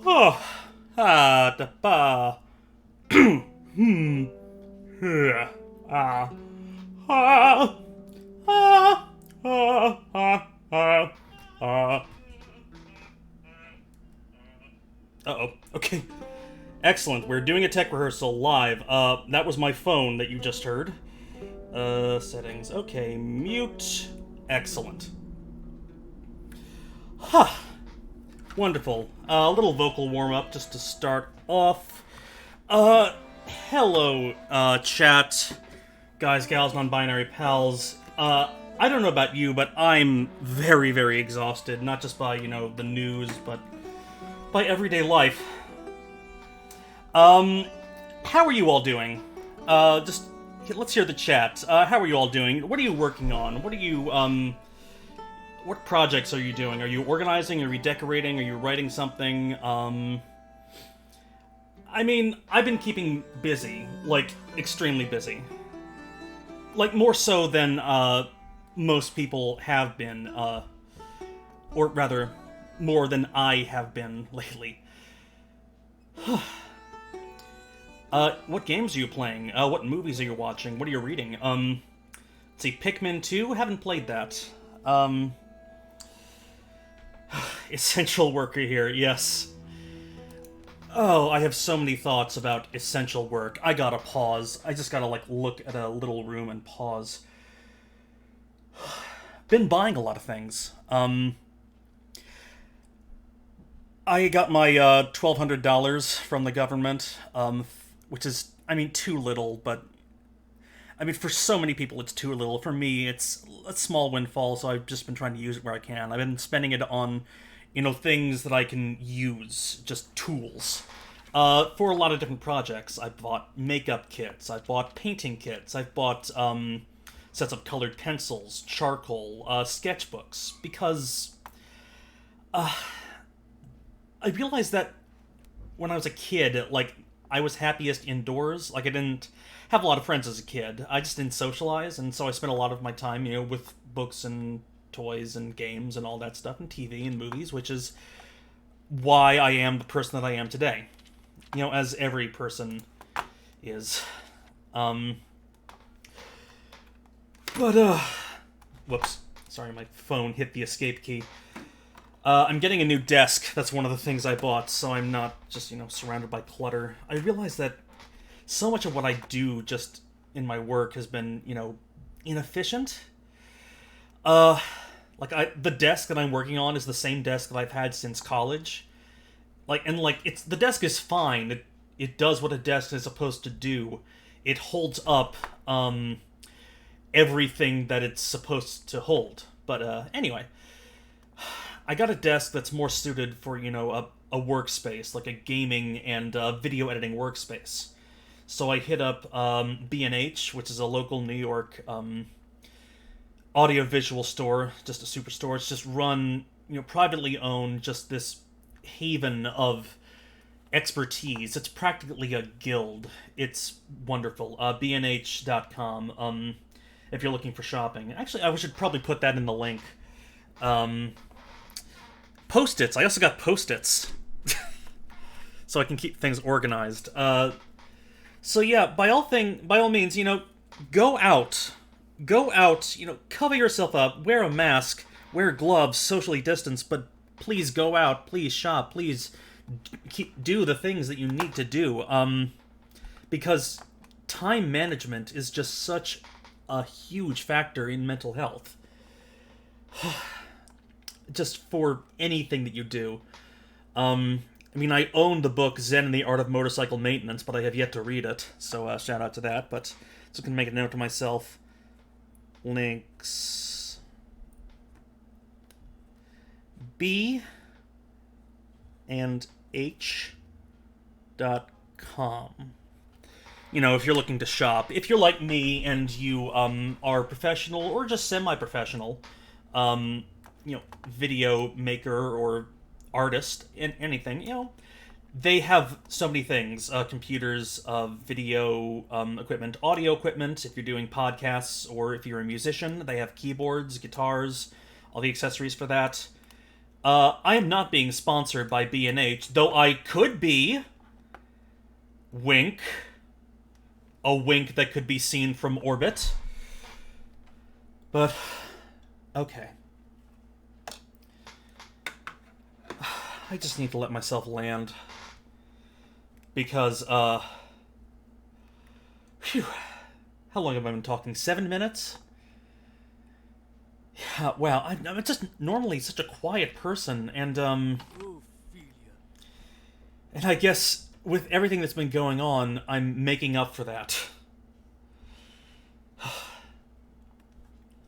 Oh, da ba. Yeah, ah, ah, ah, ah, ah, ah. Uh-oh. Okay. Excellent. We're doing a tech rehearsal live. That was my phone that you just heard. Settings. Okay, mute. Excellent. Huh. Wonderful. A little vocal warm-up just to start off. Hello, chat. Guys, gals, non-binary pals. I don't know about you, but I'm very, very exhausted. Not just by, the news, but by everyday life. How are you all doing? Just, let's hear the chat. How are you all doing? What are you working on? What projects are you doing? Are you organizing? Are you decorating? Are you writing something? I've been keeping busy. Like, extremely busy. Like, more so than, most people have been, or rather, more than I have been lately. What games are you playing? What movies are you watching? What are you reading? Let's see, Pikmin 2? Haven't played that. Essential worker here, yes. Oh, I have so many thoughts about essential work. I gotta pause. I just gotta, look at a little room and pause. Been buying a lot of things. I got my, $1,200 from the government, which is, too little, but... for so many people it's too little. For me, it's a small windfall, so I've just been trying to use it where I can. I've been spending it on, things that I can use, just tools. For a lot of different projects. I've bought makeup kits, I've bought painting kits, I've bought, sets of colored pencils, charcoal, sketchbooks, because, I realized that when I was a kid, I was happiest indoors. I didn't have a lot of friends as a kid. I just didn't socialize, and so I spent a lot of my time, with books and toys and games and all that stuff, and TV and movies, which is why I am the person that I am today. As every person is. Whoops. Sorry, my phone hit the escape key. I'm getting a new desk. That's one of the things I bought, so I'm not just, surrounded by clutter. I realize that so much of what I do just in my work has been, inefficient. The desk that I'm working on is the same desk that I've had since college. The desk is fine. It does what a desk is supposed to do. It holds up, everything that it's supposed to hold. But, anyway... I got a desk that's more suited for, a workspace, like a gaming and video editing workspace. So I hit up B&H, which is a local New York audio-visual store, just a superstore. It's just run, privately owned, just this haven of expertise. It's practically a guild. It's wonderful. bnh.com, if you're looking for shopping. Actually, I should probably put that in the link. Post-its. I also got Post-its. So I can keep things organized. So yeah, by all means, go out. Go out, cover yourself up, wear a mask, wear gloves, socially distance, but please go out, please shop, please do the things that you need to do. Because time management is just such a huge factor in mental health. Just for anything that you do. I own the book Zen and the Art of Motorcycle Maintenance, but I have yet to read it, so shout out to that, but so I can make a note to myself. Links. B and H.com. If you're looking to shop. If you're like me and you are professional or just semi-professional, video maker or artist, anything, they have so many things. Computers, video equipment, audio equipment, if you're doing podcasts or if you're a musician. They have keyboards, guitars, all the accessories for that. I am not being sponsored by B&H, though I could be. Wink. A wink that could be seen from orbit. But, okay. I just need to let myself land. Because, phew. How long have I been talking? 7 minutes? Yeah, wow, I'm just normally such a quiet person, and I guess with everything that's been going on, I'm making up for that.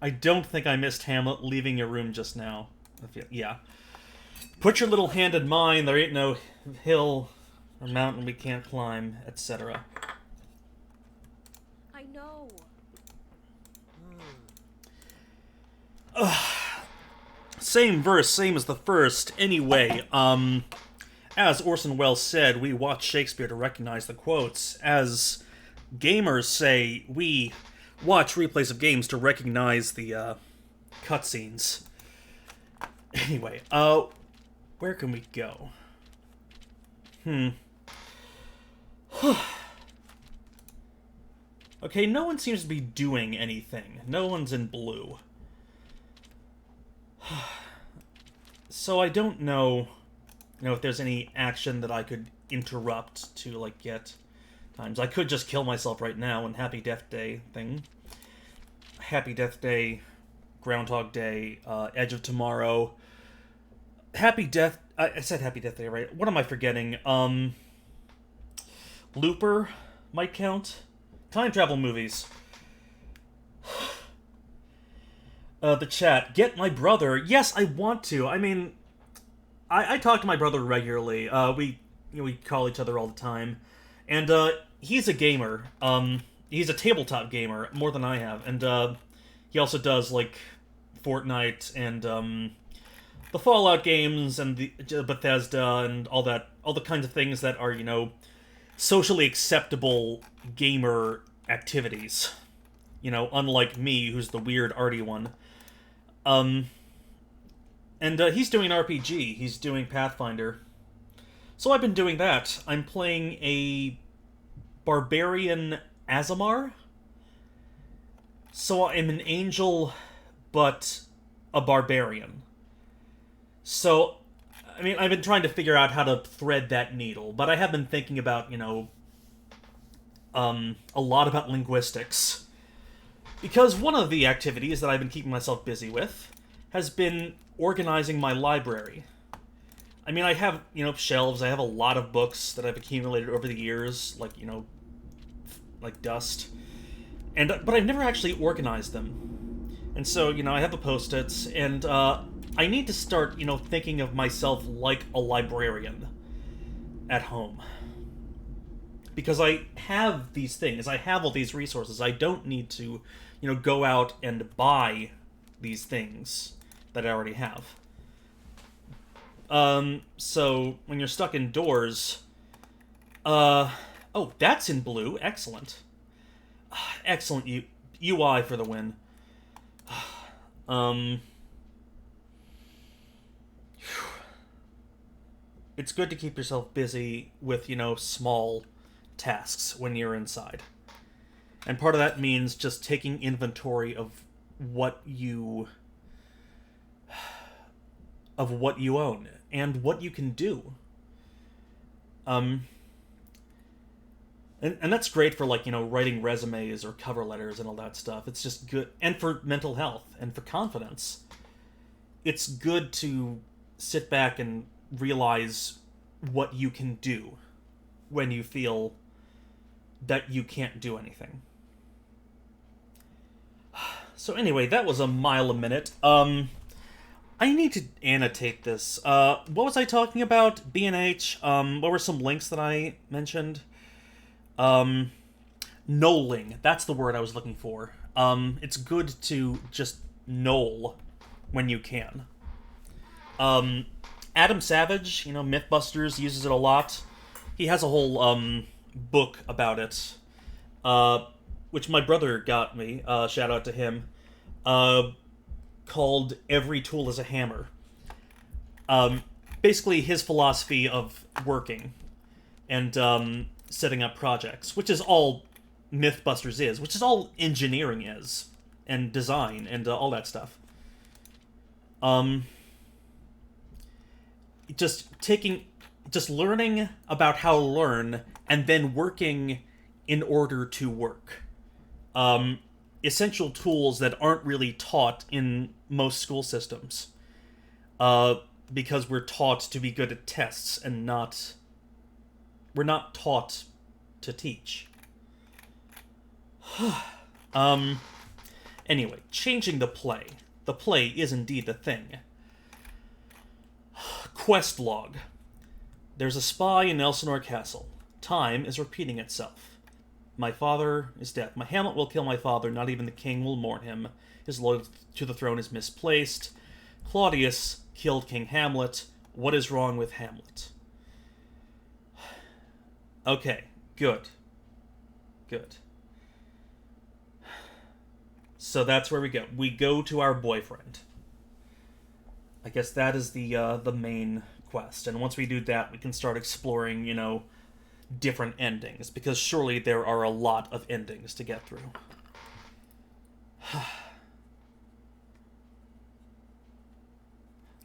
I don't think I missed Hamlet leaving your room just now. Yeah. Put your little hand in mine, there ain't no hill or mountain we can't climb, etc. I know. Same verse, same as the first. Anyway, as Orson Welles said, we watch Shakespeare to recognize the quotes. As gamers say, we watch replays of games to recognize the cutscenes. Anyway, where can we go? Okay, no one seems to be doing anything. No one's in blue. So I don't know, if there's any action that I could interrupt to, like, get times. I could just kill myself right now and Happy Death Day thing. Happy Death Day, Groundhog Day, Edge of Tomorrow. Happy Death... I said Happy Death Day, right? What am I forgetting? Looper might count. Time travel movies. The chat. Get my brother. Yes, I want to. I mean, I talk to my brother regularly. We call each other all the time. And, he's a gamer. He's a tabletop gamer, more than I have. And, he also does, like, Fortnite and, the Fallout games and the Bethesda and all the kinds of things that are, socially acceptable gamer activities. Unlike me, who's the weird arty one. And he's doing an RPG. He's doing Pathfinder. So I've been doing that. I'm playing a barbarian Azamar. So I'm an angel, but a barbarian. So, I mean, I've been trying to figure out how to thread that needle, but I have been thinking about, a lot about linguistics. Because one of the activities that I've been keeping myself busy with has been organizing my library. I mean, I have, shelves. I have a lot of books that I've accumulated over the years, like, like dust. But I've never actually organized them. And so, I have the Post-its, and I need to start, thinking of myself like a librarian at home. Because I have these things. I have all these resources. I don't need to, go out and buy these things that I already have. So when you're stuck indoors, oh, that's in blue. Excellent. Excellent UI for the win. It's good to keep yourself busy with, small tasks when you're inside. And part of that means just taking inventory of what you own and what you can do. And that's great for, like, writing resumes or cover letters and all that stuff. It's just good. And for mental health and for confidence. It's good to sit back and realize what you can do when you feel that you can't do anything. So anyway, that was a mile a minute. I need to annotate this. What was I talking about? B&H. What were some links that I mentioned? Knolling. That's the word I was looking for. It's good to just knoll when you can. Adam Savage, Mythbusters, uses it a lot. He has a whole book about it, which my brother got me, shout out to him, called Every Tool is a Hammer. Basically, his philosophy of working and setting up projects, which is all Mythbusters is, which is all engineering is, and design, and all that stuff. Just learning about how to learn, and then working in order to work. Essential tools that aren't really taught in most school systems. Because we're taught to be good at tests and we're not taught to teach. Anyway, changing the play. The play is indeed the thing. Quest log. There's a spy in Elsinore Castle. Time is repeating itself. My father is dead. My Hamlet will kill my father. Not even the king will mourn him. His loyalty to the throne is misplaced. Claudius killed King Hamlet. What is wrong with Hamlet? Okay, good. Good. So that's where we go. We go to our boyfriend. I guess that is the main quest. And once we do that, we can start exploring, different endings. Because surely there are a lot of endings to get through.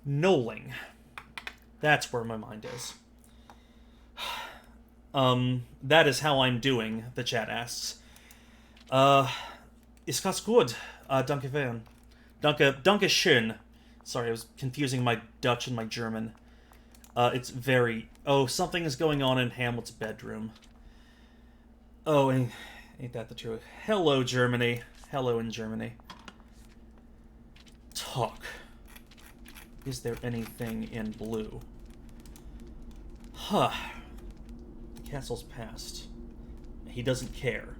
Knolling. That's where my mind is. That is how I'm doing, the chat asks. Ist das gut? Danke schön. Danke schön. Sorry, I was confusing my Dutch and my German. It's very... Oh, something is going on in Hamlet's bedroom. Oh, ain't that the truth? Hello, Germany. Hello in Germany. Talk. Is there anything in blue? Huh. The castle's past. He doesn't care.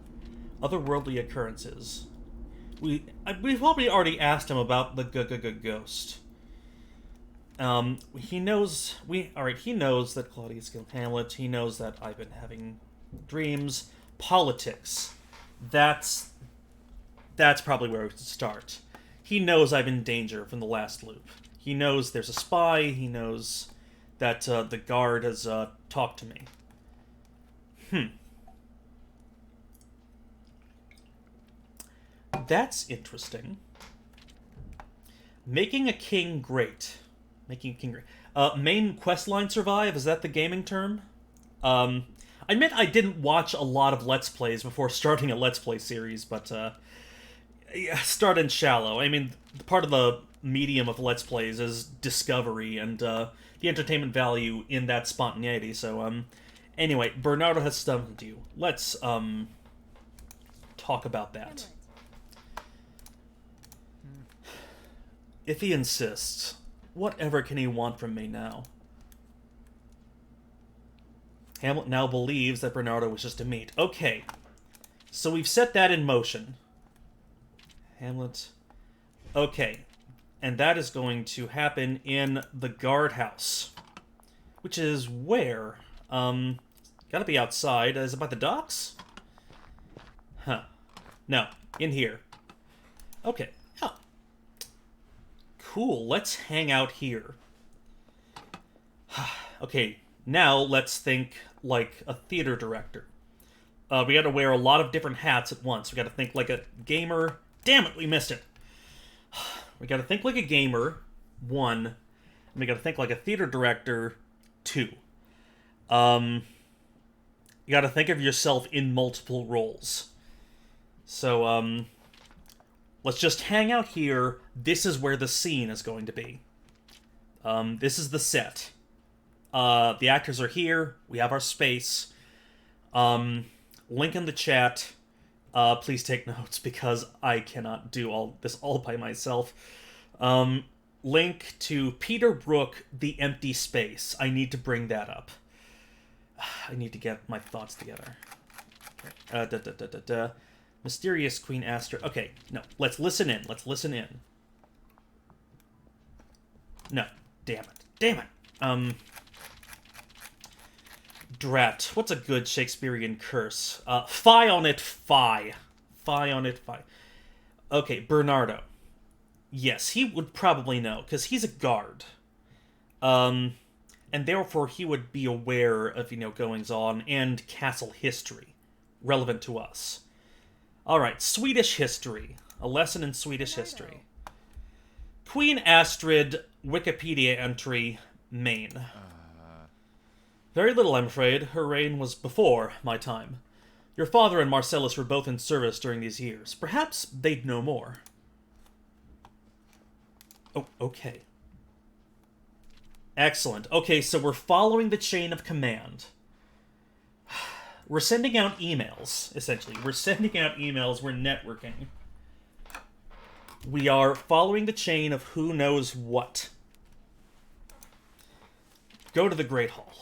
Otherworldly occurrences. We've probably already asked him about the ghost. He knows he knows that Claudius killed Hamlet. He knows that I've been having dreams. Politics. That's probably where we should start. He knows I'm in danger from the last loop. He knows there's a spy. He knows that the guard has talked to me. That's interesting. Making a king great. Making a king great. Main questline survive, is that the gaming term? I admit I didn't watch a lot of Let's Plays before starting a Let's Play series, but start in shallow. I mean, part of the medium of Let's Plays is discovery and the entertainment value in that spontaneity, so, anyway, Bernardo has stumbled you. Let's, talk about that. If he insists, whatever can he want from me now? Hamlet now believes that Bernardo wishes to meet. Okay, so we've set that in motion. Hamlet. Okay, and that is going to happen in the guardhouse. Which is where? Gotta be outside. Is it by the docks? Huh. No, in here. Okay. Cool, let's hang out here. Okay, now let's think like a theater director. We gotta wear a lot of different hats at once. We gotta think like a gamer. Damn it, we missed it. We gotta think like a gamer, 1. And we gotta think like a theater director, 2. You gotta think of yourself in multiple roles. So, let's just hang out here. This is where the scene is going to be. This is the set. The actors are here. We have our space. Link in the chat. Please take notes because I cannot do all this all by myself. Link to Peter Brook, The Empty Space. I need to bring that up. I need to get my thoughts together. Okay. Mysterious Queen Astor. Okay, no. Let's listen in. Let's listen in. No. Damn it. Damn it. Drat. What's a good Shakespearean curse? Fie on it, fie. Fie on it, fie. Okay, Bernardo. Yes, he would probably know, because he's a guard. And therefore he would be aware of, goings-on and castle history relevant to us. Alright, Swedish history. A lesson in Swedish history. Queen Astrid, Wikipedia entry, Maine. Very little, I'm afraid. Her reign was before my time. Your father and Marcellus were both in service during these years. Perhaps they'd know more. Oh, okay. Excellent. Okay, so we're following the chain of command. We're sending out emails, essentially. We're sending out emails, we're networking. We are following the chain of who knows what. Go to the Great Hall.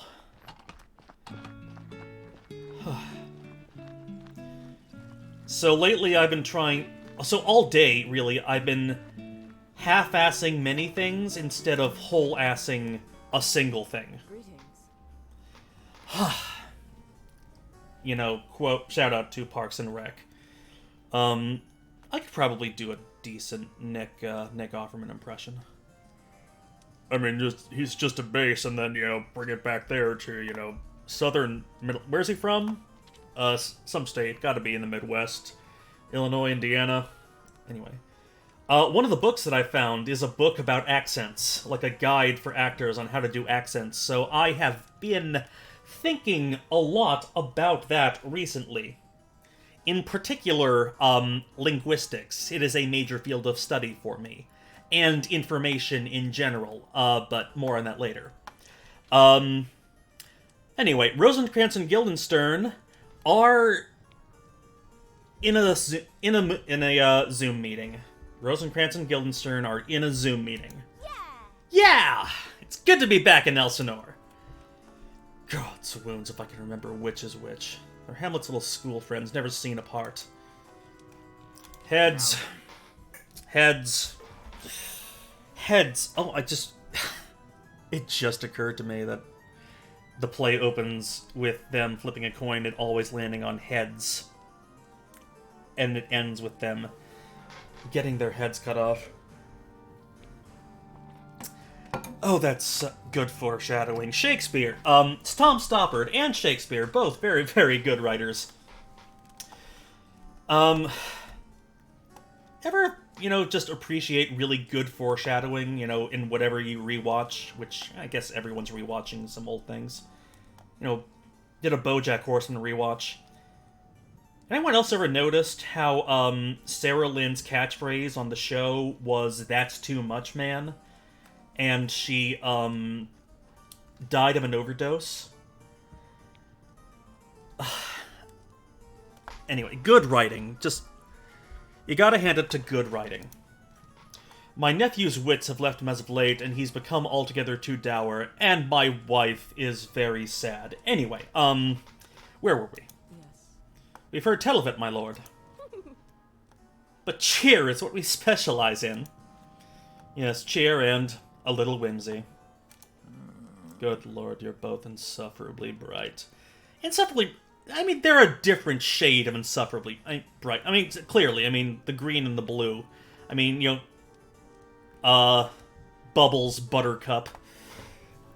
So lately I've been trying... So all day, really, I've been half-assing many things instead of whole-assing a single thing. Quote, shout out to Parks and Rec. I could probably do a decent Nick Offerman impression. I mean, he's just a base, and then, bring it back there to, southern middle... Where's he from? Some state. Gotta be in the Midwest. Illinois, Indiana. Anyway. One of the books that I found is a book about accents, like a guide for actors on how to do accents, so I have been thinking a lot about that recently. In particular, linguistics. It is a major field of study for me. And information in general, but more on that later. Anyway, Rosencrantz and Guildenstern are in a Zoom meeting. Rosencrantz and Guildenstern are in a Zoom meeting. Yeah! It's good to be back in Elsinore. God's wounds, if I can remember which is which. They're Hamlet's little school friends, never seen apart. Heads. Heads. Heads. Oh, it just occurred to me that the play opens with them flipping a coin and always landing on heads. And it ends with them getting their heads cut off. Oh, that's good foreshadowing. Shakespeare. It's Tom Stoppard and Shakespeare, both very, very good writers. Ever, just appreciate really good foreshadowing, in whatever you rewatch, which I guess everyone's rewatching some old things. Did a BoJack Horseman rewatch. Anyone else ever noticed how, Sarah Lynn's catchphrase on the show was, "That's too much, man"? And she, died of an overdose? Anyway, good writing. You gotta hand it to good writing. My nephew's wits have left him as of late, and he's become altogether too dour, and my wife is very sad. Anyway, where were we? We've heard tell of it, my lord. But cheer is what we specialize in. Yes, cheer and a little whimsy. Good lord, you're both insufferably bright. Insufferably... I mean, they're a different shade of insufferably bright. I mean, clearly, the green and the blue. I mean, Bubbles, Buttercup.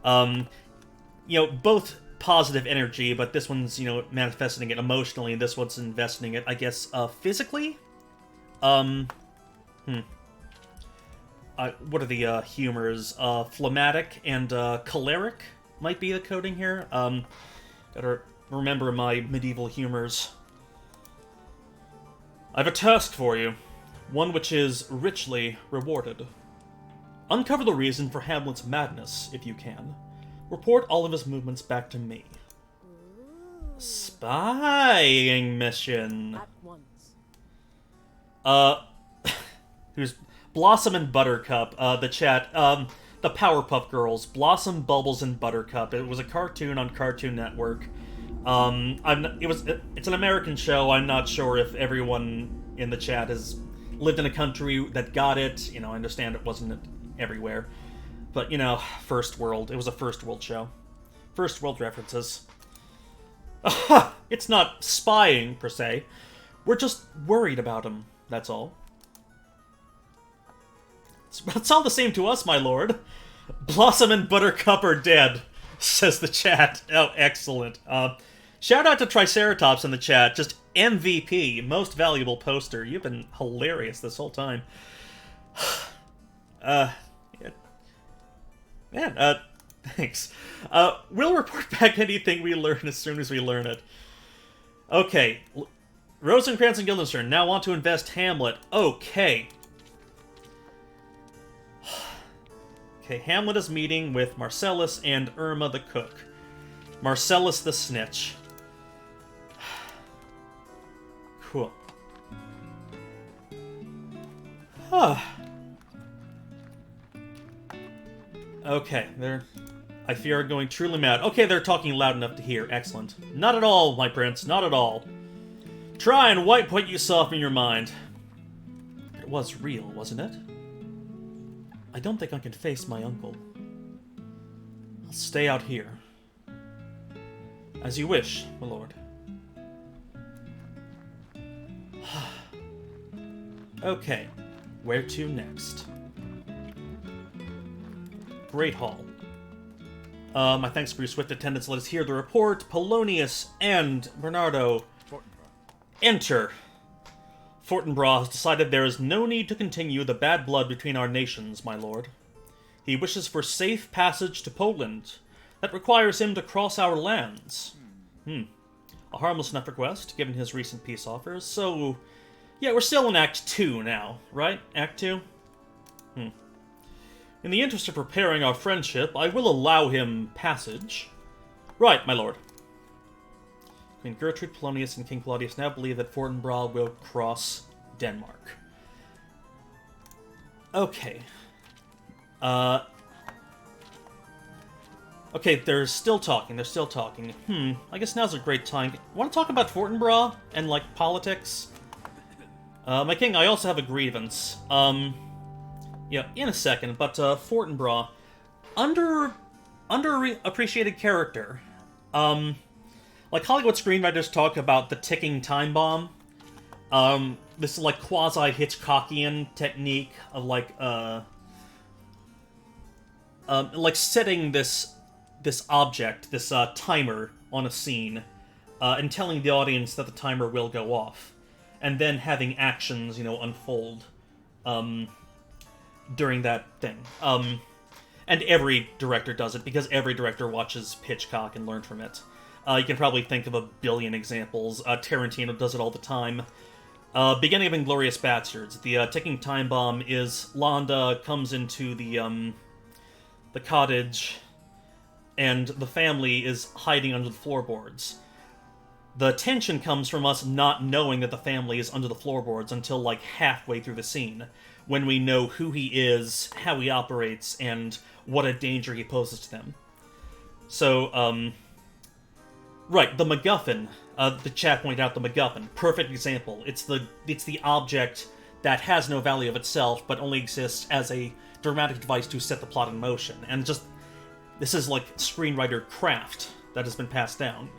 Both positive energy, but this one's, manifesting it emotionally, and this one's investing it, I guess, physically? What are the, humors? Phlegmatic and, choleric might be the coding here. Gotta remember my medieval humors. I've a task for you. One which is richly rewarded. Uncover the reason for Hamlet's madness, if you can. Report all of his movements back to me. Spying mission. At once. Who's Blossom and Buttercup, the chat, the Powerpuff Girls, Blossom, Bubbles, and Buttercup. It was a cartoon on Cartoon Network. It's an American show. I'm not sure if everyone in the chat has lived in a country that got it. I understand it wasn't everywhere. But, first world. It was a first world show. First world references. Aha! It's not spying, per se. We're just worried about him, that's all. It's all the same to us, my lord. Blossom and Buttercup are dead, says the chat. Oh, excellent. Shout out to Triceratops in the chat. Just MVP, most valuable poster. You've been hilarious this whole time. Man, thanks. We'll report back anything we learn as soon as we learn it. Okay. Rosencrantz and Guildenstern now want to invest Hamlet. Okay. Okay, Hamlet is meeting with Marcellus and Irma the cook. Marcellus the snitch. Cool. Okay, I fear are going truly mad. Okay, they're talking loud enough to hear. Excellent. Not at all, my prince, not at all. Try and wipe what you saw from your mind. It was real, wasn't it? I don't think I can face my uncle. I'll stay out here. As you wish, my lord. Okay, where to next? Great Hall. My thanks for your swift attendance. Let us hear the report. Polonius and Bernardo enter. Fortinbras has decided there is no need to continue the bad blood between our nations, my lord. He wishes for safe passage to Poland. That requires him to cross our lands. A harmless enough request, given his recent peace offers. So, yeah, we're still in Act 2 now, right? Act 2? In the interest of repairing our friendship, I will allow him passage. Right, my lord. Queen Gertrude, Polonius, and King Claudius now believe that Fortinbras will cross Denmark. Okay. Okay, they're still talking, I guess now's a great time. Want to talk about Fortinbras and, like, politics? My king, I also have a grievance. Yeah, in a second, but, Fortinbras, underappreciated character. Like, Hollywood screenwriters talk about the ticking time bomb. This, like, quasi-Hitchcockian technique of, like setting this object, this, timer on a scene, and telling the audience that the timer will go off. And then having actions, unfold, during that thing. And every director does it, because every director watches Hitchcock and learned from it. You can probably think of a billion examples. Tarantino does it all the time. Beginning of Inglourious Basterds. The ticking time bomb is Londa comes into the cottage, and the family is hiding under the floorboards. The tension comes from us not knowing that the family is under the floorboards until, like, halfway through the scene, when we know who he is, how he operates, and what a danger he poses to them. So, right, the MacGuffin. The chat pointed out the MacGuffin. Perfect example. It's the object that has no value of itself, but only exists as a dramatic device to set the plot in motion. And just, this is like screenwriter craft that has been passed down.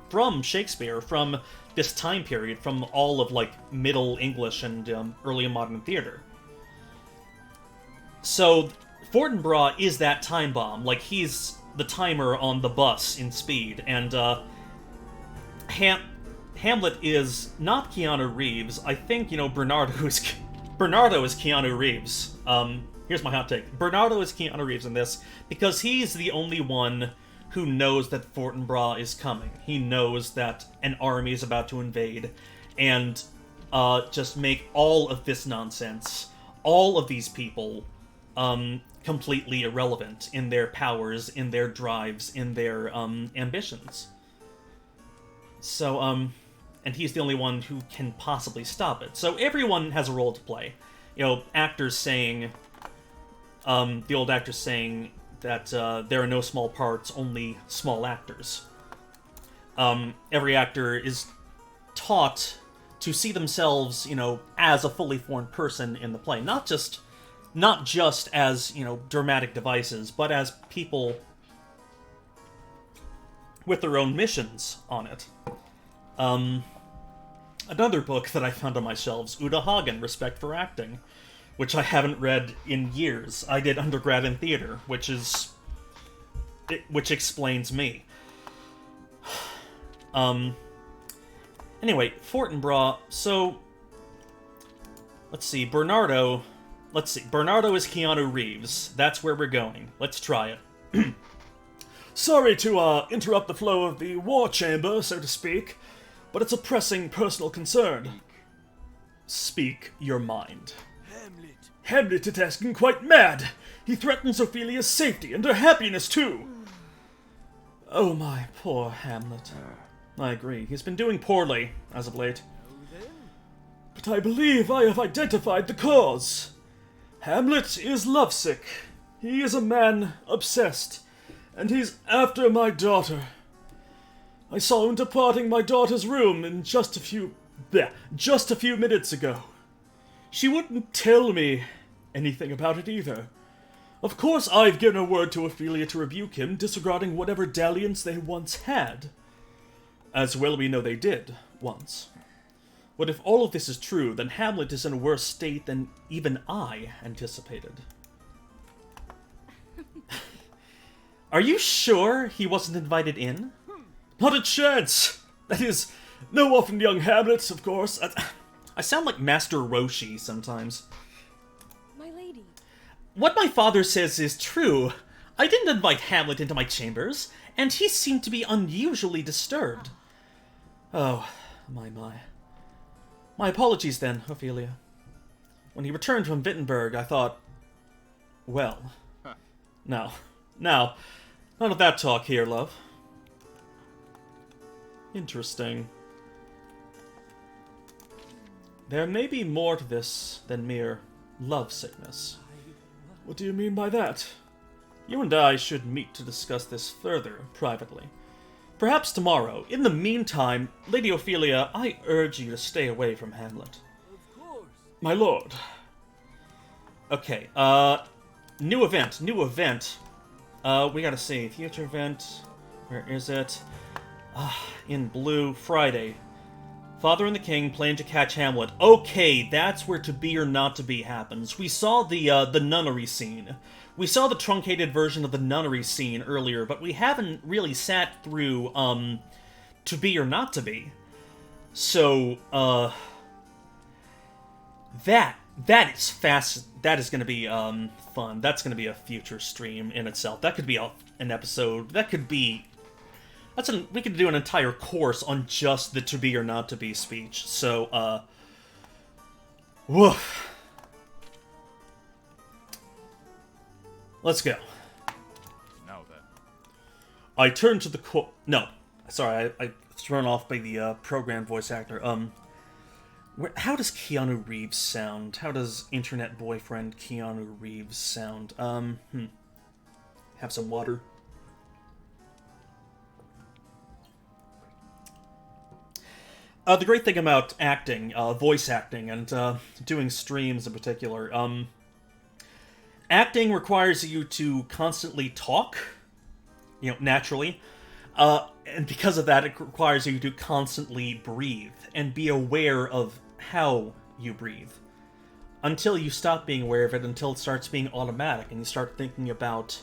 From Shakespeare, from this time period, from all of, like, Middle English and early modern theater. So, Fortinbras is that time bomb. Like, he's the timer on the bus in Speed, and Hamlet is not Keanu Reeves. I think, Bernardo is Keanu Reeves. Here's my hot take. Bernardo is Keanu Reeves in this, because he's the only one who knows that Fortinbras is coming. He knows that an army is about to invade, and just make all of this nonsense, all of these people, completely irrelevant in their powers, in their drives, in their ambitions. So, and he's the only one who can possibly stop it. So everyone has a role to play. Actors saying, the old actors saying that there are no small parts, only small actors. Every actor is taught to see themselves, as a fully formed person in the play. Not just as, dramatic devices, but as people with their own missions on it. Another book that I found on my shelves, Uta Hagen, Respect for Acting. which I haven't read in years. I did undergrad in theater, which explains me. Anyway, Fortinbras, so... Let's see, Bernardo is Keanu Reeves. That's where we're going. Let's try it. Sorry to interrupt the flow of the war chamber, so to speak, but it's a pressing personal concern. Speak your mind. Hamlet is acting quite mad. He threatens Ophelia's safety and her happiness, too. Oh, my poor Hamlet. I agree. He's been doing poorly, as of late. But I believe I have identified the cause. Hamlet is lovesick. He is a man obsessed, and he's after my daughter. I saw him departing my daughter's room in just a few minutes ago. She wouldn't tell me anything about it either. Of course, I've given a word to Ophelia to rebuke him, disregarding whatever dalliance they once had. As well we know they did, once. But if all of this is true, then Hamlet is in a worse state than even I anticipated. Are you sure he wasn't invited in? Not a chance! That is, no often young Hamlet, of course. I sound like Master Roshi sometimes. My lady. What my father says is true. I didn't invite Hamlet into my chambers, and he seemed to be unusually disturbed. Oh, my. My apologies then, Ophelia. When he returned from Wittenberg, I thought... Well... Now, none of that talk here, love. Interesting. There may be more to this than mere lovesickness. What do you mean by that? You and I should meet to discuss this further, privately. Perhaps tomorrow. In the meantime, Lady Ophelia, I urge you to stay away from Hamlet. Of course. My lord. Okay, new event. We gotta see. Future event. Where is it? In blue, Friday. Father and the King plan to catch Hamlet. Okay, that's where To Be or Not to Be happens. We saw the nunnery scene. We saw the truncated version of the nunnery scene earlier, but we haven't really sat through, To Be or Not to Be. So, that is fast. That is gonna be, fun. That's gonna be a future stream in itself. That could be an episode. That could be... we could do an entire course on just the To Be or Not to Be speech. So, woof. Let's go. Now then. I turn to the No. Sorry, I thrown off by the program voice actor. How does Keanu Reeves sound? How does internet boyfriend Keanu Reeves sound? Have some water. The great thing about acting, voice acting, and doing streams in particular, acting requires you to constantly talk, naturally, and because of that, it requires you to constantly breathe, and be aware of how you breathe, until you stop being aware of it, until it starts being automatic, and you start thinking about,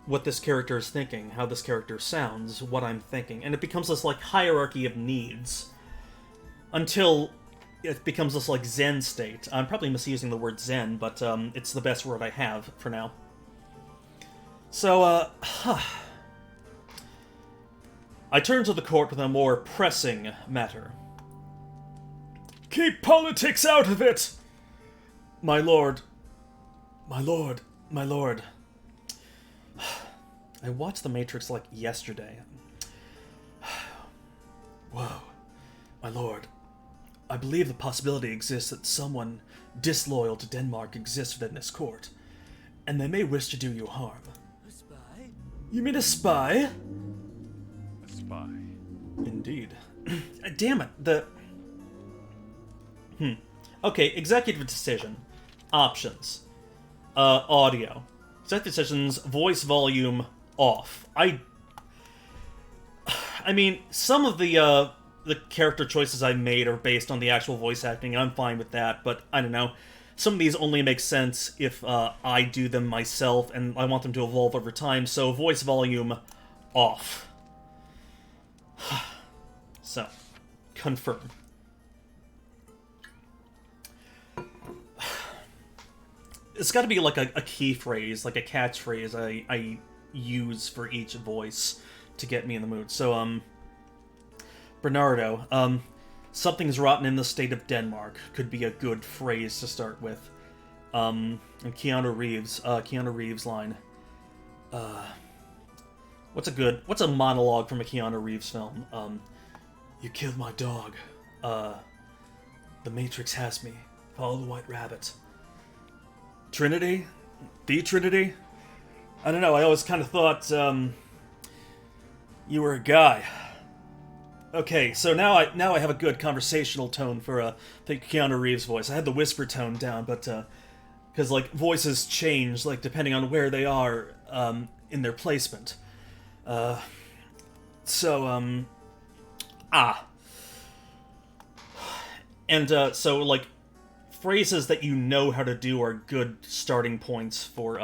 what this character is thinking, how this character sounds, what I'm thinking, and it becomes this, hierarchy of needs, until it becomes this, Zen state. I'm probably misusing the word Zen, but, it's the best word I have for now. So, I turn to the court with a more pressing matter. Keep politics out of it! My lord. My lord. My lord. I watched The Matrix, yesterday. Whoa. My lord. I believe the possibility exists that someone disloyal to Denmark exists within this court, and they may wish to do you harm. A spy? You mean a spy? A spy. Indeed. Damn it, Okay, executive decision. Options. Audio. Executive decisions, voice volume off. I mean, some of the the character choices I made are based on the actual voice acting, and I'm fine with that, but I don't know. Some of these only make sense if I do them myself, and I want them to evolve over time, so voice volume off. So, confirm. It's got to be like a key phrase, like a catchphrase I use for each voice to get me in the mood. So, Bernardo, something's rotten in the state of Denmark could be a good phrase to start with. And Keanu Reeves line. What's a monologue from a Keanu Reeves film? You killed my dog. The Matrix has me. Follow the White Rabbit. Trinity? The Trinity? I don't know, I always kind of thought, you were a guy. Okay, so now I have a good conversational tone for the Keanu Reeves voice. I had the whisper tone down, but, because, like, voices change, like, depending on where they are, in their placement. And, so, like, phrases that you know how to do are good starting points for,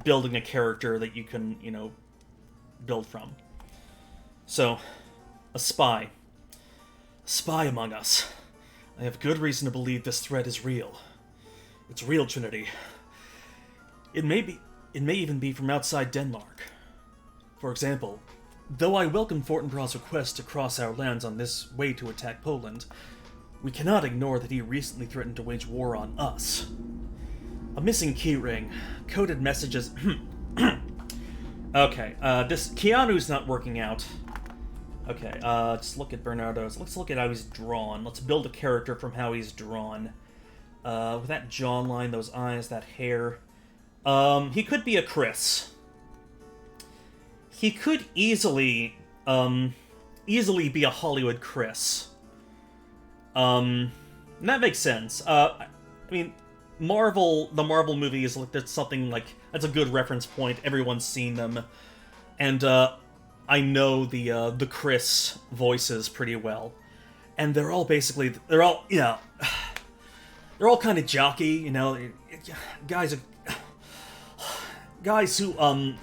building a character that you can, you know, build from. So, a spy. Spy among us. I have good reason to believe this threat is real. It's real, Trinity. It may even be from outside Denmark. For example, though I welcome Fortinbrand's request to cross our lands on this way to attack Poland, we cannot ignore that he recently threatened to wage war on us. A missing keyring, coded messages... Okay, this Keanu's not working out. Okay, let's look at Bernardo's. Let's look at how he's drawn. Let's build a character from how he's drawn. With that jawline, those eyes, that hair. He could be a Chris. He could easily be a Hollywood Chris. And that makes sense. I mean, the Marvel movies, like, that's something like, that's a good reference point. Everyone's seen them. And, I know the Chris voices pretty well. And they're all basically, they're all kind of jockey, you know, guys who,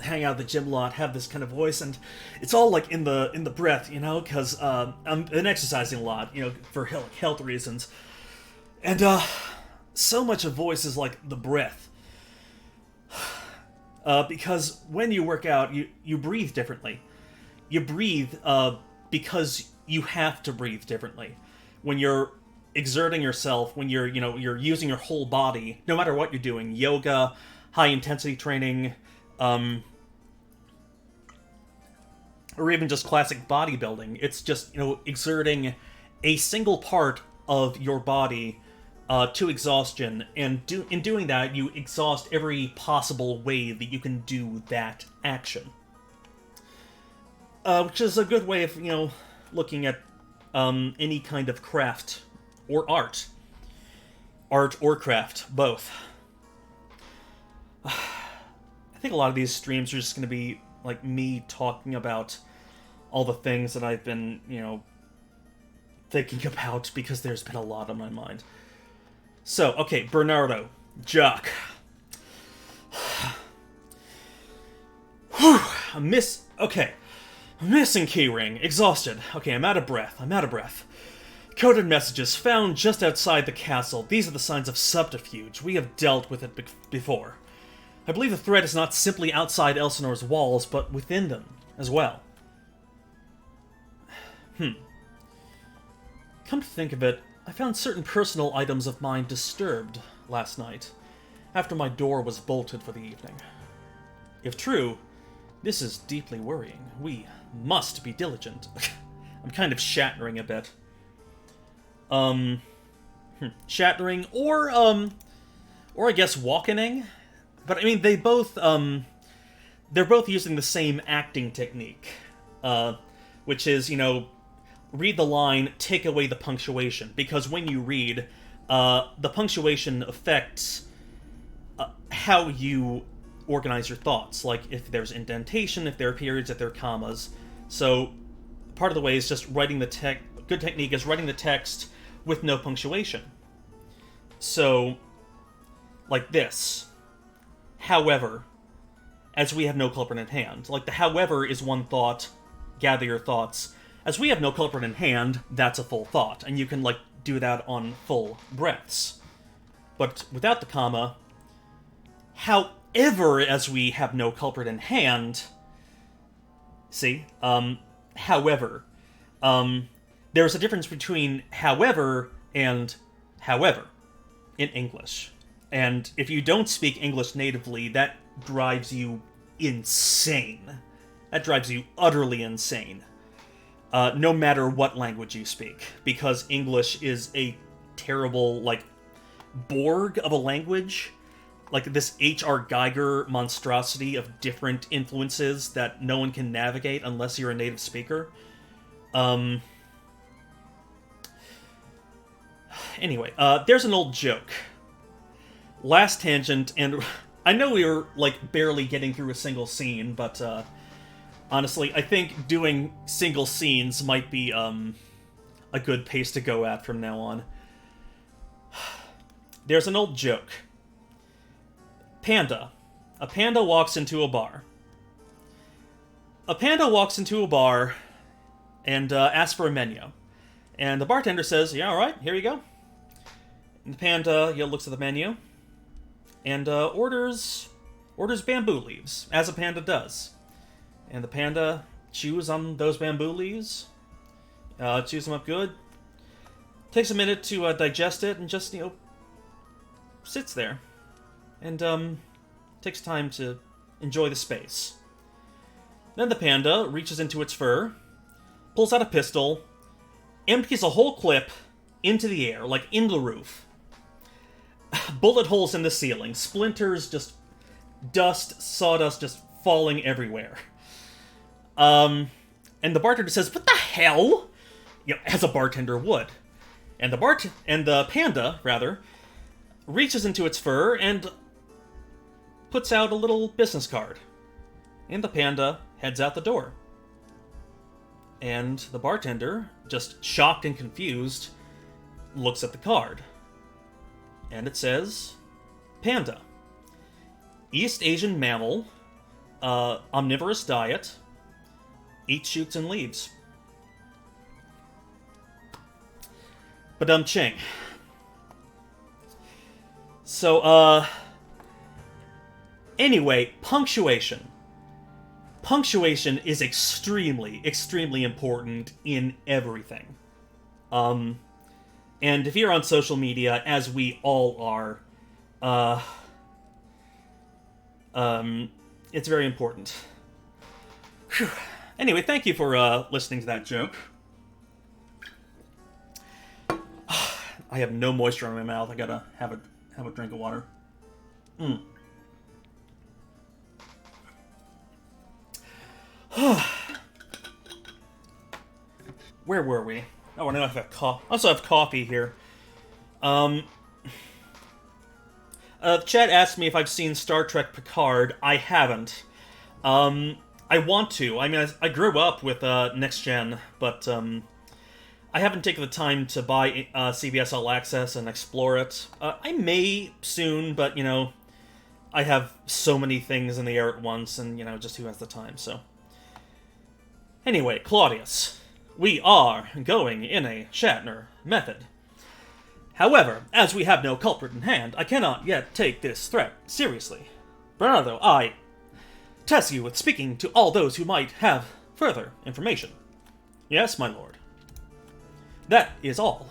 hang out at the gym a lot have this kind of voice, and it's all, like, in the breath, you know, because, I've been exercising a lot, you know, for health reasons. And, so much of voice is like the breath. Because when you work out, you breathe differently. You breathe, because you have to breathe differently. When you're exerting yourself, when you're using your whole body, no matter what you're doing, yoga, high-intensity training, or even just classic bodybuilding, it's just, you know, exerting a single part of your body to exhaustion, and in doing that, you exhaust every possible way that you can do that action. Which is a good way of, you know, looking at any kind of craft or art. Art or craft, both. I think a lot of these streams are just going to be, like, me talking about all the things that I've been, you know, thinking about, because there's been a lot on my mind. So, okay, Bernardo. Jock. Whew, okay. Missing keyring. Exhausted. Okay, I'm out of breath. Coded messages found just outside the castle. These are the signs of subterfuge. We have dealt with it before. I believe the threat is not simply outside Elsinore's walls, but within them as well. Come to think of it, I found certain personal items of mine disturbed last night, after my door was bolted for the evening. If true, this is deeply worrying. We must be diligent. I'm kind of shattering a bit. Shattering, or I guess walkening? But I mean, they're both using the same acting technique, which is, you know, read the line, take away the punctuation, because when you read, the punctuation affects how you organize your thoughts, like if there's indentation, if there are periods, if there are commas. So part of the way is just writing the text, good technique is writing the text with no punctuation. So, like this. However, as we have no culprit in hand. Like, the however is one thought, gather your thoughts. As we have no culprit in hand, that's a full thought, and you can, like, do that on full breaths. But without the comma, however, as we have no culprit in hand... See? However. There's a difference between however and however in English. And if you don't speak English natively, that drives you insane. That drives you utterly insane. No matter what language you speak. Because English is a terrible, like, Borg of a language. Like this H.R. Geiger monstrosity of different influences that no one can navigate unless you're a native speaker. Anyway, there's an old joke. Last tangent, and I know we were, like, barely getting through a single scene, but, honestly, I think doing single scenes might be, a good pace to go at from now on. There's an old joke. Panda. A panda walks into a bar. A panda walks into a bar and asks for a menu. And the bartender says, yeah, alright, here you go. And the panda looks at the menu and orders bamboo leaves, as a panda does. And the panda chews on those bamboo leaves, chews them up good, takes a minute to digest it, and just, sits there. And, takes time to enjoy the space. Then the panda reaches into its fur, pulls out a pistol, empties a whole clip into the air, like in the roof. Bullet holes in the ceiling, splinters, just dust, sawdust just falling everywhere. And the bartender says, "What the hell?" As a bartender would. And the panda, rather, reaches into its fur and puts out a little business card. And the panda heads out the door. And the bartender, just shocked and confused, looks at the card. And it says, Panda. East Asian mammal, omnivorous diet, eats shoots and leaves. Badum-ching. So, anyway, punctuation. Punctuation is extremely, extremely important in everything. And if you're on social media, as we all are, it's very important. Whew. Anyway, thank you for listening to that joke. I have no moisture in my mouth. I gotta have a drink of water. Where were we? Oh, I know I have coffee. I also have coffee here. The chat asked me if I've seen Star Trek Picard. I haven't. I want to. I mean, I grew up with Next Gen, but I haven't taken the time to buy CBS All Access and explore it. I may soon, but, I have so many things in the air at once, and, just who has the time, so... Anyway, Claudius, we are going in a Shatner method. However, as we have no culprit in hand, I cannot yet take this threat seriously. Bernardo, I test you with speaking to all those who might have further information. Yes, my lord. That is all.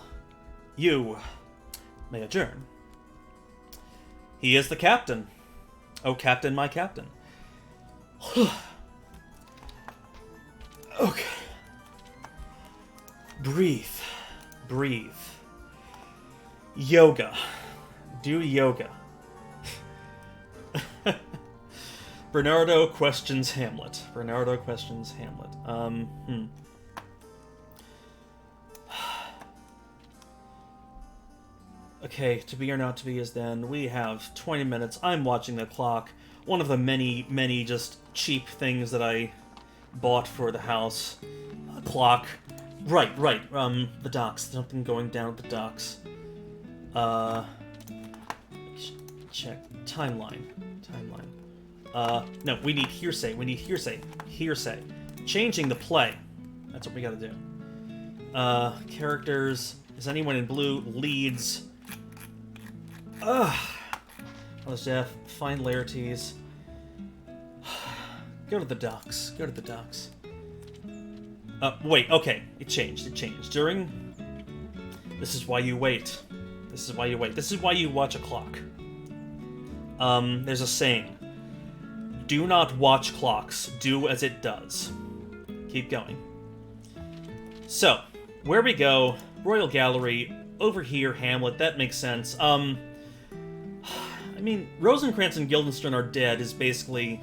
You may adjourn. He is the captain. Oh, captain, my captain. Okay. Breathe. Breathe. Yoga. Do yoga. Bernardo questions Hamlet. Bernardo questions Hamlet. Okay, to be or not to be is then. We have 20 minutes. I'm watching the clock. One of the many, many just cheap things that I bought for the house. A clock. Right. The docks. Something going down at the docks. Check timeline. No, we need hearsay. Hearsay. Changing the play. That's what we gotta do. Characters. Is anyone in blue? Leads. Let's death. Find Laertes. Go to the docks. Wait, okay. It changed. During... This is why you wait. This is why you watch a clock. There's a saying. Do not watch clocks. Do as it does. Keep going. So, where we go, Royal Gallery, over here, Hamlet, that makes sense. I mean, Rosencrantz and Guildenstern are dead is basically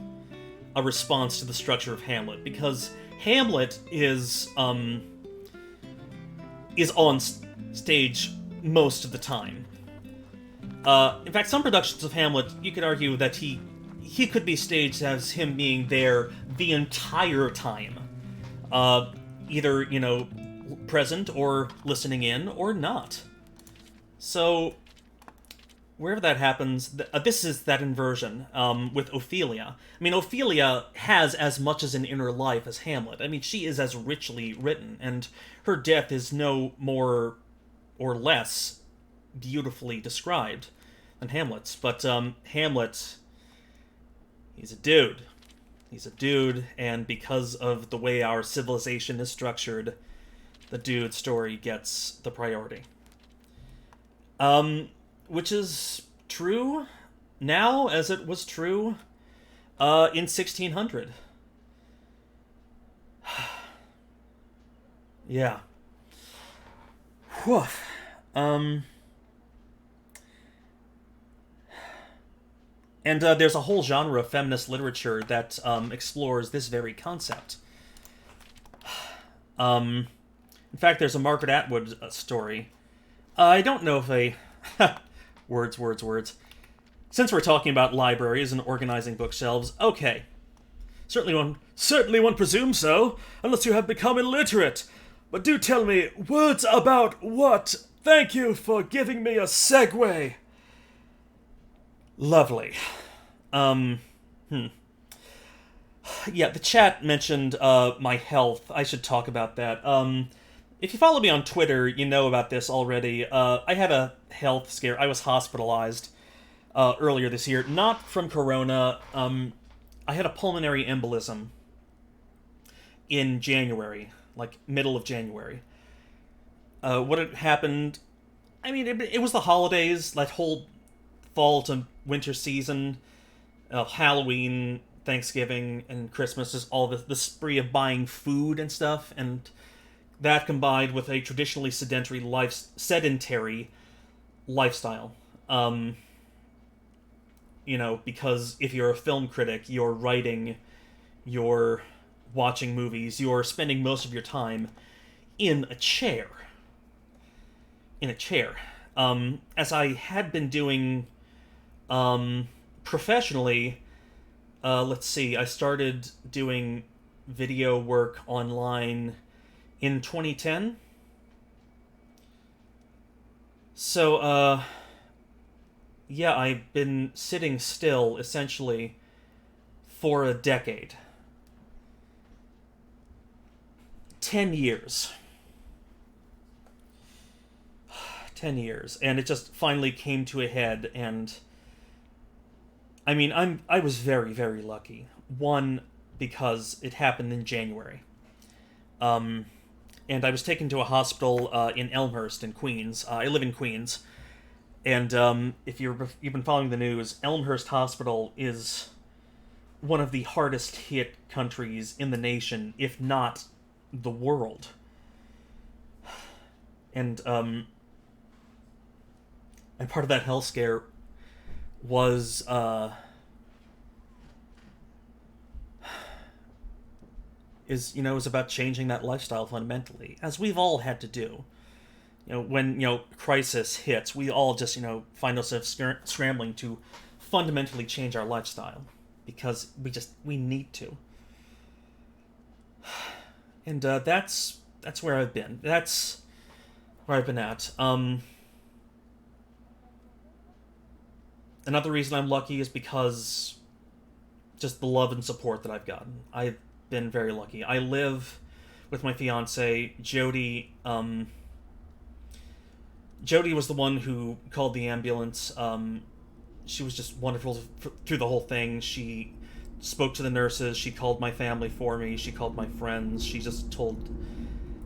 a response to the structure of Hamlet, because Hamlet is on stage most of the time. In fact, some productions of Hamlet, you could argue that he could be staged as him being there the entire time. Either, present or listening in or not. So, wherever that happens, this is that inversion with Ophelia. I mean, Ophelia has as much as an inner life as Hamlet. I mean, she is as richly written, and her death is no more or less beautifully described than Hamlet's. But Hamlet, he's a dude. And because of the way our civilization is structured, the dude story gets the priority. Which is true now as it was true in 1600. Yeah. Whew. And there's a whole genre of feminist literature that explores this very concept. In fact, there's a Margaret Atwood story. I don't know if a... words. Since we're talking about libraries and organizing bookshelves, okay. Certainly one presumes so, unless you have become illiterate. But do tell me, words about what? Thank you for giving me a segue. Lovely. Yeah, the chat mentioned my health. I should talk about that. If you follow me on Twitter, you know about this already. I had a health scare. I was hospitalized earlier this year. Not from corona. I had a pulmonary embolism in January, like middle of January. What had happened... I mean, it was the holidays, that whole fall to winter season, Halloween, Thanksgiving, and Christmas is all the spree of buying food and stuff, and that combined with a traditionally sedentary lifestyle. Because if you're a film critic, you're writing, you're watching movies, you're spending most of your time in a chair. As I had been doing professionally, let's see, I started doing video work online in 2010. So, yeah, I've been sitting still, essentially, for a decade. 10 years. 10 years. And it just finally came to a head, and... I mean, I was very, very lucky. One, because it happened in January. And I was taken to a hospital in Elmhurst in Queens. I live in Queens. And if you've been following the news, Elmhurst Hospital is one of the hardest hit countries in the nation, if not the world. And part of that health scare was is about changing that lifestyle fundamentally, as we've all had to do. When crisis hits, we all just find ourselves scrambling to fundamentally change our lifestyle because we need to. And that's that's where I've been. That's where I've been at. Another reason I'm lucky is because just the love and support that I've gotten. I've been very lucky. I live with my fiance, Jody. Jody was the one who called the ambulance. She was just wonderful through the whole thing. She spoke to the nurses. She called my family for me. She called my friends. She just told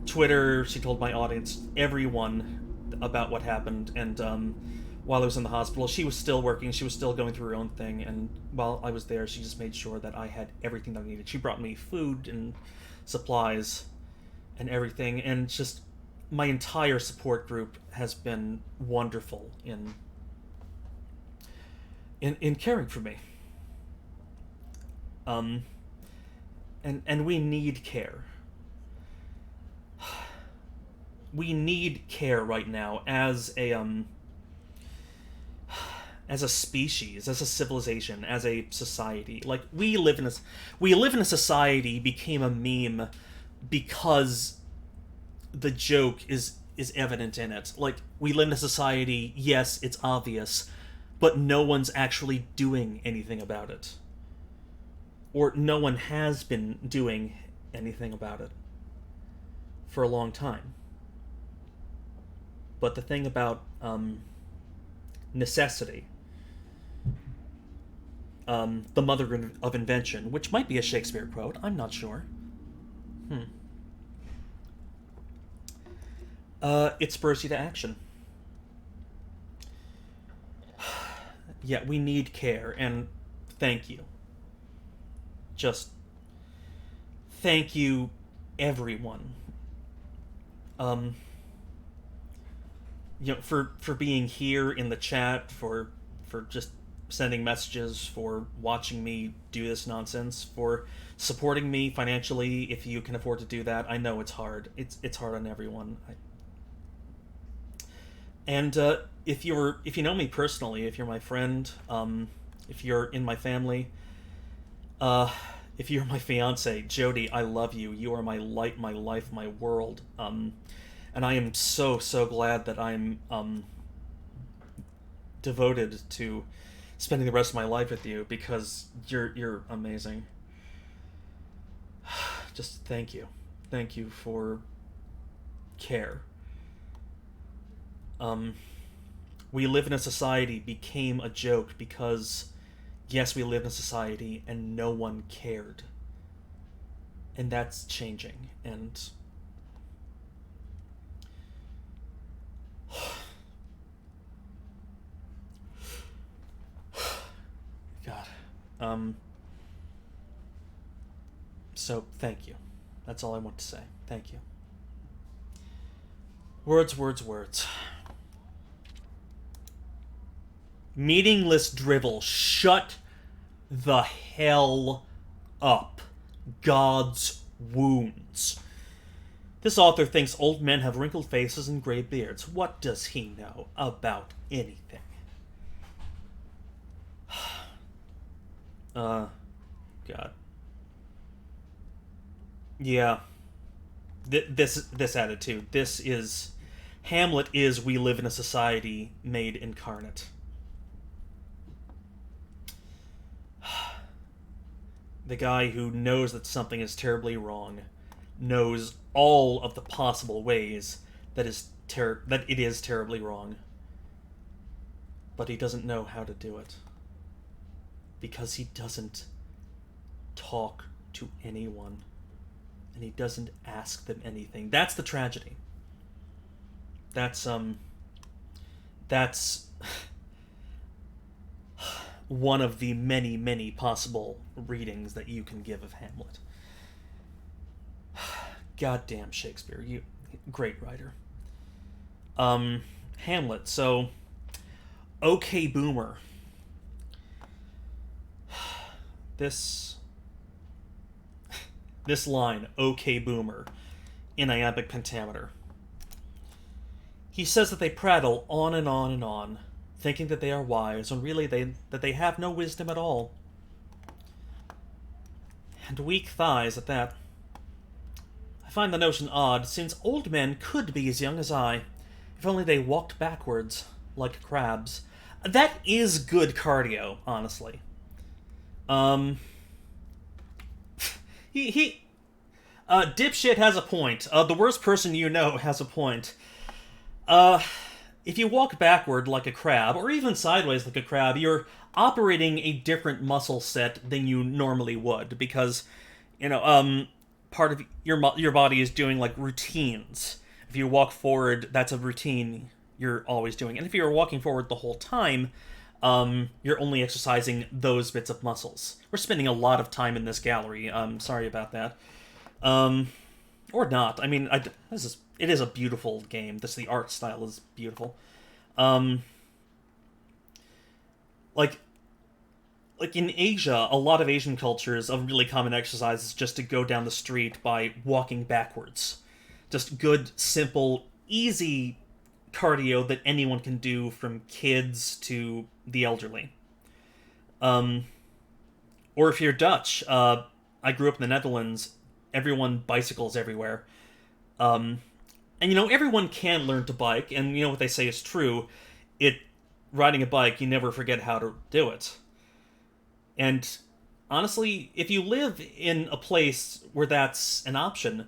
Twitter. She told my audience, everyone, about what happened. And while I was in the hospital, she was still working. She was still going through her own thing. And while I was there, she just made sure that I had everything that I needed. She brought me food and supplies and everything. And just my entire support group has been wonderful in caring for me. And we need care. We need care right now as a species, as a civilization, as a society. Like, we live in a society became a meme because the joke is evident in it. Like, we live in a society, yes, it's obvious, but no one's actually doing anything about it. Or no one has been doing anything about it for a long time. But the thing about necessity, the mother of invention, which might be a Shakespeare quote, I'm not sure. It spurs you to action. Yeah, we need care, and thank you. Just thank you, everyone. For being here in the chat, for just sending messages, for watching me do this nonsense, for supporting me financially if you can afford to do that. I know it's hard. It's hard on everyone. And if you know me personally, if you're my friend, if you're in my family, if you're my fiance, Jody, I love you. You are my light, my life, my world. And I am so glad that I'm devoted to spending the rest of my life with you, because you're amazing. Just thank you for care. We live in a society became a joke because, yes, we live in a society and no one cared. And that's changing. And God. So thank you. That's all I want to say. Thank you. Words. Meaningless drivel. Shut the hell up. God's wounds. This author thinks old men have wrinkled faces and gray beards. What does he know about anything? God. Yeah. This attitude. This is... Hamlet is we live in a society made incarnate. The guy who knows that something is terribly wrong knows all of the possible ways that it is terribly wrong. But he doesn't know how to do it. Because he doesn't talk to anyone. And he doesn't ask them anything. That's the tragedy. That's one of the many possible readings that you can give of Hamlet. Goddamn Shakespeare, you great writer. Hamlet, so okay boomer. This line, okay boomer, in iambic pentameter. He says that they prattle on and on and on, thinking that they are wise, when really that they have no wisdom at all. And weak thighs at that. I find the notion odd, since old men could be as young as I, if only they walked backwards, like crabs. That is good cardio, honestly. Dipshit has a point. The worst person you know has a point. If you walk backward like a crab, or even sideways like a crab, you're operating a different muscle set than you normally would, because, part of your body is doing, like, routines. If you walk forward, that's a routine you're always doing. And if you're walking forward the whole time, you're only exercising those bits of muscles. We're spending a lot of time in this gallery. Sorry about that. Or not. I mean, it is a beautiful game. The art style is beautiful. Like in Asia, a lot of Asian cultures, a really common exercise is just to go down the street by walking backwards. Just good, simple, easy cardio that anyone can do, from kids to the elderly. Or if you're Dutch, I grew up in the Netherlands, everyone bicycles everywhere. And, everyone can learn to bike, and what they say is true. Riding a bike, you never forget how to do it. And honestly, if you live in a place where that's an option,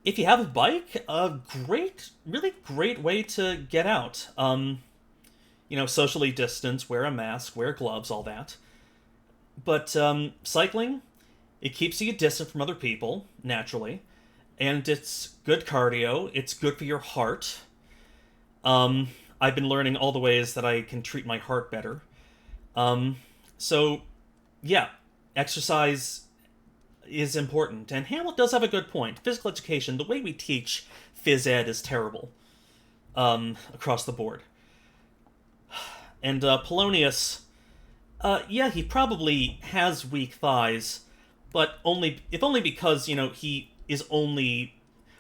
if you have a bike, really great way to get out. Socially distance, wear a mask, wear gloves, all that. But cycling, it keeps you distant from other people, naturally. And it's good cardio, it's good for your heart. I've been learning all the ways that I can treat my heart better. So, yeah, exercise is important. And Hamlet does have a good point. Physical education, the way we teach phys ed is terrible. Across the board. And Polonius, he probably has weak thighs, but if only because, he is only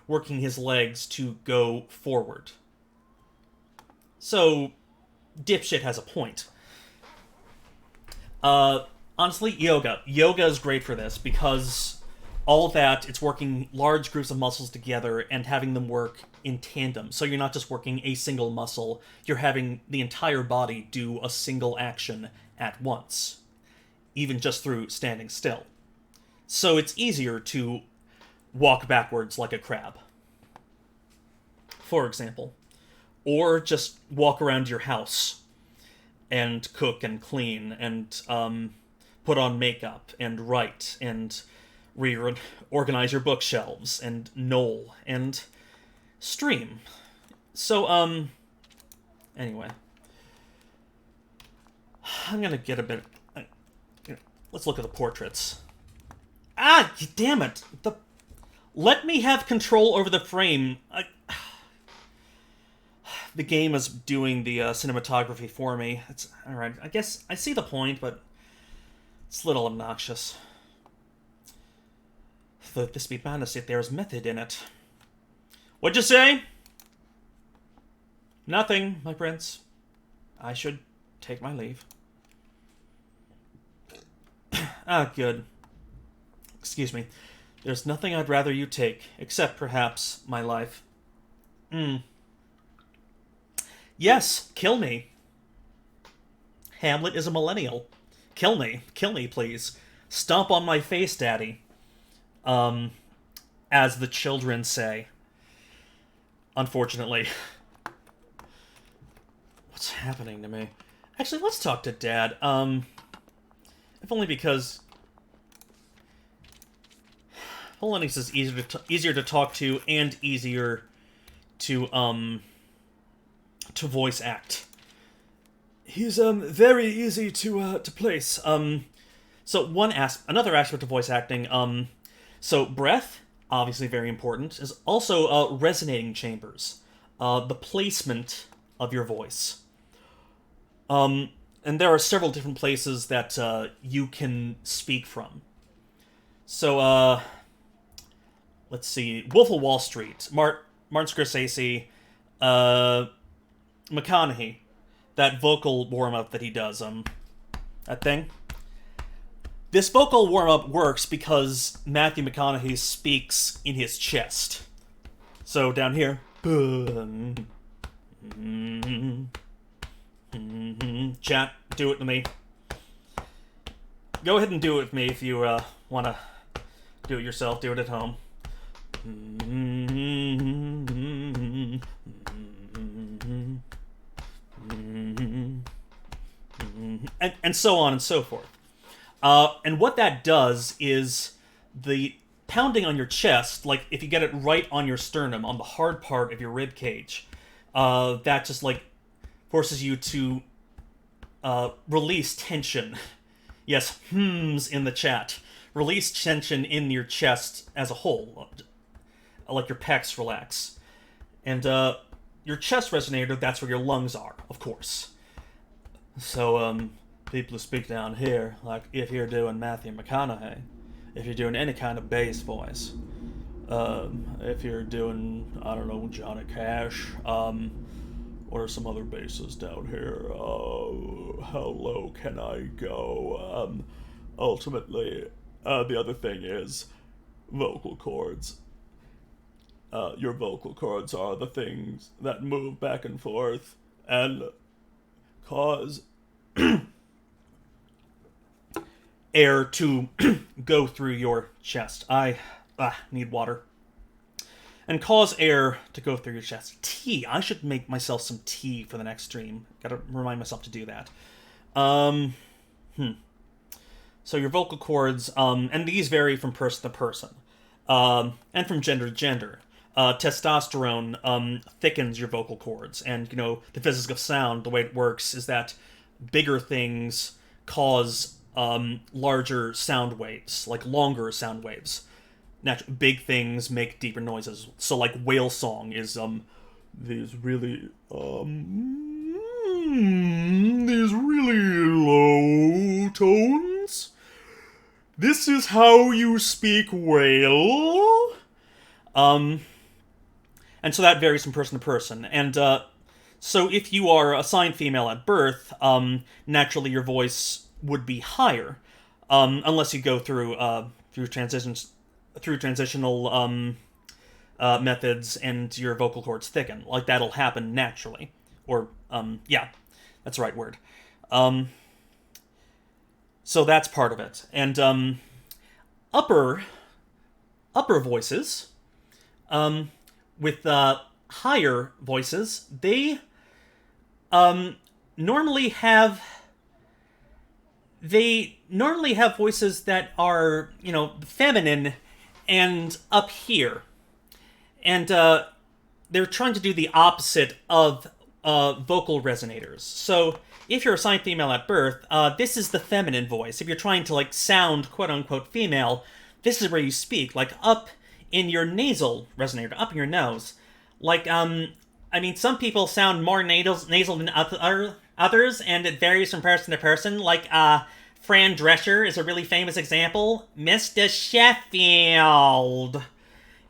working his legs to go forward. So, dipshit has a point. Honestly, yoga. Yoga is great for this, because all of that, it's working large groups of muscles together and having them work in tandem. So you're not just working a single muscle, you're having the entire body do a single action at once, even just through standing still. So it's easier to walk backwards like a crab, for example. Or just walk around your house and cook and clean and put on makeup and write and reorganize your bookshelves and knoll and stream. So, anyway. I'm gonna get a bit... let's look at the portraits. Ah, damn it! Let me have control over the frame. The game is doing the cinematography for me. It's alright. I guess I see the point, but it's a little obnoxious. Though this be madness, yet there is method in it. What'd you say? Nothing, my prince. I should take my leave. Good. Excuse me. There's nothing I'd rather you take, except perhaps my life. Yes, kill me. Hamlet is a millennial. Kill me, please. Stomp on my face, daddy. As the children say. Unfortunately. What's happening to me? Actually, let's talk to Dad. If only because Polonius is easier to talk to and easier to voice act. He's very easy to place. So another aspect of voice acting. So breath, obviously very important, is also resonating chambers, the placement of your voice. And there are several different places that you can speak from. So let's see, Wolf of Wall Street, Martin Scorsese, McConaughey, that vocal warm-up that he does, that thing. This vocal warm-up works because Matthew McConaughey speaks in his chest. So down here, chat, do it to me. Go ahead and do it with me if you want to do it yourself. Do it at home. And so on and so forth. And what that does is the pounding on your chest, like if you get it right on your sternum, on the hard part of your rib cage, that just like forces you to release tension. Yes, in the chat. Release tension in your chest as a whole, like your pecs relax. And your chest resonator, that's where your lungs are, of course. So, people who speak down here, like if you're doing Matthew McConaughey, if you're doing any kind of bass voice, if you're doing, I don't know, Johnny Cash, what are some other basses down here? How low can I go? Ultimately, the other thing is vocal cords. Your vocal cords are the things that move back and forth and cause air to go through your chest. I need water. And cause air to go through your chest. Tea. I should make myself some tea for the next stream. Gotta remind myself to do that. So your vocal cords, and these vary from person to person, and from gender to gender. Testosterone thickens your vocal cords, and you know the physics of sound. The way it works is that bigger things cause larger sound waves, like longer sound waves. Big things make deeper noises. So like whale song is these really low tones. This is how you speak whale. And so that varies from person to person. And so if you are assigned female at birth, naturally your voice would be higher, unless you go through transitional methods and your vocal cords thicken. Like that'll happen naturally. Or yeah, that's the right word. So that's part of it. And upper voices, with higher voices, they normally have voices that are, you know, feminine and up here. And they're trying to do the opposite of vocal resonators. So if you're assigned female at birth, this is the feminine voice. If you're trying to like sound quote-unquote female, this is where you speak, like up in your nasal resonator, up in your nose. Like, I mean, some people sound more nasal than others, and it varies from person to person. Like, Fran Drescher is a really famous example. Mr. Sheffield.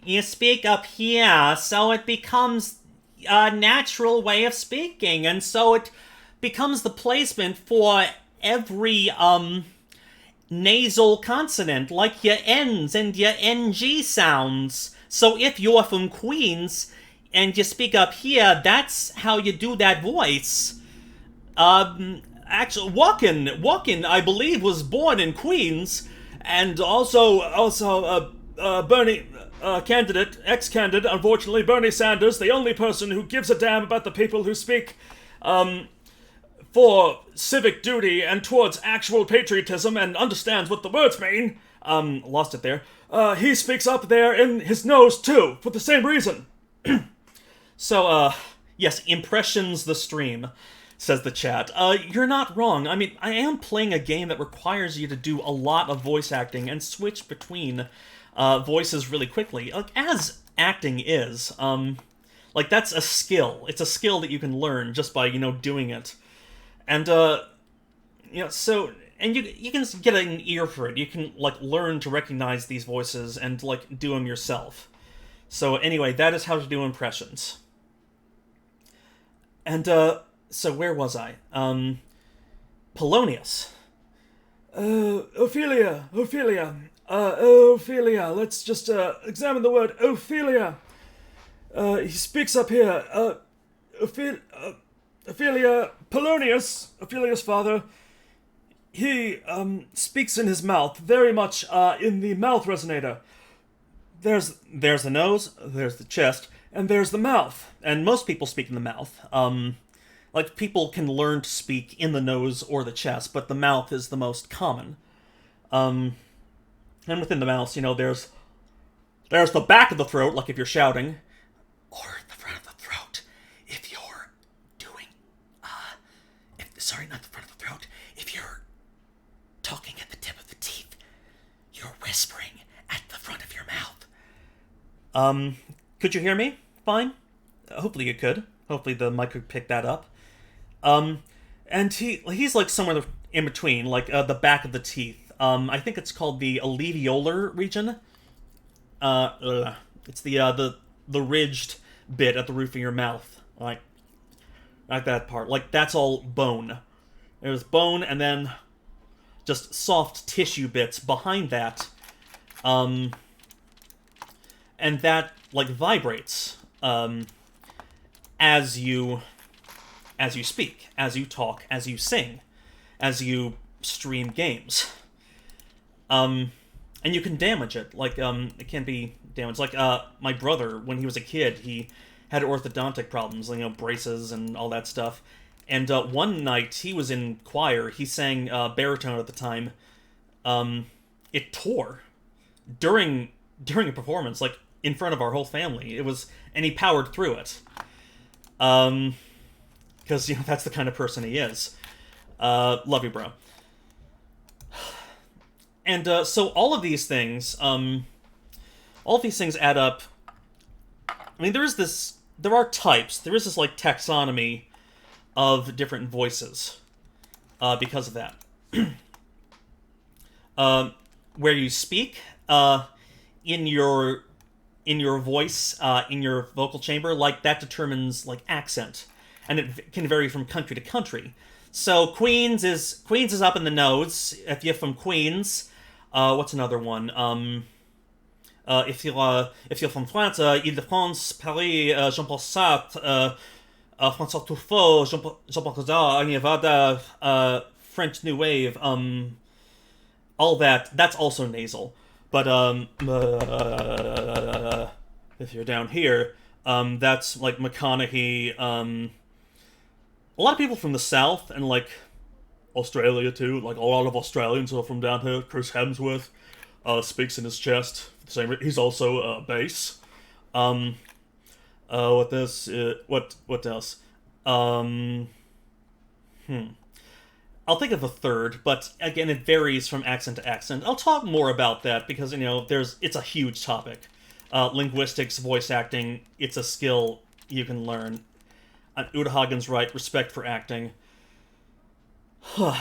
You speak up here, so it becomes a natural way of speaking, and so it becomes the placement for every, nasal consonant, like your N's and your NG sounds. So if you're from Queens and you speak up here, that's how you do that voice. Actually, Walken, I believe, was born in Queens, and also Bernie, ex-candidate, unfortunately, Bernie Sanders, the only person who gives a damn about the people who speak, for civic duty and towards actual patriotism and understands what the words mean. Lost it there. He speaks up there in his nose too, for the same reason. So, yes, impressions the stream, says the chat. You're not wrong. I mean, I am playing a game that requires you to do a lot of voice acting and switch between voices really quickly, like, as acting is. Like, that's a skill. It's a skill that you can learn just by, you know, doing it. And, you know, so, and you can get an ear for it. You can, like, learn to recognize these voices and, like, do them yourself. So, anyway, that is how to do impressions. And, so where was I? Polonius. Ophelia. Let's just examine the word Ophelia. He speaks up here. Ophelia's father, he speaks in his mouth, very much in the mouth resonator. There's the nose, there's the chest, and there's the mouth. And most people speak in the mouth. Like, people can learn to speak in the nose or the chest, but the mouth is the most common. And within the mouth, there's the back of the throat, like if you're shouting, or the front of the throat, if you're doing, not the front of the throat, if you're talking at the tip of the teeth, you're whispering at the front of your mouth. Could you hear me? Fine? Hopefully you could. Hopefully the mic could pick that up. And he's like somewhere in between, like the back of the teeth. I think it's called the alveolar region. It's the ridged bit at the roof of your mouth, like that part. Like, that's all bone. There's bone, and then just soft tissue bits behind that. And that like vibrates as you speak, as you talk, as you sing, as you stream games. And you can damage it. Like, it can be damaged. Like, my brother, when he was a kid, he had orthodontic problems, braces and all that stuff. And one night, he was in choir. He sang baritone at the time. It tore during a performance, like, in front of our whole family. And he powered through it. Because, that's the kind of person he is. Love you, bro. And so all of these things add up. I mean, there are types. There is this, like, taxonomy of different voices because of that. Where you speak, in your voice, in your vocal chamber, like, that determines, like, accent. And it can vary from country to country. So Queens is up in the nose, if you're from Queens. What's another one? If you're from France, Ile-de-France, Paris, Jean-Paul Sartre, François Truffaut, Jean-Paul Godard, Nevada, French New Wave, all that's also nasal. But if you're down here, that's like McConaughey. A lot of people from the South and like Australia too. Like, a lot of Australians are from down here. Chris Hemsworth speaks in his chest. He's also bass. What else? I'll think of a third, but again, it varies from accent to accent. I'll talk more about that because it's a huge topic. Linguistics, voice acting, it's a skill you can learn. Uta Hagen's right, respect for acting. And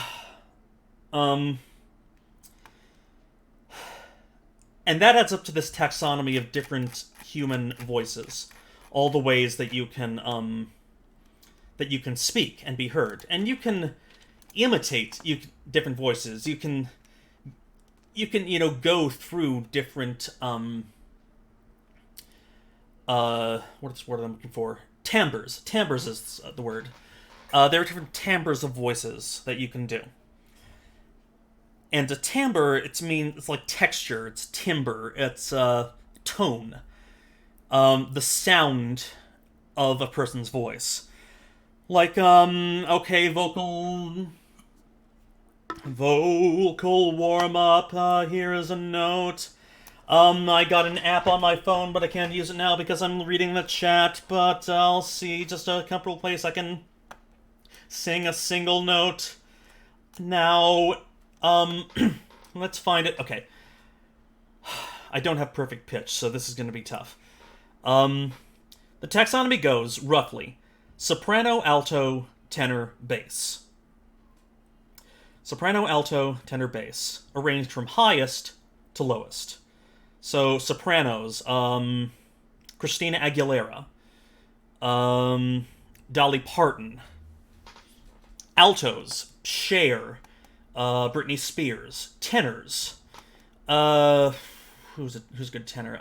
that adds up to this taxonomy of different human voices. All the ways that you can speak and be heard. And you can imitate different voices. You can go through different what's the word I'm looking for? Timbres. Timbres is the word. There are different timbres of voices that you can do. And a timbre, it's like texture, it's timbre, it's tone. The sound of a person's voice. Like, okay, vocal warm-up, here is a note. I got an app on my phone, but I can't use it now because I'm reading the chat, but I'll see just a comfortable place I can sing a single note. Now, let's find it. Okay. I don't have perfect pitch, so this is going to be tough. The taxonomy goes, roughly, soprano, alto, tenor, bass. Soprano, alto, tenor, bass. Arranged from highest to lowest. So, sopranos, Christina Aguilera, Dolly Parton. Altos, Cher, Britney Spears. Tenors, who's a good tenor?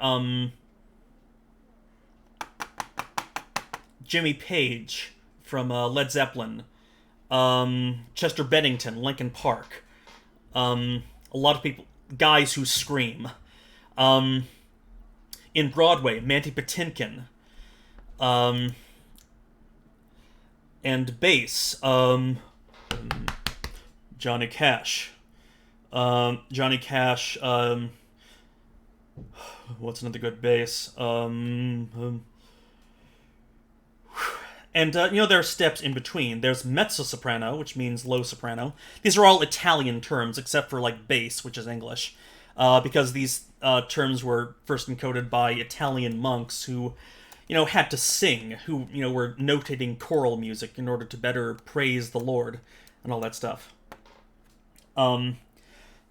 Jimmy Page from Led Zeppelin, Chester Bennington, Linkin Park, a lot of people, guys who scream. In Broadway, Mandy Patinkin, and bass, Johnny Cash. Johnny Cash, what's another good bass? And, there are steps in between. There's mezzo-soprano, which means low soprano. These are all Italian terms, except for, bass, which is English. Because these terms were first encoded by Italian monks who, had to sing, who, were notating choral music in order to better praise the Lord, and all that stuff.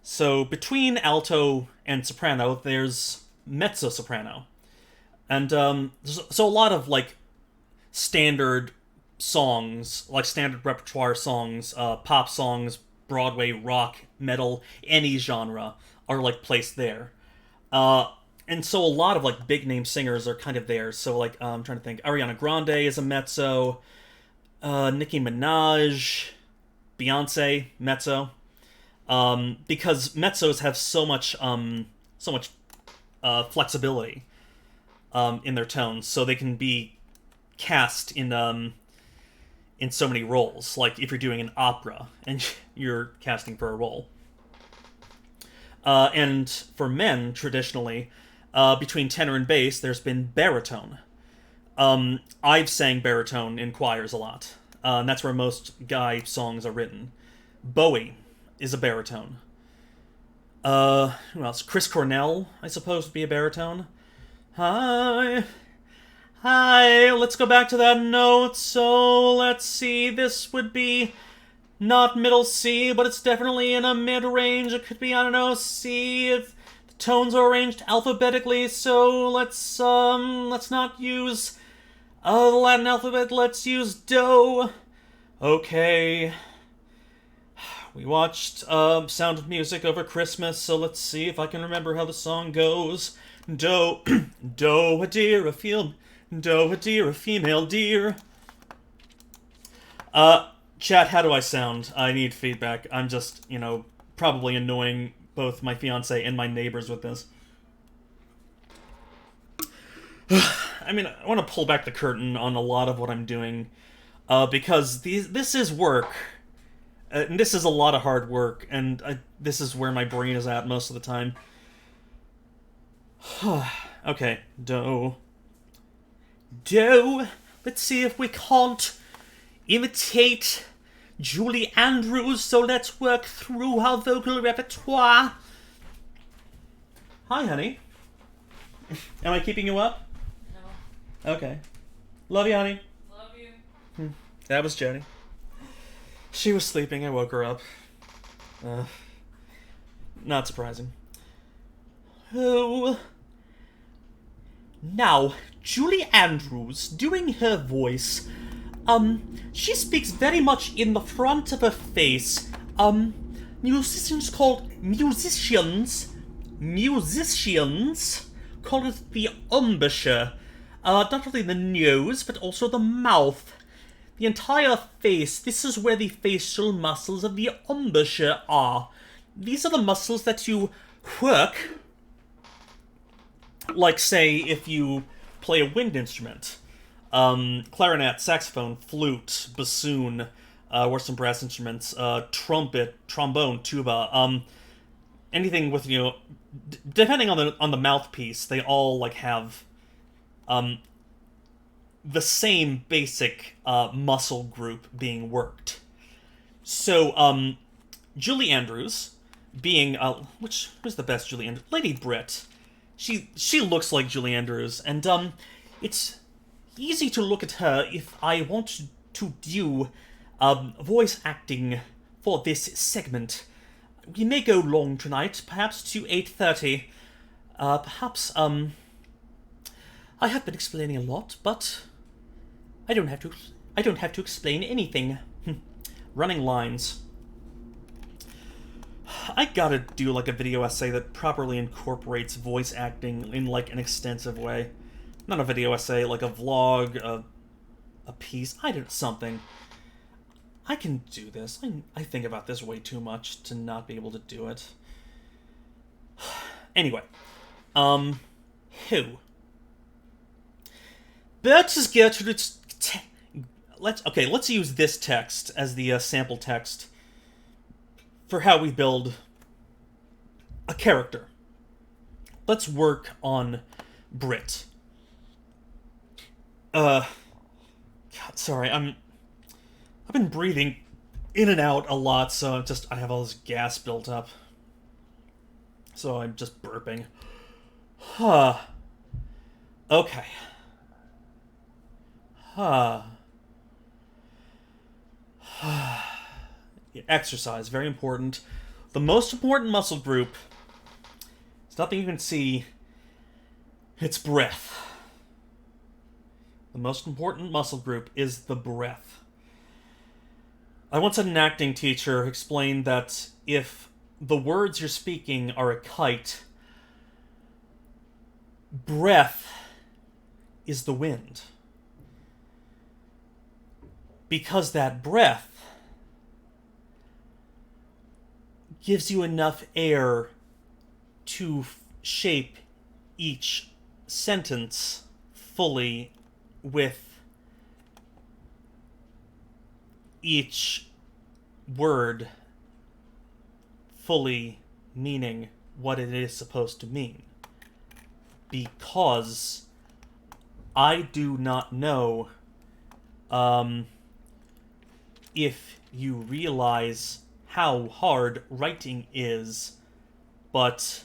So between alto and soprano, there's mezzo-soprano. And, so a lot of, standard songs, standard repertoire songs, pop songs, Broadway, rock, metal, any genre, are, placed there. And so a lot of, big name singers are kind of there. So, I'm trying to think. Ariana Grande is a mezzo. Nicki Minaj, Beyonce, mezzo. Because mezzos have so much flexibility, in their tones, so they can be cast in so many roles. Like, if you're doing an opera, and you're casting for a role. And for men, traditionally, between tenor and bass, there's been baritone. I've sang baritone in choirs a lot. And that's where most guy songs are written. Bowie is a baritone. Who else? Chris Cornell, I suppose, would be a baritone. Hi, let's go back to that note. So, let's see, this would be not middle C, but it's definitely in a mid-range. It could be, I don't know, C, if the tones are arranged alphabetically, so let's not use the Latin alphabet, let's use Do. Okay. We watched Sound of Music over Christmas, so let's see if I can remember how the song goes. Do, do, a deer, a field, do, a deer, a female deer. Chat, how do I sound? I need feedback. I'm just, probably annoying both my fiancé and my neighbors with this. I want to pull back the curtain on a lot of what I'm doing, because this is work. And this is a lot of hard work, and this is where my brain is at most of the time. Okay, Do. Let's see if we can't imitate Julie Andrews, so let's work through our vocal repertoire. Hi, honey. Am I keeping you up? No. Okay. Love you, honey. Love you. That was Jody. She was sleeping, I woke her up. Not surprising. Oh. Now, Julie Andrews, doing her voice, she speaks very much in the front of her face. Musicians call it the embouchure. Not only the nose, but also the mouth. The entire face, this is where the facial muscles of the embouchure are. These are the muscles that you work, like, say, if you play a wind instrument. Clarinet, saxophone, flute, bassoon, or some brass instruments, trumpet, trombone, tuba, anything with, depending on the mouthpiece, they all, have, the same basic muscle group being worked. So, Julie Andrews, being which was the best Julie Andrews? Lady Britt. She looks like Julie Andrews, and it's easy to look at her if I want to do voice acting for this segment. We may go long tonight, perhaps to 8:30. Perhaps I have been explaining a lot, but I don't have to explain anything. Running lines. I gotta do, a video essay that properly incorporates voice acting in, an extensive way. Not a video essay, a vlog, a piece. I don't something. I can do this. I think about this way too much to not be able to do it. Anyway, who? Bertus Gertrude's let's use this text as the sample text for how we build a character. Let's work on Brit. God, sorry, I've been breathing in and out a lot, so I have all this gas built up. So I'm just burping. Okay. Exercise, very important. The most important muscle group, it's nothing you can see, it's breath. The most important muscle group is the breath. I once had an acting teacher explain that if the words you're speaking are a kite, breath is the wind. Because that breath gives you enough air to shape each sentence fully with each word fully meaning what it is supposed to mean. Because I do not know if you realize how hard writing is, but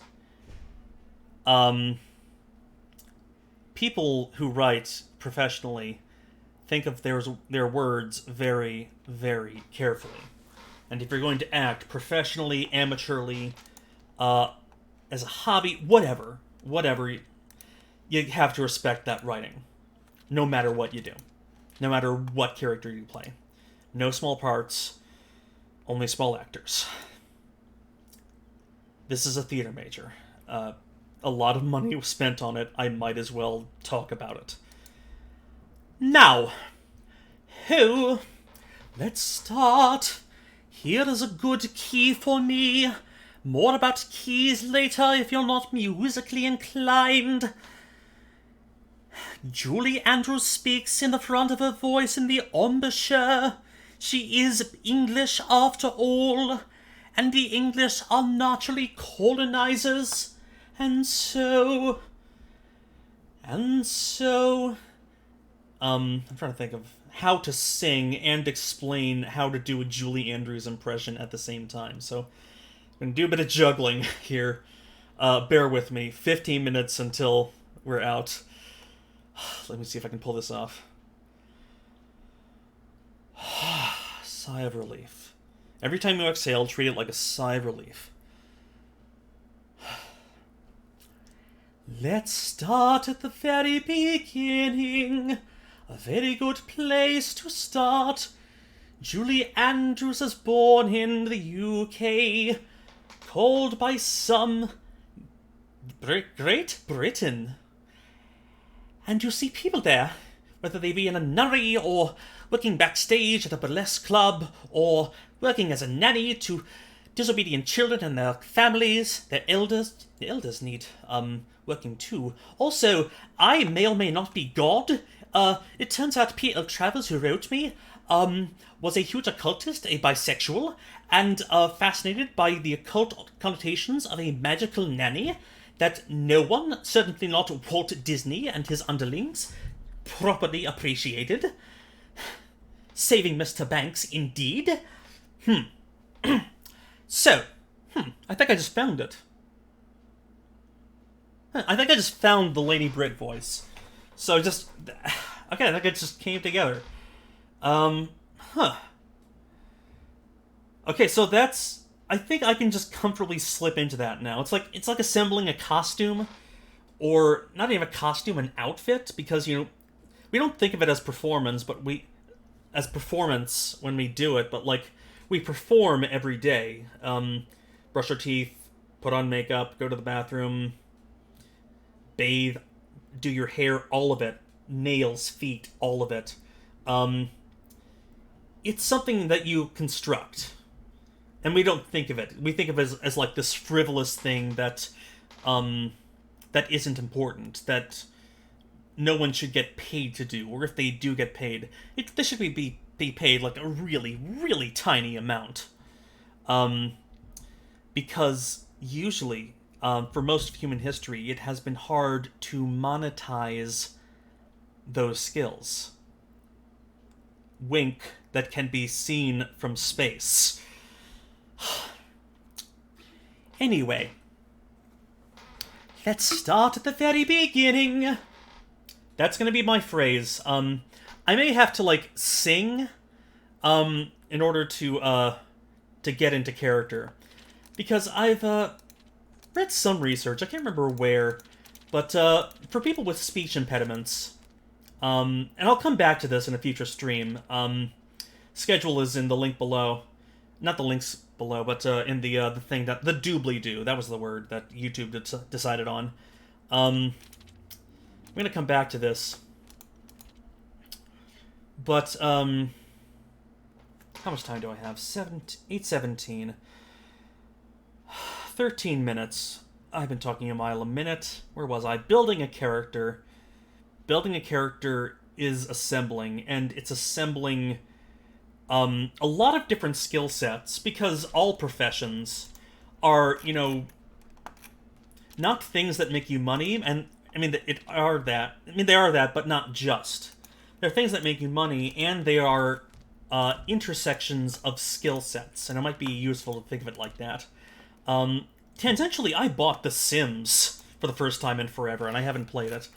people who write professionally think of their words very, very carefully. And if you're going to act professionally, amateurly, as a hobby, whatever, you have to respect that writing. No matter what you do. No matter what character you play. No small parts, only small actors. This is a theater major. A lot of money was spent on it. I might as well talk about it. Now, let's start. Here is a good key for me. More about keys later if you're not musically inclined. Julie Andrews speaks in the front of her voice in the embouchure. She is English after all, and the English are naturally colonizers, and so... I'm trying to think of how to sing and explain how to do a Julie Andrews impression at the same time, so I'm going to do a bit of juggling here. Bear with me, 15 minutes until we're out. Let me see if I can pull this off. Sigh of relief. Every time you exhale, treat it like a sigh of relief. Let's start at the very beginning. A very good place to start. Julie Andrews was born in the UK, called by some Great Britain. And you see people there, whether they be in a nunnery or working backstage at a burlesque club or working as a nanny to disobedient children and their families, their elders. The elders need working too. Also, I may or may not be God. It turns out P.L. Travers, who wrote me, was a huge occultist, a bisexual, and fascinated by the occult connotations of a magical nanny that no one, certainly not Walt Disney and his underlings, properly appreciated. Saving Mr. Banks, indeed. So, I think I just found it. I think I just found the Lady Brit voice. So okay, I think it just came together. Okay, so that's... I think I can just comfortably slip into that now. It's like assembling a costume, or not even a costume, an outfit, because, we don't think of it as performance, but performance when we do it, but we perform every day. Brush our teeth, put on makeup, go to the bathroom, bathe, do your hair, all of it, nails, feet, all of it. it's something that you construct. And we don't think of it. We think of it as like this frivolous thing that that isn't important, that no one should get paid to do, or if they do get paid, they should be paid like a really, really tiny amount. Because usually, for most of human history, it has been hard to monetize those skills. Wink, that can be seen from space. Anyway, let's start at the very beginning. That's gonna be my phrase. I may have to like sing, in order to get into character, because I've read some research. I can't remember where, but for people with speech impediments, and I'll come back to this in a future stream. Schedule is in the link below, not the links below, but in the thing that the doobly-doo. That was the word that YouTube decided on. I'm gonna come back to this, but how much time do I have? 8:17. 13 minutes. I've been talking a mile a minute. Where was I? Building a character. Building a character is assembling, and it's assembling a lot of different skill sets, because all professions are, not things that make you money, and I mean, they are that, but not just. They're things that make you money, and they are intersections of skill sets, and it might be useful to think of it like that. Tangentially, I bought The Sims for the first time in forever, and I haven't played it.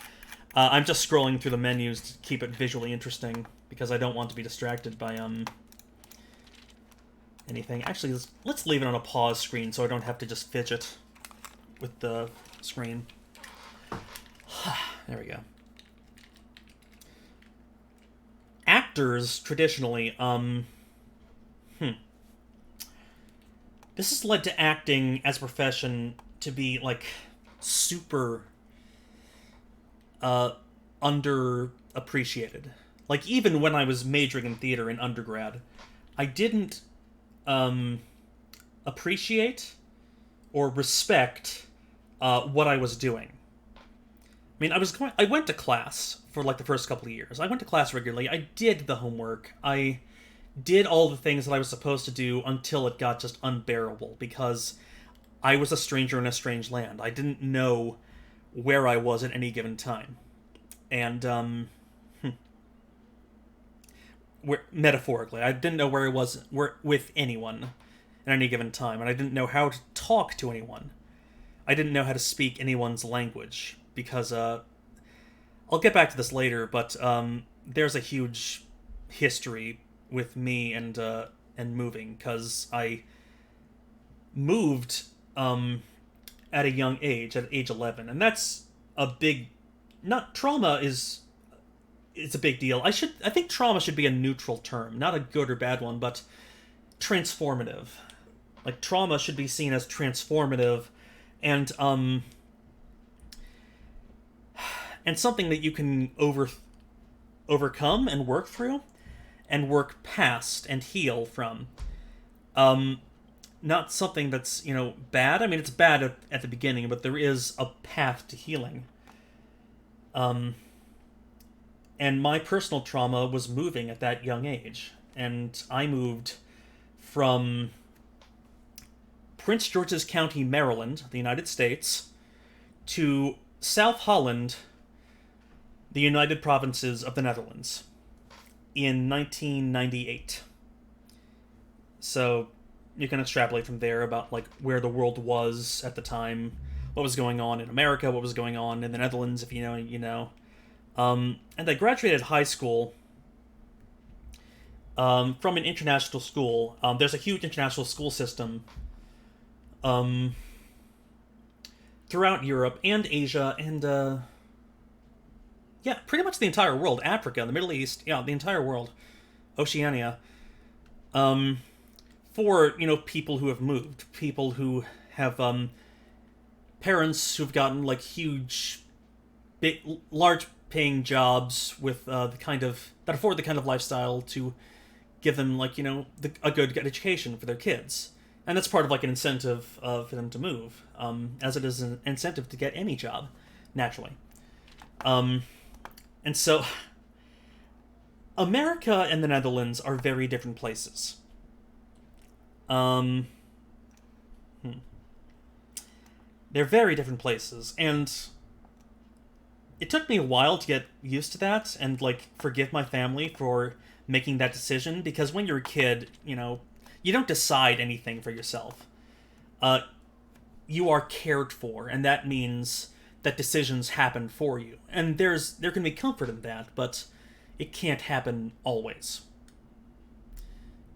I'm just scrolling through the menus to keep it visually interesting, because I don't want to be distracted by, anything. Actually, let's leave it on a pause screen so I don't have to just fidget with the screen. There we go. Actors, traditionally, this has led to acting as a profession to be, like, super underappreciated. Like, even when I was majoring in theater in undergrad, I didn't appreciate or respect what I was doing. I mean, I went to class for, like, the first couple of years. I went to class regularly. I did the homework. I did all the things that I was supposed to do until it got just unbearable, because I was a stranger in a strange land. I didn't know where I was at any given time. And, metaphorically, I didn't know where I was with anyone at any given time, and I didn't know how to talk to anyone. I didn't know how to speak anyone's language, because, I'll get back to this later, but, there's a huge history with me and moving, because I moved, at a young age, at age 11, and that's a big... trauma is... It's a big deal. I think trauma should be a neutral term, not a good or bad one, but transformative. Like, trauma should be seen as transformative, and something that you can overcome and work through, and work past and heal from. Not something that's, bad. I mean, it's bad at the beginning, but there is a path to healing. And my personal trauma was moving at that young age. And I moved from Prince George's County, Maryland, the United States, to South Holland, the United Provinces of the Netherlands, in 1998. So you can extrapolate from there about, like, where the world was at the time, what was going on in America, what was going on in the Netherlands, if you know, you know. And I graduated high school from an international school. There's a huge international school system throughout Europe and Asia and, yeah, pretty much the entire world. Africa, the Middle East, yeah, the entire world. Oceania. For, people who have moved. People who have, parents who've gotten, like, huge, big, large paying jobs with that afford the kind of lifestyle to give them, like, a good education for their kids. And that's part of, like, an incentive for them to move, as it is an incentive to get any job, naturally. And so, America and the Netherlands are very different places. They're very different places, and it took me a while to get used to that and, like, forgive my family for making that decision, because when you're a kid, you don't decide anything for yourself. You are cared for, and that means that decisions happen for you. And there can be comfort in that, but it can't happen always.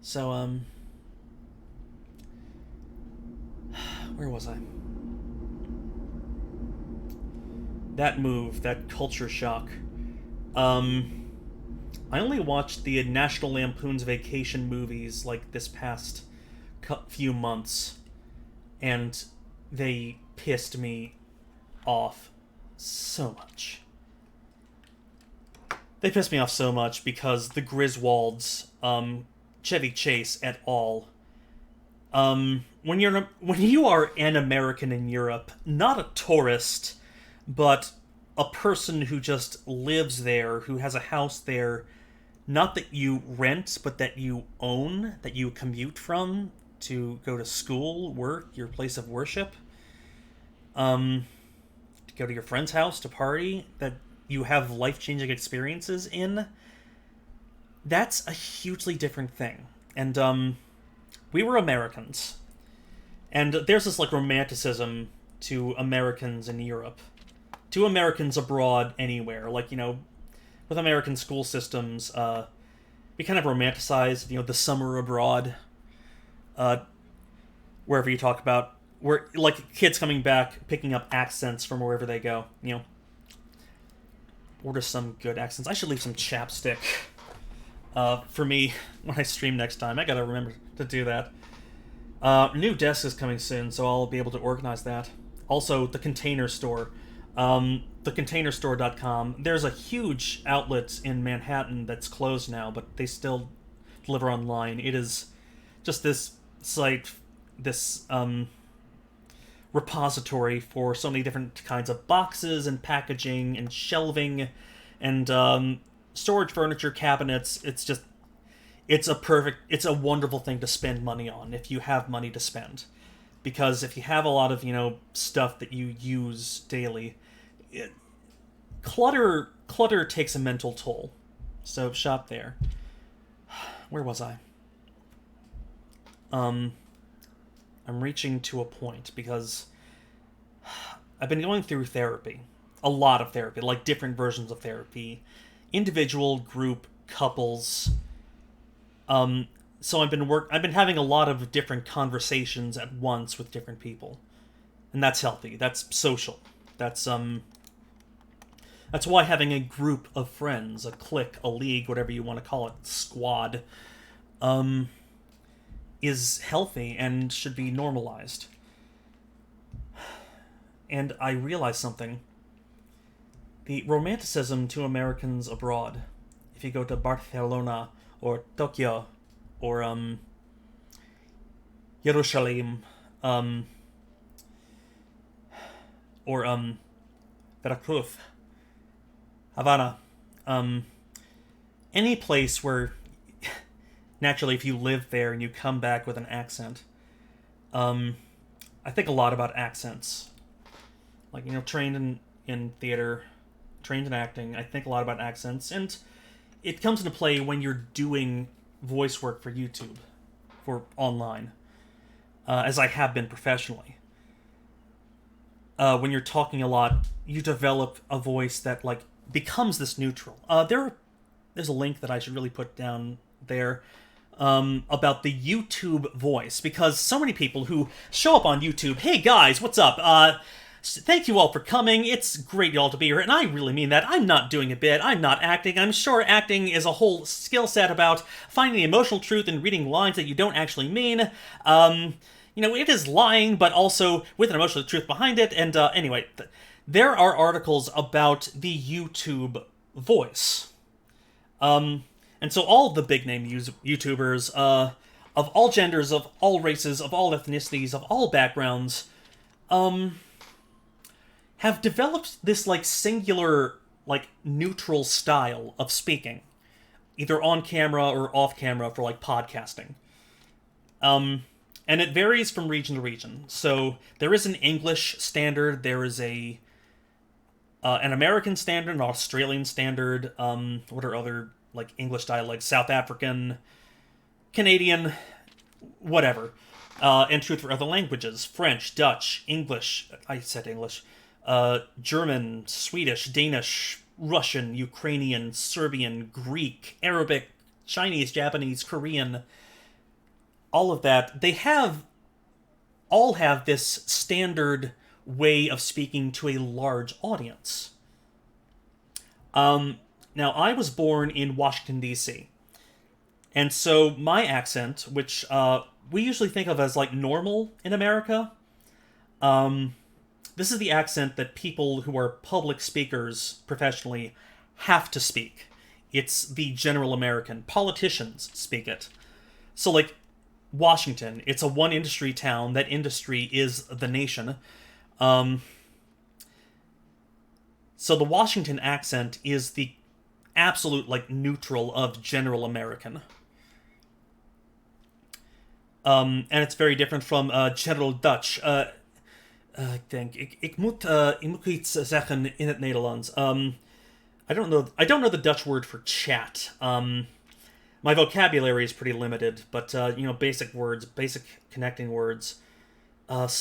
So, where was I? That move, that culture shock. I only watched the National Lampoon's Vacation movies, like, this past few months, and they pissed me off so much. They pissed me off so much because the Griswolds, Chevy Chase et al. When you are an American in Europe, not a tourist, but a person who just lives there, who has a house there, not that you rent, but that you own, that you commute from to go to school, work, your place of worship, to go to your friend's house to party, that you have life-changing experiences in, that's a hugely different thing. And, we were Americans. And there's this, like, romanticism to Americans in Europe. To Americans abroad anywhere. Like, with American school systems, we kind of romanticize, the summer abroad, wherever you talk about, where, like, kids coming back, picking up accents from wherever they go, Order some good accents. I should leave some chapstick, for me when I stream next time. I gotta remember to do that. New desk is coming soon, so I'll be able to organize that. Also, the Container Store. thecontainerstore.com. There's a huge outlet in Manhattan that's closed now, but they still deliver online. It is just this site, this repository for so many different kinds of boxes and packaging and shelving and storage furniture, cabinets. It's a wonderful thing to spend money on if you have money to spend. Because if you have a lot of, stuff that you use daily, clutter takes a mental toll. So shop there. Where was I? I'm reaching to a point because I've been going through therapy. A lot of therapy, like different versions of therapy. Individual, group, couples. So I've been having a lot of different conversations at once with different people. And that's healthy. That's social. That's why having a group of friends, a clique, a league, whatever you want to call it, squad, is healthy and should be normalized. And I realized something. The romanticism to Americans abroad, if you go to Barcelona or Tokyo or Jerusalem or Veracruz, Havana, any place where naturally if you live there and you come back with an accent, I think a lot about accents. Like, trained in theater, trained in acting, I think a lot about accents, and it comes into play when you're doing voice work for YouTube, for online, as I have been professionally. When you're talking a lot, you develop a voice that, like, becomes this neutral. There's a link that I should really put down there about the YouTube voice, because so many people who show up on YouTube, hey guys, what's up? Thank you all for coming. It's great y'all to be here, and I really mean that. I'm not doing a bit. I'm not acting. I'm sure acting is a whole skill set about finding the emotional truth and reading lines that you don't actually mean. It is lying, but also with an emotional truth behind it. And anyway, there are articles about the YouTube voice. And so all the big name YouTubers, of all genders, of all races, of all ethnicities, of all backgrounds, have developed this, like, singular, like, neutral style of speaking. Either on camera or off camera for, like, podcasting. And it varies from region to region. So there is an English standard, there is an American standard, an Australian standard, what are other, like, English dialects? South African, Canadian, whatever. And truth for other languages. French, Dutch, English, I said English, German, Swedish, Danish, Russian, Ukrainian, Serbian, Greek, Arabic, Chinese, Japanese, Korean, all of that. They all have this standard way of speaking to a large audience. Now, I was born in Washington, D.C., and so my accent, which we usually think of as, like, normal in America, this is the accent that people who are public speakers professionally have to speak. It's the general American. Politicians speak it. So, like, Washington, it's a one-industry town. That industry is the nation. So the Washington accent is the absolute, like, neutral of general American. And it's very different from General Dutch. Ik denk, ik moet iets zeggen in het Nederlands. I don't know the Dutch word for chat. My vocabulary is pretty limited, but, basic words, basic connecting words. Let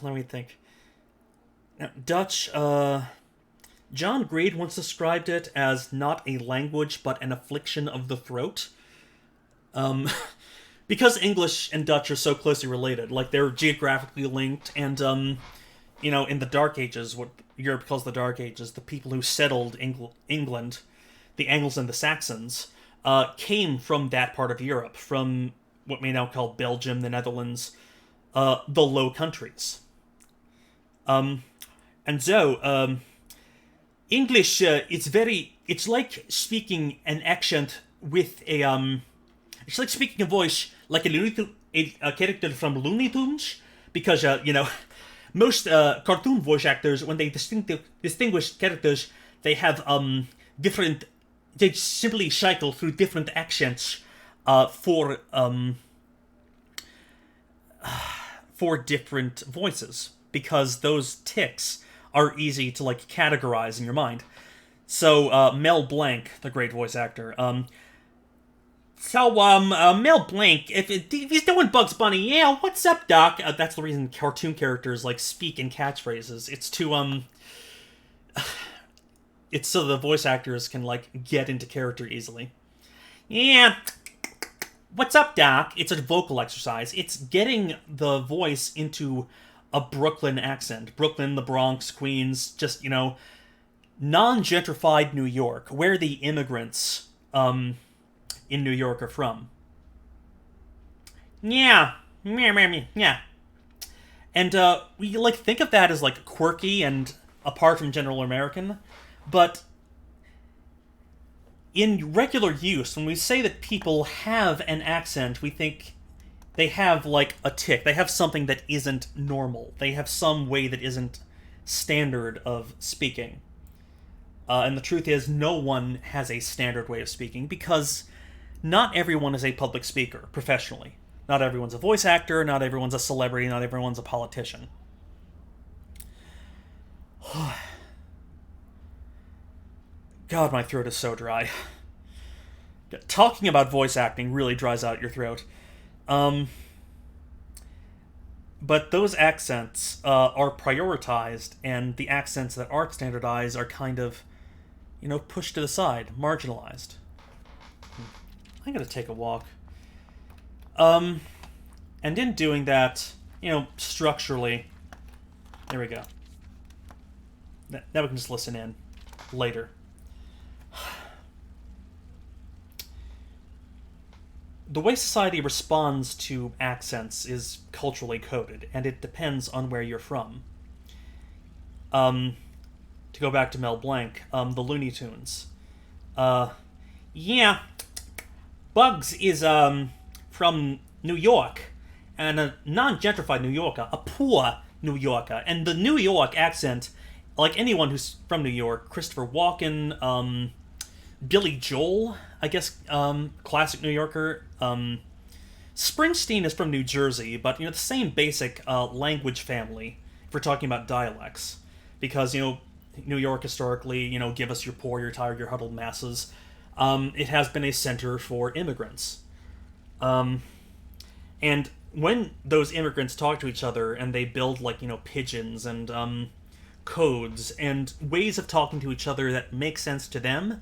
me think. Now, Dutch, John Grade once described it as not a language, but an affliction of the throat. Because English and Dutch are so closely related, like, they're geographically linked, and, in the Dark Ages, what Europe calls the Dark Ages, the people who settled England, the Angles and the Saxons, came from that part of Europe, from what we now call Belgium, the Netherlands, the Low Countries. And so, English, it's like speaking an accent with it's like speaking a voice like a character from Looney Tunes, because, most cartoon voice actors, when they distinguish characters, they have they simply cycle through different accents for different voices, because those tics are easy to, like, categorize in your mind. So Mel Blanc, the great voice actor, Mel Blanc, if he's doing Bugs Bunny, yeah, what's up, Doc? That's the reason cartoon characters, like, speak in catchphrases. It's to, it's so the voice actors can, like, get into character easily. Yeah, what's up, Doc? It's a vocal exercise. It's getting the voice into a Brooklyn accent. Brooklyn, the Bronx, Queens, just, non-gentrified New York, where the immigrants, in New York are from. Yeah. Yeah. And, we, like, think of that as, like, quirky and apart from general American, but in regular use, when we say that people have an accent, we think they have, like, a tic. They have something that isn't normal. They have some way that isn't standard of speaking. And the truth is, no one has a standard way of speaking, because not everyone is a public speaker, professionally. Not everyone's a voice actor, not everyone's a celebrity, not everyone's a politician. God, my throat is so dry. Talking about voice acting really dries out your throat. But those accents are prioritized, and the accents that aren't standardized are kind of, pushed to the side, marginalized. I'm gonna take a walk. And in doing that, structurally, there we go. Now we can just listen in later. the way society responds to accents is culturally coded, and it depends on where you're from. To go back to Mel Blanc, the Looney Tunes. Yeah, Bugs is from New York, and a non-gentrified New Yorker, a poor New Yorker, and the New York accent, like anyone who's from New York, Christopher Walken, Billy Joel, I guess, classic New Yorker. Springsteen is from New Jersey, but the same basic language family. If we're talking about dialects, because New York historically, give us your poor, your tired, your huddled masses. It has been a center for immigrants, and when those immigrants talk to each other and they build pigeons and codes and ways of talking to each other that make sense to them,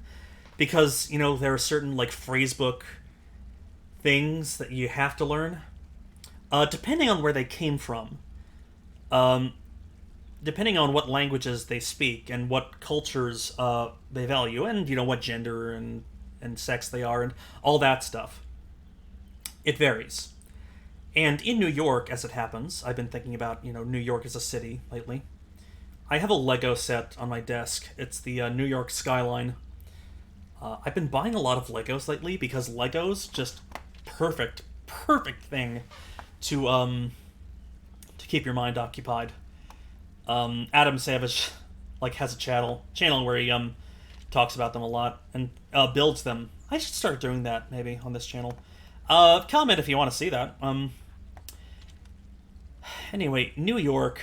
because there are certain phrasebook things that you have to learn, depending on where they came from, depending on what languages they speak and what cultures they value, and what gender and sex they are and all that stuff. It varies. And in New York, as it happens, I've been thinking about New York as a city lately. I have a Lego set on my desk. It's the New York skyline. I've been buying a lot of Legos lately because Legos just perfect thing to keep your mind occupied. Adam Savage has a channel where he talks about them a lot and builds them. I should start doing that maybe on this channel. Comment if you want to see that. Anyway, New York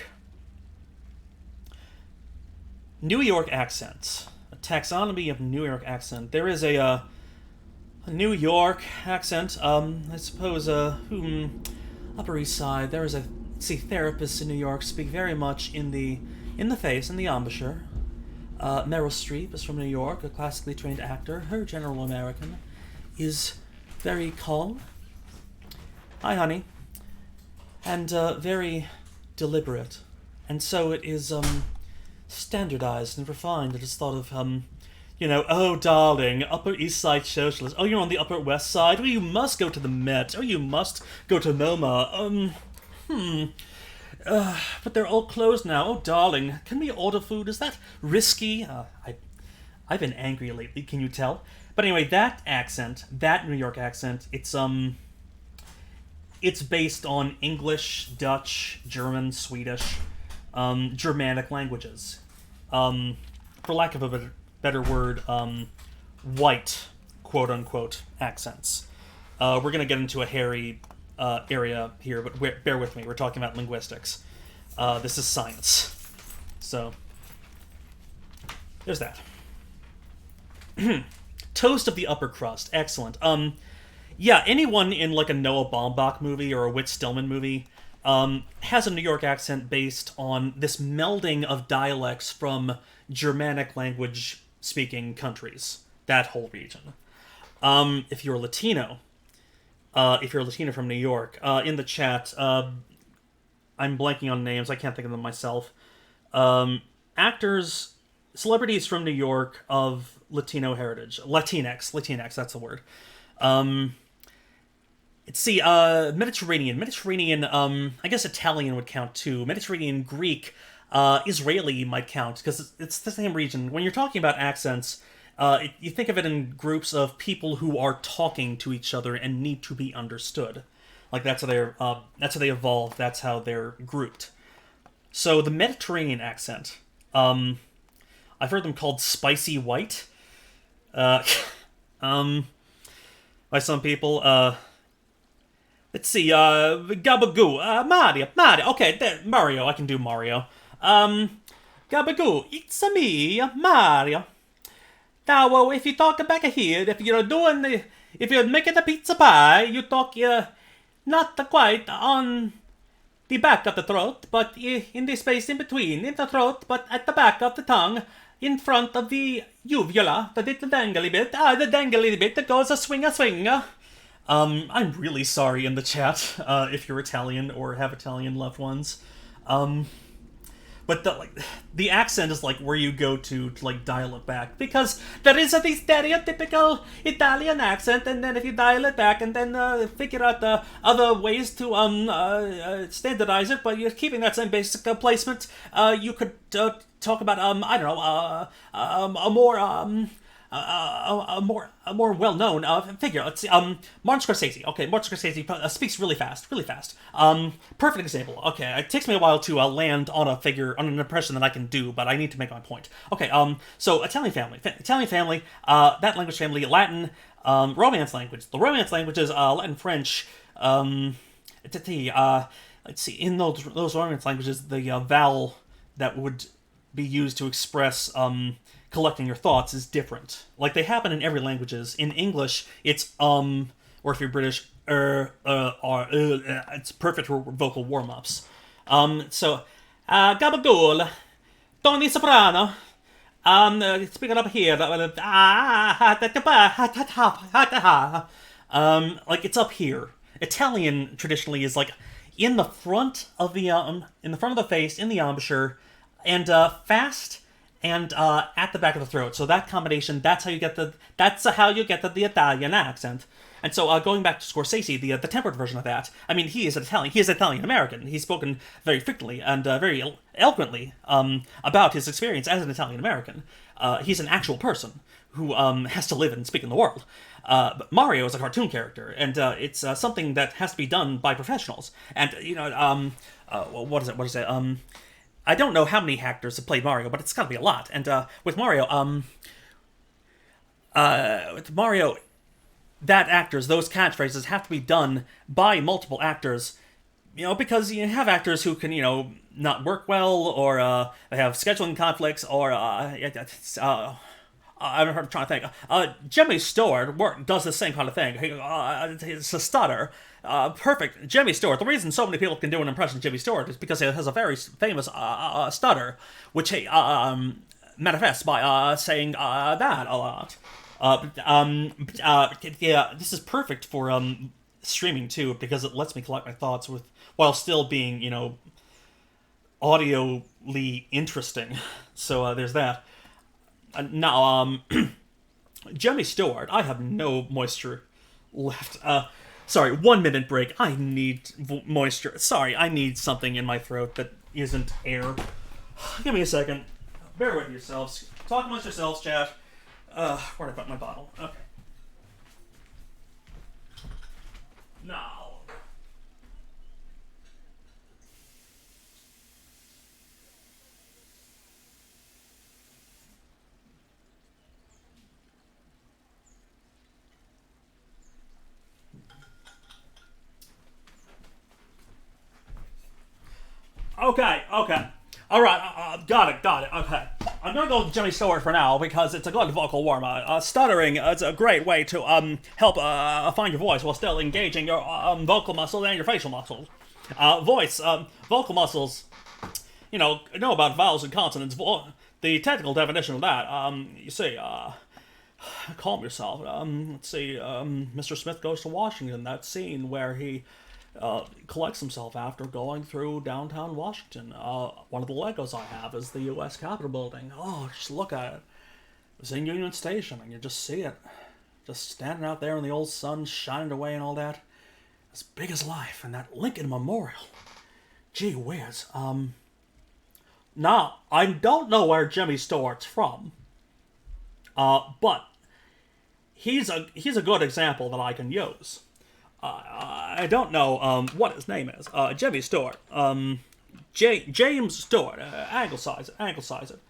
accents. A taxonomy of New York accent. There is a New York accent. I suppose Upper East Side. There is a therapists in New York speak very much in the face, in the embouchure. Meryl Streep is from New York, a classically trained actor. Her general American is very calm. Hi, honey. And very deliberate. And so it is standardized and refined. It is thought of, oh, darling, Upper East Side socialist. Oh, you're on the Upper West Side? Well, you must go to the Met. Oh, you must go to MoMA. But they're all closed now. Oh, darling, can we order food? Is that risky? I've been angry lately, can you tell? But anyway, that accent, that New York accent, it's based on English, Dutch, German, Swedish, Germanic languages. For lack of a better word, white, quote-unquote, accents. We're going to get into a hairy area here, but bear with me. We're talking about linguistics. This is science. So, there's that. Toast of the upper crust. Excellent. Yeah, anyone in a Noah Baumbach movie or a Whit Stillman movie has a New York accent based on this melding of dialects from Germanic language-speaking countries. That whole region. If you're Latino from New York, in the chat, I'm blanking on names, I can't think of them myself. Actors, celebrities from New York of Latino heritage. Latinx, that's the word. Let's see, Mediterranean, I guess Italian would count too. Mediterranean, Greek, Israeli might count, because it's the same region. When you're talking about accents, you think of it in groups of people who are talking to each other and need to be understood. That's how they evolve. That's how they're grouped. So the Mediterranean accent, I've heard them called spicy white, by some people. Let's see, Gabagoo, Mario, okay, there, Mario, I can do Mario. Gabagoo, it's me, Mario. Now, if you talk back here, if you're making the pizza pie, you talk, not quite on the back of the throat, but in the space in between, in the throat, but at the back of the tongue, in front of the uvula, the little dangly bit, the dangly bit that goes a swing. I'm really sorry in the chat, if you're Italian or have Italian loved ones. but the accent is like where you go to like dial it back, because there is the stereotypical Italian accent, and then if you dial it back and then figure out the other ways to standardize it, but you're keeping that same basic placement, you could talk about I don't know a more well-known figure. Let's see, Martin Scorsese. Okay, Martin Scorsese speaks really fast, really fast. Perfect example. Okay, it takes me a while to land on a figure, on an impression that I can do, but I need to make my point. Okay, so Italian family, that language family, Latin, Romance language. The Romance language is Latin, French. Let's see, in those Romance languages, the vowel that would be used to express collecting your thoughts is different. Like, they happen in every languages. In English, it's or if you're British, it's perfect for vocal warm-ups. So, gabagool, Tony Soprano, speaking up here, like, it's up here. Italian traditionally is like in the front of the face, in the embouchure, and fast, and at the back of the throat. So that combination, that's how you get the Italian accent. And so going back to Scorsese, the tempered version of that, I mean, he is Italian. He is Italian American. He's spoken very frequently and very eloquently about his experience as an Italian American. He's an actual person who has to live and speak in the world. But Mario is a cartoon character, and it's something that has to be done by professionals. And what is it? I don't know how many actors have played Mario, but it's got to be a lot. And with Mario, that actors, those catchphrases have to be done by multiple actors, because you have actors who can, not work well, or they have scheduling conflicts, or I'm trying to think. Jimmy Stewart does the same kind of thing. It's a stutter. Perfect. Jimmy Stewart. The reason so many people can do an impression of Jimmy Stewart is because he has a very famous stutter, which he manifests by saying that a lot. Yeah, this is perfect for streaming too, because it lets me collect my thoughts while still being, audioly interesting. So there's that. Now, Jimmy Stewart, I have no moisture left. Sorry, 1 minute break. I need moisture. Sorry, I need something in my throat that isn't air. Give me a second. Bear with yourselves. Talk amongst yourselves, chat. Where'd I put my bottle? Okay. Now. Okay. Alright, got it, okay. I'm gonna go with Jimmy Stewart for now, because it's a good vocal warm-up. Stuttering is a great way to help find your voice while still engaging your vocal muscles and your facial muscles. Vocal muscles, know about vowels and consonants. The technical definition of that, you see, calm yourself. Let's see, Mr. Smith Goes to Washington, that scene where he collects himself after going through downtown Washington. One of the Legos I have is the U.S. Capitol building. Oh, just look at it. It's in Union Station, and you just see it. Just standing out there in the old sun, shining away and all that. As big as life, and that Lincoln Memorial. Gee whiz. Now, I don't know where Jimmy Stewart's from. But he's a good example that I can use. I don't know what his name is. Jimmy Stewart. James Stewart. Anglicize it.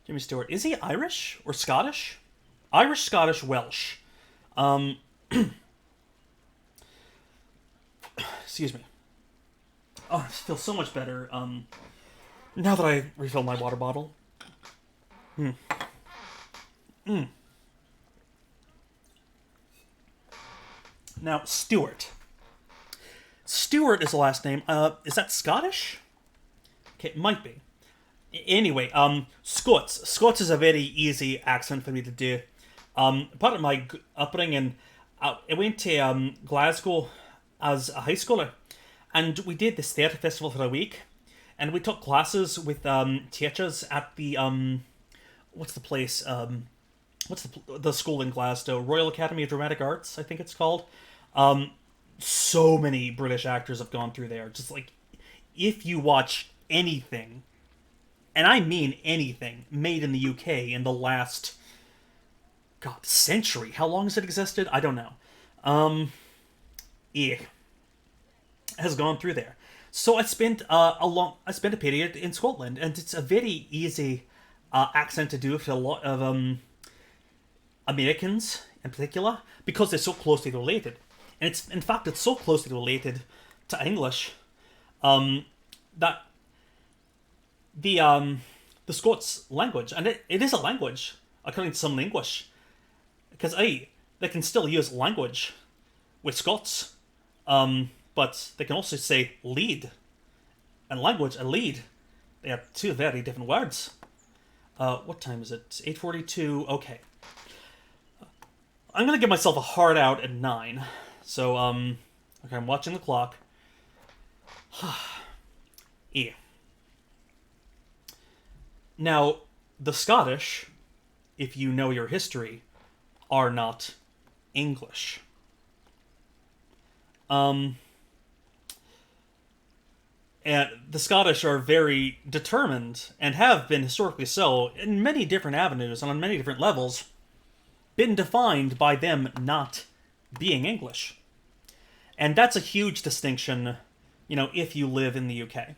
Jimmy Stewart. Is he Irish or Scottish? Irish, Scottish, Welsh. Excuse me. Oh, I feel so much better now that I refilled my water bottle. Now, Stewart. Stewart is the last name. Is that Scottish? Okay, it might be. Anyway, Scots. Scots is a very easy accent for me to do. Part of my upbringing, I went to Glasgow as a high schooler, and we did this theatre festival for a week. and we took classes with teachers at the what's the place what's the school in Glasgow, Royal Academy of Dramatic Arts, I think it's called. So many British actors have gone through there. Just like, if you watch anything, and I mean anything, made in the UK in the last, God, century. How long has it existed? I don't know. Yeah, has gone through there. So I spent a period in Scotland, and it's a very easy accent to do for a lot of Americans in particular, because they're so closely related. And it's so closely related to English that the Scots language, and it is a language according to some English, because they can still use language with Scots, but they can also say lead and language and lead. They are two very different words. What time is it? 8:42. Okay. I'm gonna give myself a hard out at 9. So, okay, I'm watching the clock. Yeah. Now, the Scottish, if you know your history, are not English. And the Scottish are very determined, and have been historically so, in many different avenues and on many different levels, been defined by them not being English. And that's a huge distinction, if you live in the UK.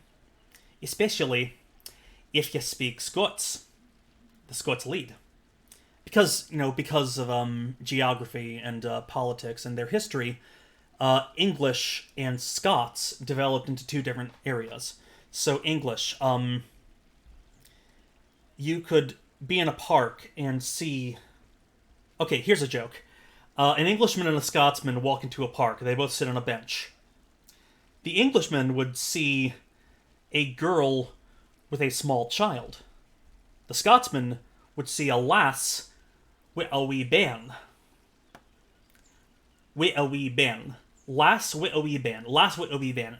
Especially if you speak Scots. The Scots lead. Because of geography and politics and their history, English and Scots developed into two different areas. So English, you could be in a park and see... Okay, here's a joke. An Englishman and a Scotsman walk into a park. They both sit on a bench. The Englishman would see a girl with a small child. The Scotsman would see a lass with a wee bairn. With a wee bairn. Lass with a wee bairn. Lass with a wee bairn.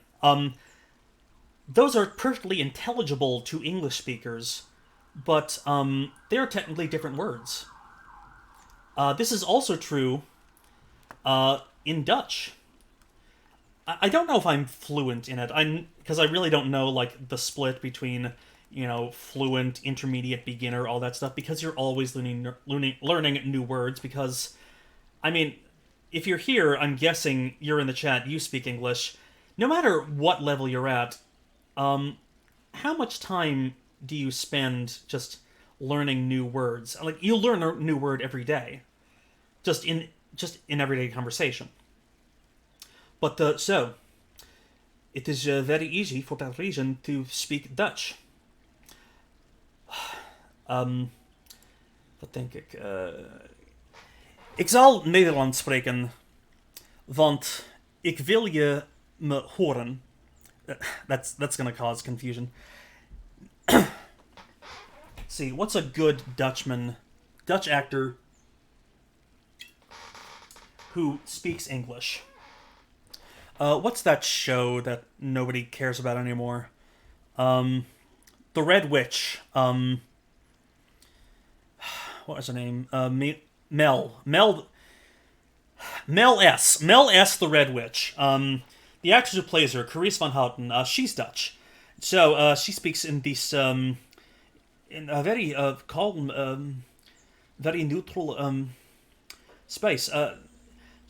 Those are perfectly intelligible to English speakers, but they are technically different words. This is also true in Dutch. I don't know if I'm fluent in it. Because I really don't know the split between fluent, intermediate, beginner, all that stuff. Because you're always learning new words. Because if you're here, I'm guessing you're in the chat. You speak English. No matter what level you're at, how much time do you spend just learning new words? You learn a new word every day. Just in everyday conversation. But so it is very easy for that reason to speak Dutch. Wat denk ik? Ik zal Nederlands spreken, want ik wil je me horen. That's gonna cause confusion. Let's see, what's a good Dutch actor who speaks English? What's that show that nobody cares about anymore? The Red Witch. What was her name? Mel S. Mel S. The Red Witch. The actress who plays her, Carice van Houten, she's Dutch. So she speaks in this in a very calm, very neutral space.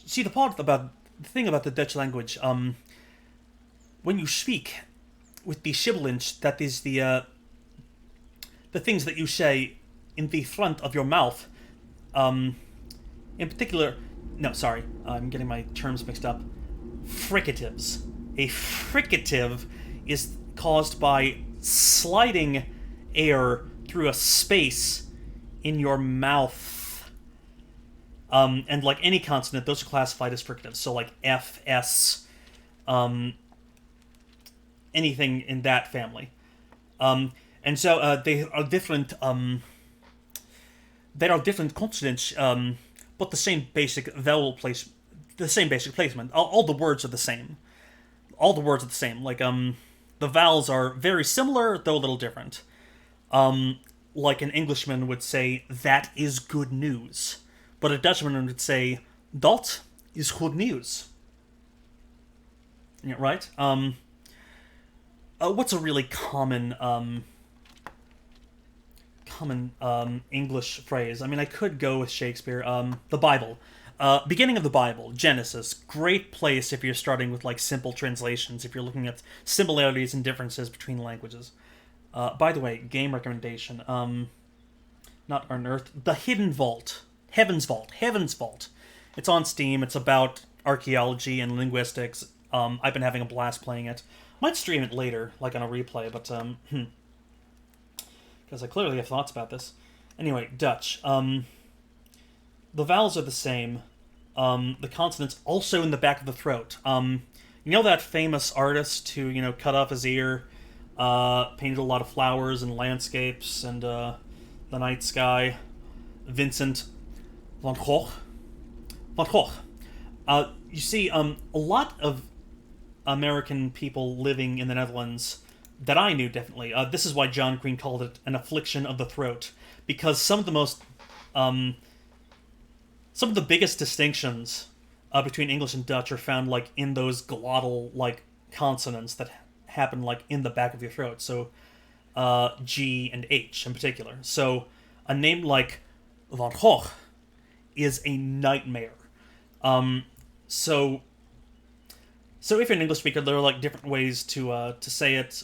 See, the thing about the Dutch language, when you speak with the sibilants, that is the things that you say in the front of your mouth, in particular, no, sorry, I'm getting my terms mixed up. Fricatives. A fricative is caused by sliding air through a space in your mouth. And any consonant, those are classified as fricatives. So F, S, anything in that family. And so they are different. There are different consonants, but the same basic vowel place, the same basic placement. All the words are the same. All the words are the same. the vowels are very similar, though a little different. Like an Englishman would say, that is good news. But a Dutchman would say, dat is goed nieuws. Yeah, right? What's a really common English phrase? I mean, I could go with Shakespeare. The Bible. Beginning of the Bible, Genesis. Great place if you're starting with, like, simple translations, if you're looking at similarities and differences between languages. By the way, game recommendation. Not Unearthed. The Hidden Vault. Heaven's Vault. It's on Steam. It's about archaeology and linguistics. I've been having a blast playing it. Might stream it later, like on a replay, but, because I clearly have thoughts about this. Anyway, Dutch. The vowels are the same. The consonants also in the back of the throat. You know that famous artist who, cut off his ear, painted a lot of flowers and landscapes and, the night sky? Vincent van Gogh? You see, a lot of American people living in the Netherlands that I knew, definitely. This is why John Green called it an affliction of the throat, because some of the biggest distinctions between English and Dutch are found, like, in those glottal, like, consonants that happen, like, in the back of your throat. So, G and H in particular. So, a name like Van Gogh is a nightmare. So if you're an English speaker, there are, like, different ways to say it.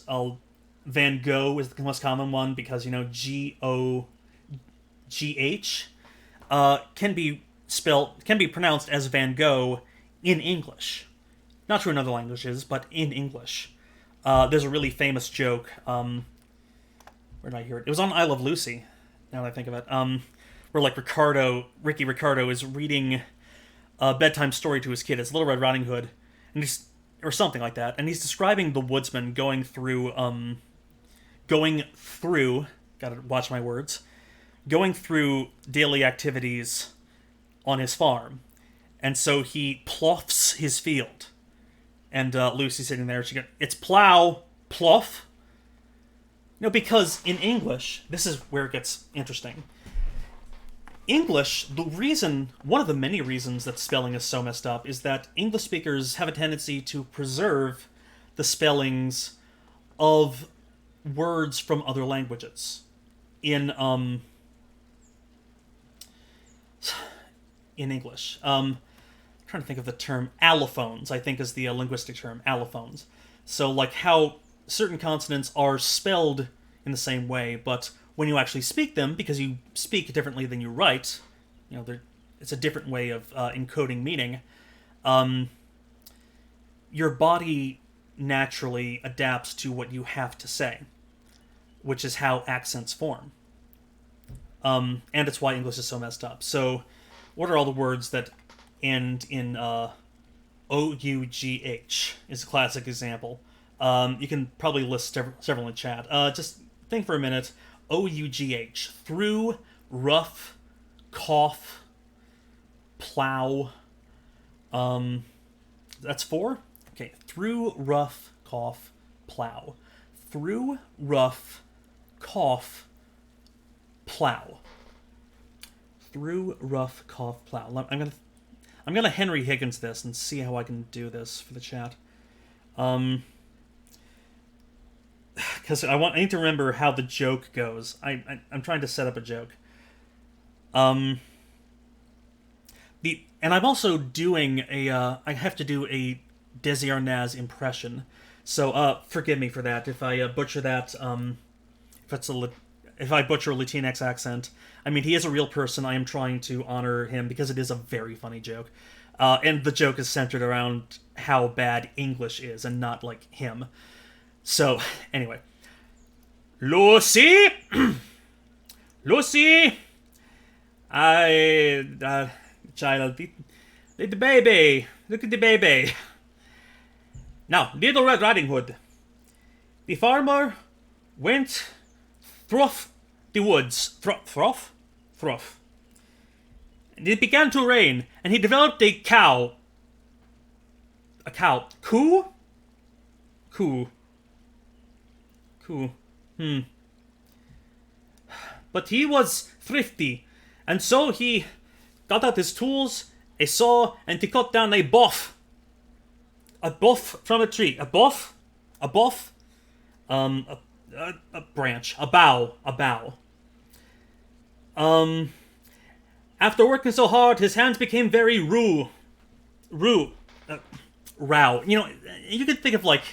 Van Gogh is the most common one because, G-O-G-H can be pronounced as Van Gogh in English. Not true in other languages, but in English. There's a really famous joke. Where did I hear it? It was on I Love Lucy, now that I think of it. Where, like, Ricky Ricardo is reading a bedtime story to his kid. It's Little Red Riding Hood. Or something like that, and he's describing the woodsman going through, gotta watch my words, going through daily activities on his farm, and so he ploughs his field, and Lucy's sitting there, it's plow, plough, because in English, this is where it gets interesting. English, one of the many reasons that spelling is so messed up is that English speakers have a tendency to preserve the spellings of words from other languages. In English. I'm trying to think of the term allophones, I think is the linguistic term, allophones. So, like, how certain consonants are spelled in the same way, but when you actually speak them, because you speak differently than you write, it's a different way of encoding meaning, your body naturally adapts to what you have to say, which is how accents form. And it's why English is so messed up. So, what are all the words that end in O-U-G-H is a classic example. You can probably list several in chat. Just think for a minute. O-U-G-H. Through, rough, cough, plow. That's 4? Okay. Through, rough, cough, plow. Through, rough, cough, plow. Through, rough, cough, plow. I'm gonna Henry Higgins this and see how I can do this for the chat. Because I need to remember how the joke goes. I'm trying to set up a joke. And I'm also doing I have to do a Desi Arnaz impression. So forgive me for that if I butcher that. If I butcher a Latinx accent. I mean, he is a real person. I am trying to honor him because it is a very funny joke. And the joke is centered around how bad English is and not, like, him. So, anyway. Lucy! Lucy! Child, the baby. Look at the baby. Now, Little Red Riding Hood. The farmer went through the woods. Through. And it began to rain, and he developed a cow. A cow. Coo? Who? But he was thrifty, and so he got out his tools, a saw, and he cut down a bough. A bough from a tree. A bough? A bough? A branch. A bough. A bough. After working so hard, his hands became very raw. You know, you could think of like,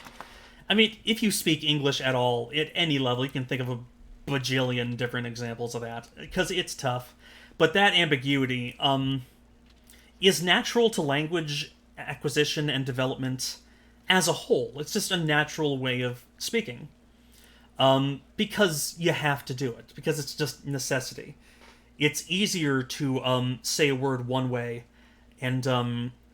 I mean, if you speak English at all, at any level, you can think of a bajillion different examples of that, because it's tough. But that ambiguity is natural to language acquisition and development as a whole. It's just a natural way of speaking. Because you have to do it, because it's just necessity. It's easier to say a word one way and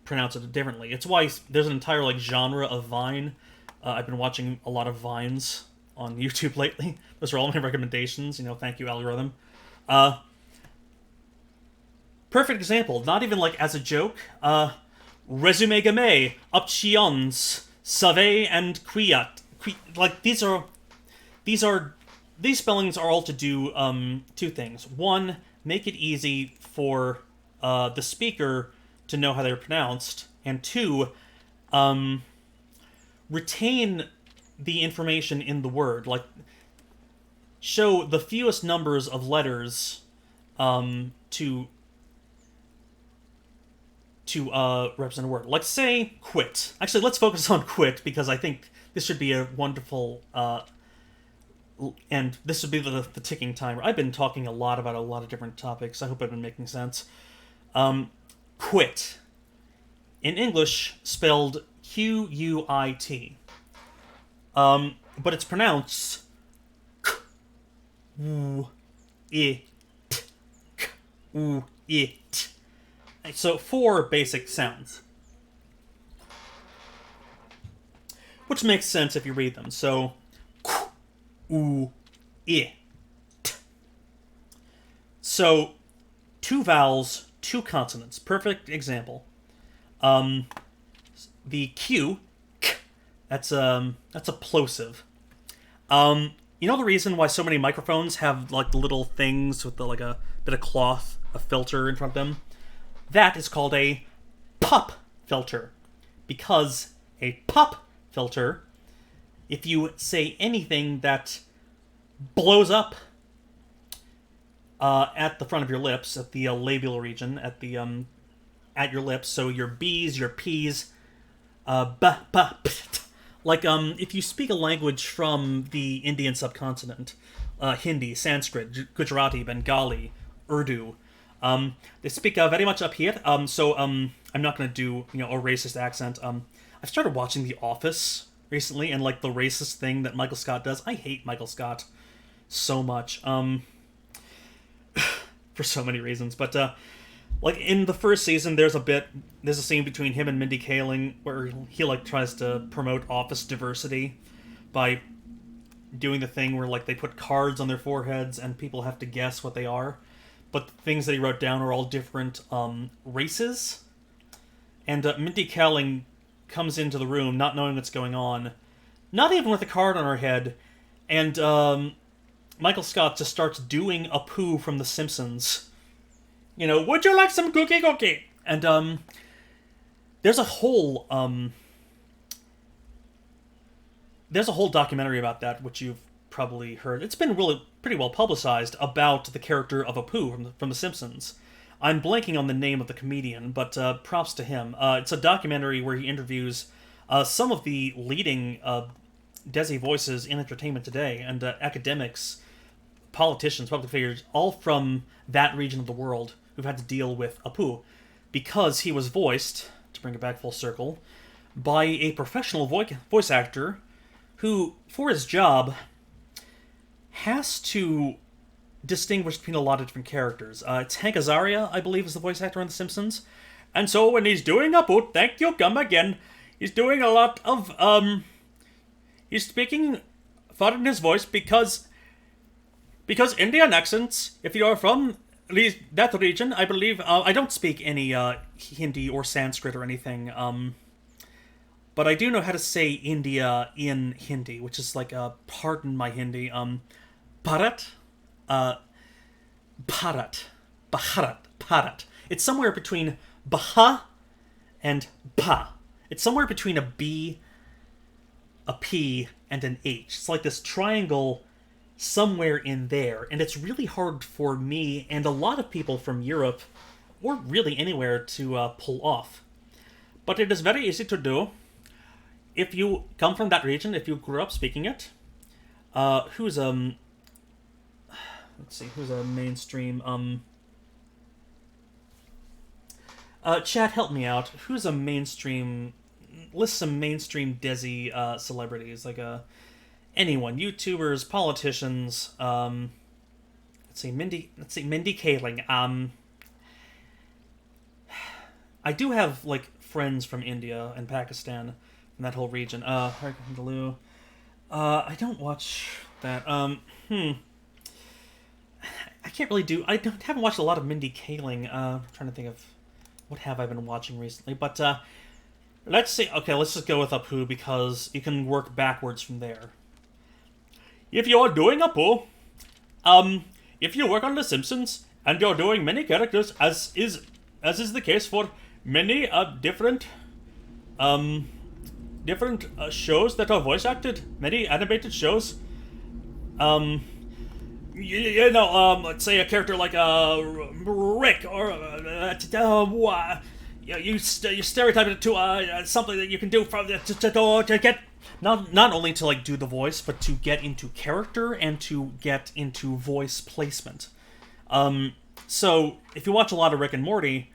pronounce it differently. It's why there's an entire like genre of Vine. I've been watching a lot of Vines on YouTube lately. Those are all my recommendations. You know, thank you, algorithm. Perfect example. Not even like as a joke. Resume game, options, save and quiat. Like these spellings are all to do two things. One, make it easy for the speaker to know how they're pronounced, and two, retain the information in the word. Like, show the fewest numbers of letters to represent a word. Like, say, quit. Actually, let's focus on quit, because I think this should be a wonderful... and this would be the ticking timer. I've been talking a lot about a lot of different topics. I hope I've been making sense. Quit. In English, spelled Q-U-I-T. But it's pronounced K-U-I-T. K-U-I-T. So, 4 basic sounds. Which makes sense if you read them. So, K-U-I-T. So, 2 vowels, 2 consonants. Perfect example. The Q, k, that's a plosive. You know the reason why so many microphones have like little things with like a bit of cloth, a filter in front of them? That is called a pop filter. Because a pop filter, if you say anything that blows up at the front of your lips, at the labial region, at the at your lips, so your B's, your P's, like if you speak a language from the Indian subcontinent, Hindi, Sanskrit, Gujarati, Bengali, Urdu, they speak very much up here. So I'm not going to do a racist accent. I've started watching The Office recently, and like the racist thing that Michael Scott does. I hate Michael Scott so much. For so many reasons, but like in the first season, there's a scene between him and Mindy Kaling where he like tries to promote office diversity by doing the thing where like they put cards on their foreheads and people have to guess what they are, but the things that he wrote down are all different races, and Mindy Kaling comes into the room not knowing what's going on, not even with a card on her head, and Michael Scott just starts doing Apu from The Simpsons. Would you like some cookie? And there's a whole documentary about that, which you've probably heard. It's been really pretty well publicized, about the character of Apu from The Simpsons. I'm blanking on the name of the comedian, but props to him. It's a documentary where he interviews some of the leading Desi voices in entertainment today, and academics, politicians, public figures, all from that region of the world who've had to deal with Apu, because he was voiced, to bring it back full circle, by a professional voice actor who, for his job, has to distinguish between a lot of different characters. It's Hank Azaria, I believe, is the voice actor on The Simpsons. And so when he's doing Apu, thank you, come again, he's doing a lot of, he's speaking in his voice because Indian accents, if you're from that region, I believe, I don't speak any Hindi or Sanskrit or anything, but I do know how to say India in Hindi, which is like, pardon my Hindi, Bharat, Bharat, Bharat. It's somewhere between Baha and Pa. It's somewhere between a B, a P, and an H. It's like this triangle somewhere in there, and it's really hard for me and a lot of people from Europe, or really anywhere, to pull off. But it is very easy to do. If you come from that region, if you grew up speaking it, who's a mainstream, chat, help me out. Who's a mainstream, list some mainstream Desi, celebrities, like, anyone, YouTubers, politicians, Mindy Kaling, I do have, like, friends from India and Pakistan, and that whole region, I don't watch that, I can't really haven't watched a lot of Mindy Kaling, I'm trying to think of what have I been watching recently, but, let's see, okay, let's just go with Apu, because you can work backwards from there. If you're doing Apu, if you work on The Simpsons, and you're doing many characters, as is the case for many, different shows that are voice acted, many animated shows, let's say a character like Rick, or you stereotype it to something that you can do from to get not only to like do the voice, but to get into character and to get into voice placement. So if you watch a lot of Rick and Morty,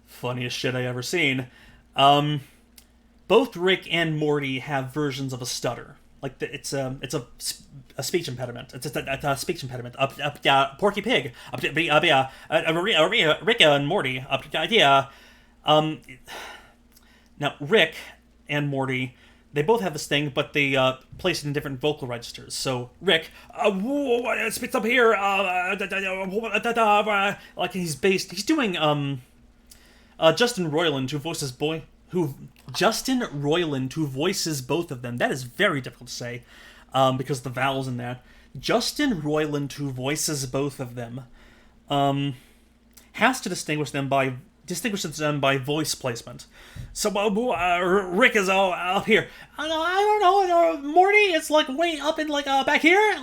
funniest shit I ever seen. Both Rick and Morty have versions of a stutter. Like it's a speech impediment. It's a speech impediment. Porky Pig. Rick and Morty. Now Rick and Morty, they both have this thing, but they place it in different vocal registers. So Rick, speaks up here, like he's doing Justin Roiland, who voices both of them. That is very difficult to say, because the vowels in that. Justin Roiland, who voices both of them, has to distinguishes them by voice placement. So Rick is all up here. I don't know. Morty is like way up in like back here,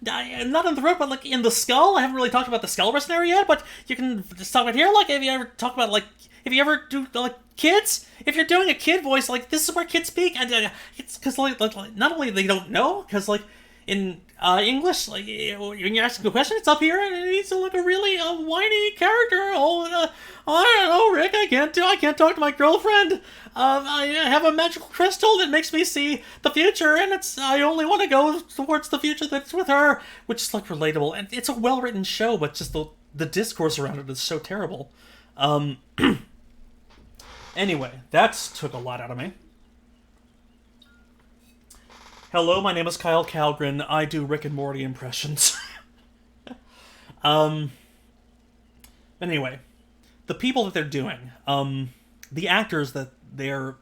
not in the throat, but like in the skull. I haven't really talked about the skull rest area yet, but you can just talk about here. Like, if you ever talk about like, if you ever do like kids, if you're doing a kid voice, like this is where kids speak, and it's because like not only they don't know, because like in English, like when you're asking a question, it's up here, and it needs to look a really whiny character. I don't know, Rick. I can't talk to my girlfriend. I have a magical crystal that makes me see the future, and I only want to go towards the future that's with her, which is like relatable, and it's a well written show, but just the discourse around it is so terrible. Anyway, that took a lot out of me. Hello, my name is Kyle Calgren. I do Rick and Morty impressions. Anyway, the people that they're doing, the actors that they're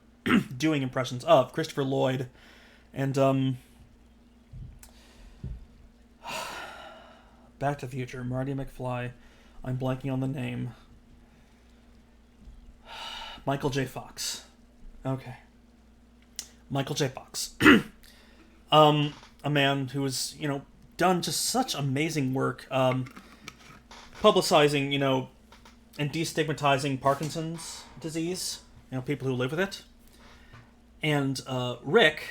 doing impressions of, Christopher Lloyd, and, Back to the Future, Marty McFly, I'm blanking on the name, Michael J. Fox. Okay. Michael J. Fox. A man who has, done just such amazing work, publicizing, and destigmatizing Parkinson's disease, people who live with it. And, Rick,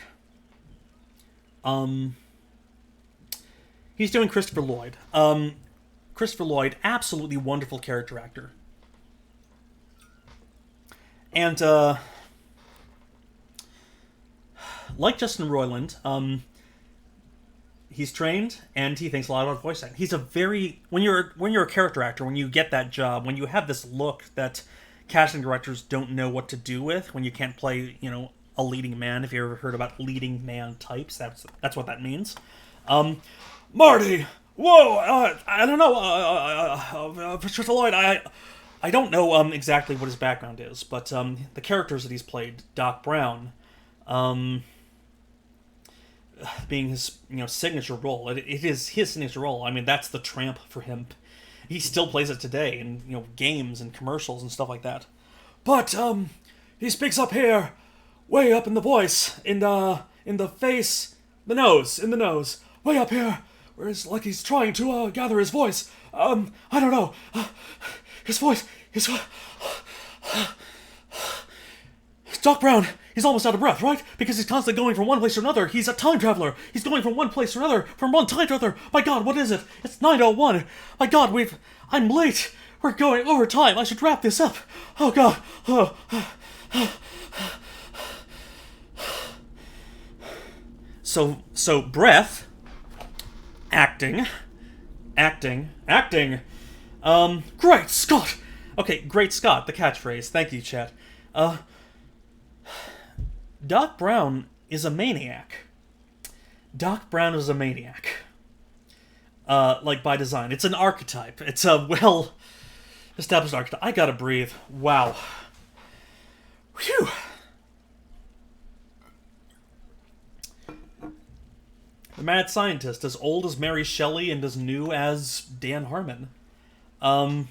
he's doing Christopher Lloyd. Christopher Lloyd, absolutely wonderful character actor. And, like Justin Roiland, he's trained and he thinks a lot about voice acting. He's when you're a character actor, when you get that job, when you have this look that casting directors don't know what to do with, when you can't play, a leading man. If you ever heard about leading man types, that's what that means. Marty, whoa, I don't know, Patricia Lloyd, I don't know exactly what his background is, but the characters that he's played, Doc Brown, being his signature role. It is his signature role. I mean, that's the tramp for him. He still plays it today in games and commercials and stuff like that. But, he speaks up here, way up in the voice, in the face, in the nose, way up here, where it's like he's trying to, gather his voice. I don't know. His voice, Doc Brown, he's almost out of breath, right? Because he's constantly going from one place to another. He's a time traveler. He's going from one place to another, from one time to another. My God, what is it? It's 9:01. My God, I'm late. We're going over time. I should wrap this up. Oh, God. So breath, acting. Great Scott! Okay, Great Scott, the catchphrase. Thank you, chat. Doc Brown is a maniac. Like, by design. It's an archetype. It's a well-established archetype. I gotta breathe. Wow. Whew. The mad scientist, as old as Mary Shelley and as new as Dan Harmon. And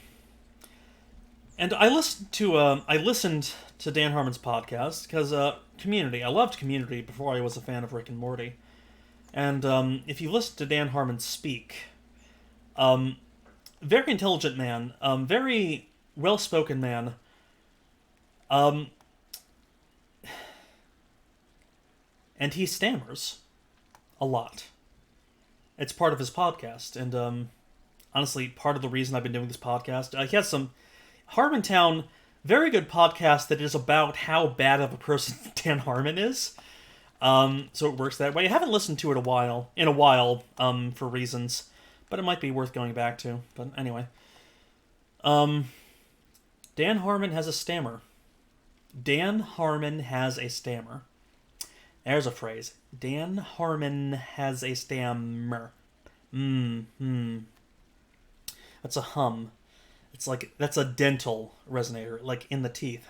I listened to Dan Harmon's podcast because Community. I loved Community before I was a fan of Rick and Morty. And if you listen to Dan Harmon speak, very intelligent man, very well-spoken man. And he stammers a lot. It's part of his podcast, and honestly, part of the reason I've been doing this podcast. He has some Harmontown, very good podcast that is about how bad of a person Dan Harmon is. So it works that way. I haven't listened to it in a while, for reasons, but it might be worth going back to. But anyway, Dan Harmon has a stammer. Dan Harmon has a stammer. There's a phrase. Dan Harmon has a stammer. That's a hum. It's like, that's a dental resonator, like in the teeth.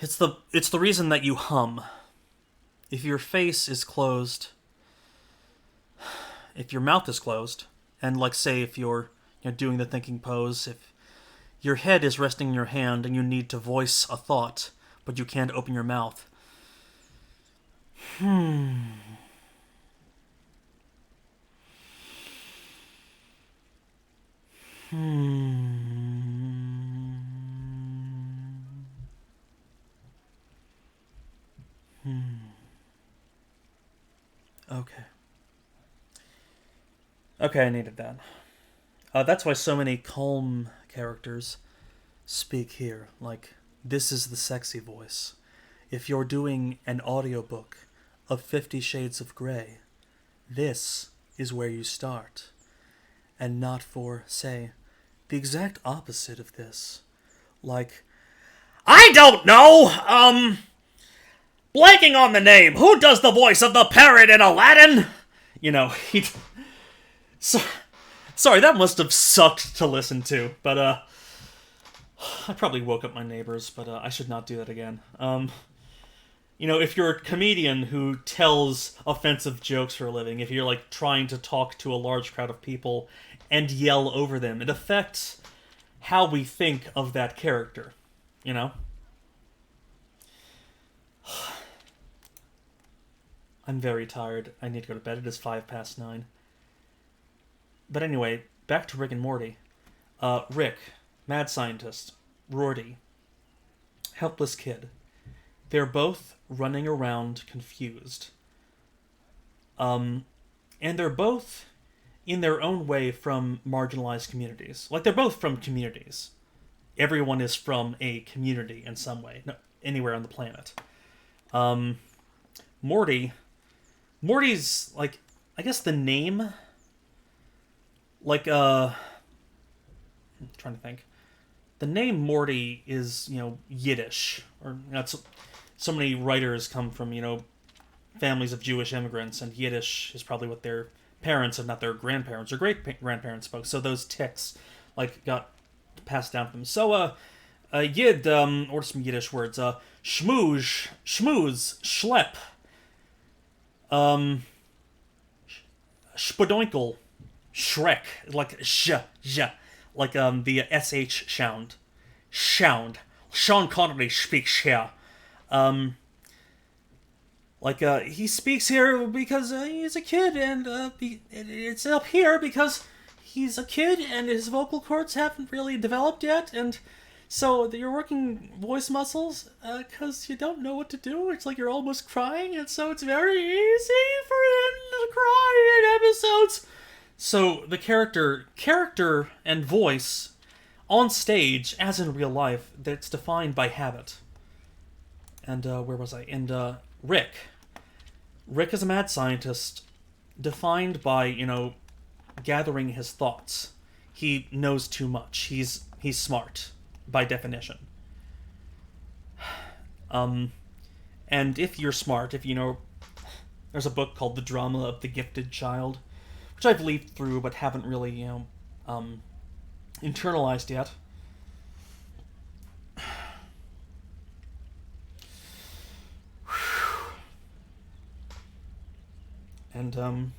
It's the reason that you hum. If your face is closed, if your mouth is closed, and like say if you're doing the thinking pose, if your head is resting in your hand and you need to voice a thought, but you can't open your mouth. Okay, I needed that. That's why so many calm characters speak here. Like, this is the sexy voice. If you're doing an audiobook of 50 Shades of Grey, this is where you start. And not for, say, the exact opposite of this. Like, I don't know! Blanking on the name. Who does the voice of the parrot in Aladdin? Sorry, that must have sucked to listen to, but, I probably woke up my neighbors, but, I should not do that again. If you're a comedian who tells offensive jokes for a living, if you're, like, trying to talk to a large crowd of people and yell over them, it affects how we think of that character, I'm very tired. I need to go to bed. It is 9:05. But anyway, back to Rick and Morty. Rick, mad scientist. Rorty, helpless kid. They're both running around confused. And they're both, in their own way, from marginalized communities. Like, they're both from communities. Everyone is from a community in some way. No, anywhere on the planet. Morty's, like, I guess the name... Like, I'm trying to think. The name Morty is, Yiddish. Or, so many writers come from, families of Jewish immigrants, and Yiddish is probably what their parents, if not their grandparents or great-grandparents spoke. So those ticks, like, got passed down from them. So, Yid, or some Yiddish words. Schmooze, schlep, spadoinkle, Shrek, like like the sh sound. Sound. Sean Connery speaks here. He speaks here because he's a kid, and it's up here because he's a kid, and his vocal cords haven't really developed yet, and so you're working voice muscles because you don't know what to do. It's like you're almost crying, and so it's very easy for him to cry in episodes. So the character and voice on stage, as in real life, that's defined by habit. And where was I? And Rick. Rick is a mad scientist, defined by, gathering his thoughts. He knows too much. He's smart, by definition. And if you're smart, there's a book called The Drama of the Gifted Child, which I've leafed through but haven't really, internalized yet. And,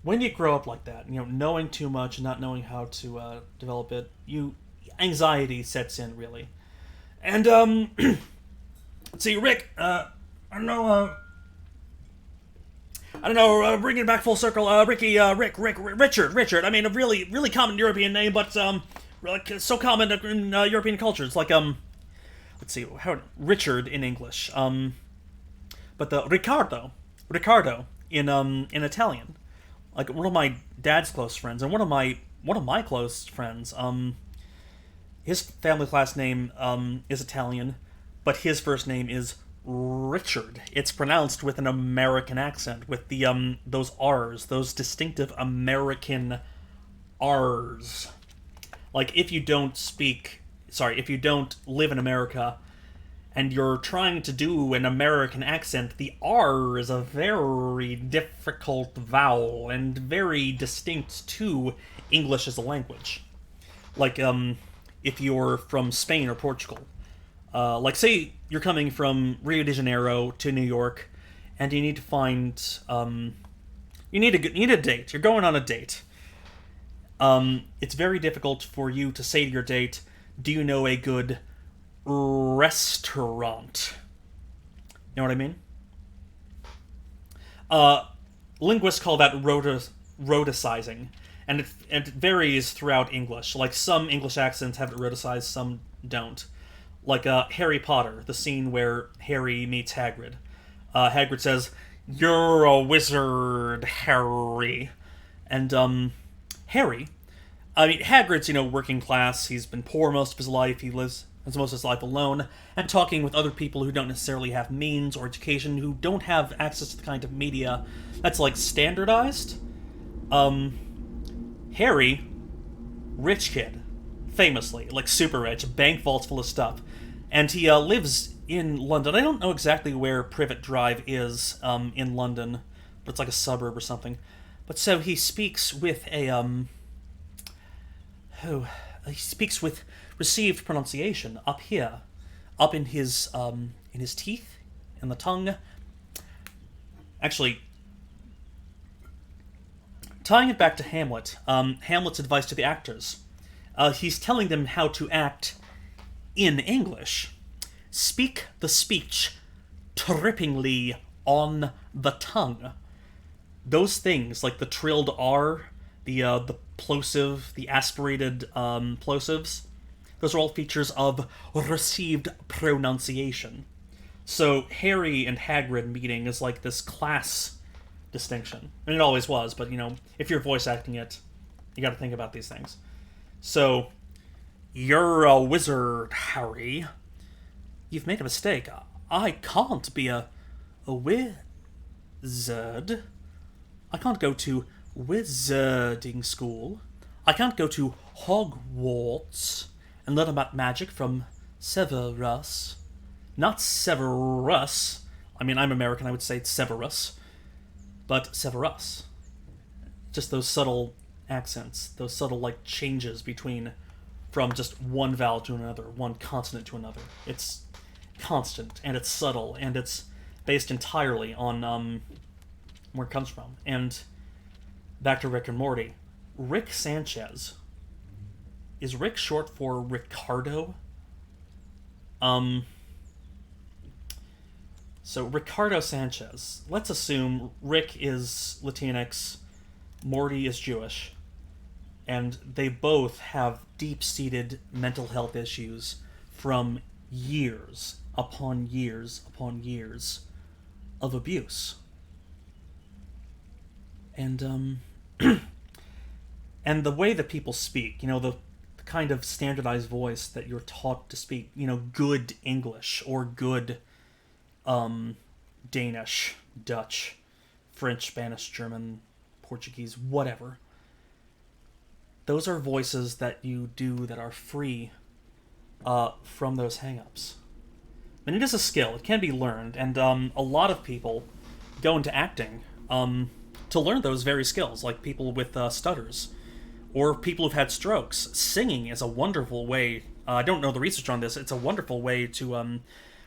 when you grow up like that, knowing too much and not knowing how to develop it, anxiety sets in, really. And, let's see, Rick, I don't know, bringing it back full circle, Richard. I mean, a really, really common European name, but, so common in European cultures. Like, let's see, Richard in English, but the Riccardo in Italian. Like, one of my dad's close friends, and one of my close friends, his family last name, is Italian, but his first name is Richard. It's pronounced with an American accent, with the, those R's, those distinctive American R's. Like, if you don't live in America, and you're trying to do an American accent, the R is a very difficult vowel, and very distinct to English as a language. Like, if you're from Spain or Portugal. Like, say you're coming from Rio de Janeiro to New York, and you need to find, you need a date. You're going on a date. It's very difficult for you to say to your date, do you know a good restaurant? You know what I mean? Linguists call that rhoticizing, and it varies throughout English. Like, some English accents have it rhoticized, some don't. Like Harry Potter, the scene where Harry meets Hagrid. Hagrid says, "You're a wizard, Harry." And Harry, Hagrid's, working class. He's been poor most of his life. He lives most of his life alone, and talking with other people who don't necessarily have means or education, who don't have access to the kind of media that's, like, standardized. Harry, rich kid, famously, like, super rich, bank vaults full of stuff, and he lives in London. I don't know exactly where Privet Drive is in London, but it's like a suburb or something. But so he speaks with he speaks with received pronunciation up here, up in his teeth, in the tongue. Actually, tying it back to Hamlet, Hamlet's advice to the actors. He's telling them how to act in English. Speak the speech trippingly on the tongue. Those things, like the trilled R, the plosive, the aspirated plosives, those are all features of received pronunciation. So Harry and Hagrid meeting is like this class distinction. And it always was, but, if you're voice acting it, you gotta think about these things. So, you're a wizard, Harry. You've made a mistake. I can't be a wizard. I can't go to wizarding school. I can't go to Hogwarts and learn about magic from Severus. Not Severus. I'm American, I would say it's Severus. But Severus. Just those subtle accents, those subtle, changes between from just one vowel to another, one consonant to another. It's constant, and it's subtle, and it's based entirely on where it comes from. And back to Rick and Morty. Rick Sanchez. Is Rick short for Ricardo? So Ricardo Sanchez. Let's assume Rick is Latinx, Morty is Jewish, and they both have deep-seated mental health issues from years upon years upon years of abuse. And and the way that people speak, the kind of standardized voice that you're taught to speak, good English or good Danish, Dutch, French, Spanish, German, Portuguese, whatever. Those are voices that you do that are free from those hang-ups. And it is a skill. It can be learned, and a lot of people go into acting to learn those very skills, like people with stutters, or people who've had strokes. Singing is a wonderful way. I don't know the research on this. It's a wonderful way to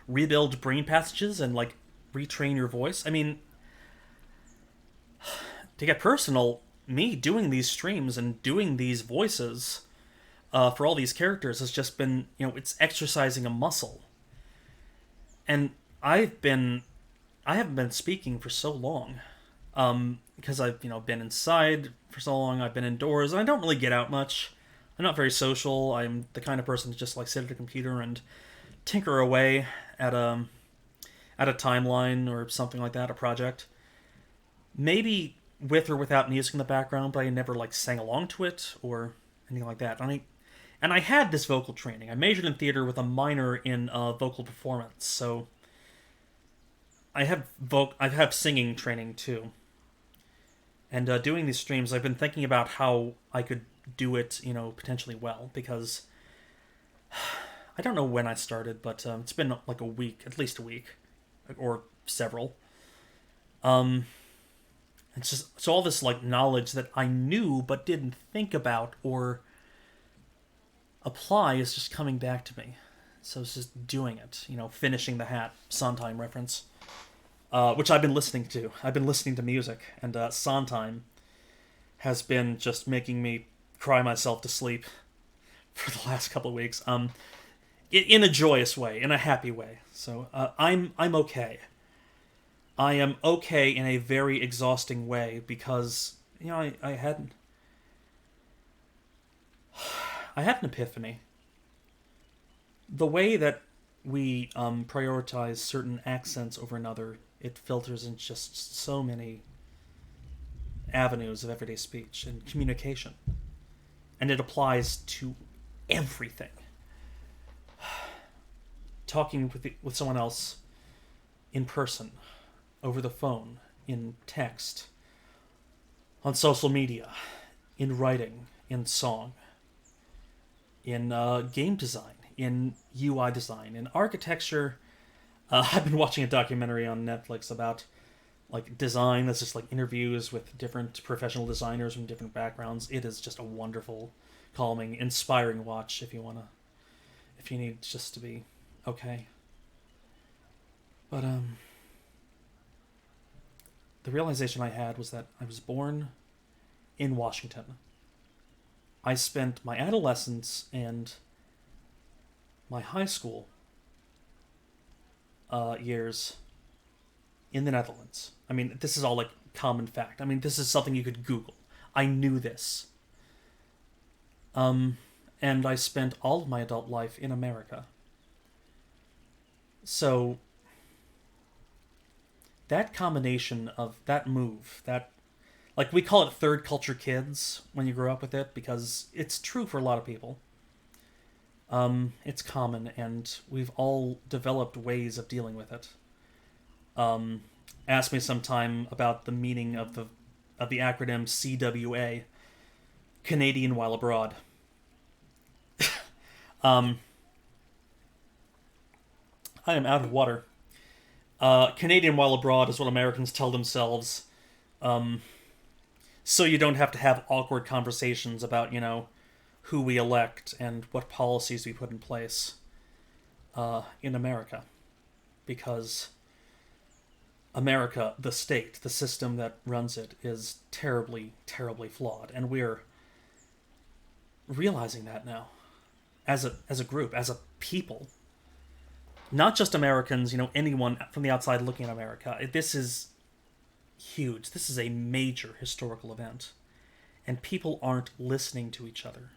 rebuild brain passages and retrain your voice. I mean, to get personal, me doing these streams and doing these voices for all these characters has just been, it's exercising a muscle. And I haven't been speaking for so long, because I've, been inside for so long. I've been indoors, and I don't really get out much. I'm not very social. I'm the kind of person to just sit at a computer and tinker away at a timeline or something like that, a project. Maybe with or without music in the background, but I never sang along to it or anything like that. And I had this vocal training. I majored in theater with a minor in vocal performance, so I have singing training too. And doing these streams, I've been thinking about how I could do it, potentially well, because I don't know when I started, but it's been a week, at least a week, or several. It's just so all this knowledge that I knew but didn't think about or apply is just coming back to me. So it's just doing it, finishing the hat, Sondheim reference, which I've been listening to. I've been listening to music, and Sondheim has been just making me cry myself to sleep for the last couple of weeks. In a joyous way, in a happy way. So I'm okay. I am okay in a very exhausting way because I had an epiphany. The way that we prioritize certain accents over another, it filters in just so many avenues of everyday speech and communication, and it applies to everything. Talking with someone else in person, over the phone, in text, on social media, in writing, in song, in game design, in UI design, in architecture. I've been watching a documentary on Netflix about design. That's just interviews with different professional designers from different backgrounds. It is just a wonderful, calming, inspiring watch if you need just to be okay. But the realization I had was that I was born in Washington. I spent my adolescence and my high school years in the Netherlands. I mean, this is all common fact. I mean, this is something you could Google. I knew this. And I spent all of my adult life in America. So that combination of that move, that we call it third culture kids when you grow up with it, because it's true for a lot of people. It's common, and we've all developed ways of dealing with it. Ask me sometime about the meaning of the acronym CWA, Canadian While Abroad. I am out of water. Canadian While Abroad is what Americans tell themselves, so you don't have to have awkward conversations about, who we elect and what policies we put in place in America. Because America, the state, the system that runs it, is terribly, terribly flawed. And we're realizing that now as a group, as a people. Not just Americans, anyone from the outside looking at America. This is huge. This is a major historical event. And people aren't listening to each other.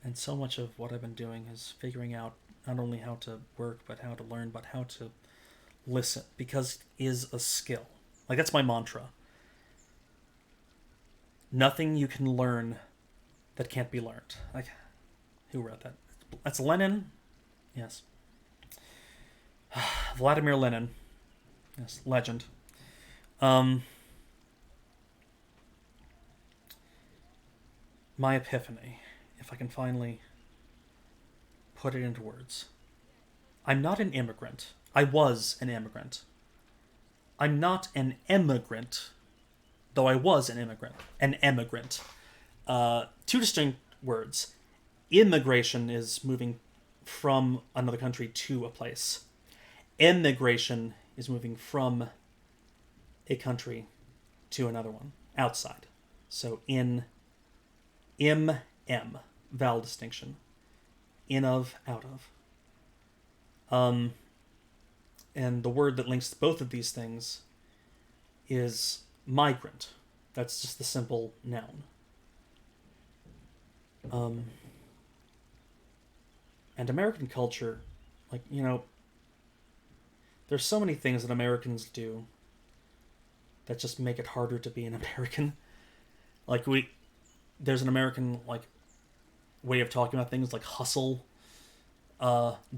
And so much of what I've been doing is figuring out not only how to work, but how to learn, but how to listen. Because it is a skill. Like, that's my mantra. Nothing you can learn that can't be learned. Like, who wrote that? That's Lenin? Yes. Vladimir Lenin. Yes, legend. My epiphany, if I can finally put it into words. I'm not an immigrant. I was an immigrant. I'm not an emigrant, though I was an immigrant. An emigrant. Two distinct words. Immigration is moving from another country to a place. Emigration is moving from a country to another one, outside. So in, vowel distinction. In of, out of. And the word that links both of these things is migrant. That's just the simple noun. And American culture, there's so many things that Americans do that just make it harder to be an American. There's an American, way of talking about things, like hustle,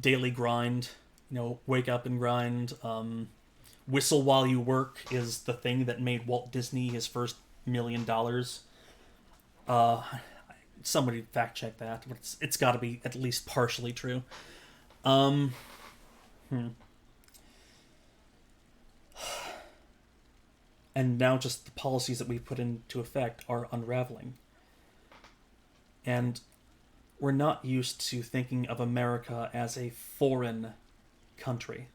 daily grind, wake up and grind, whistle while you work is the thing that made Walt Disney his first $1 million. Somebody fact check that, but it's got to be at least partially true. And now just the policies that we put into effect are unraveling. And we're not used to thinking of America as a foreign country.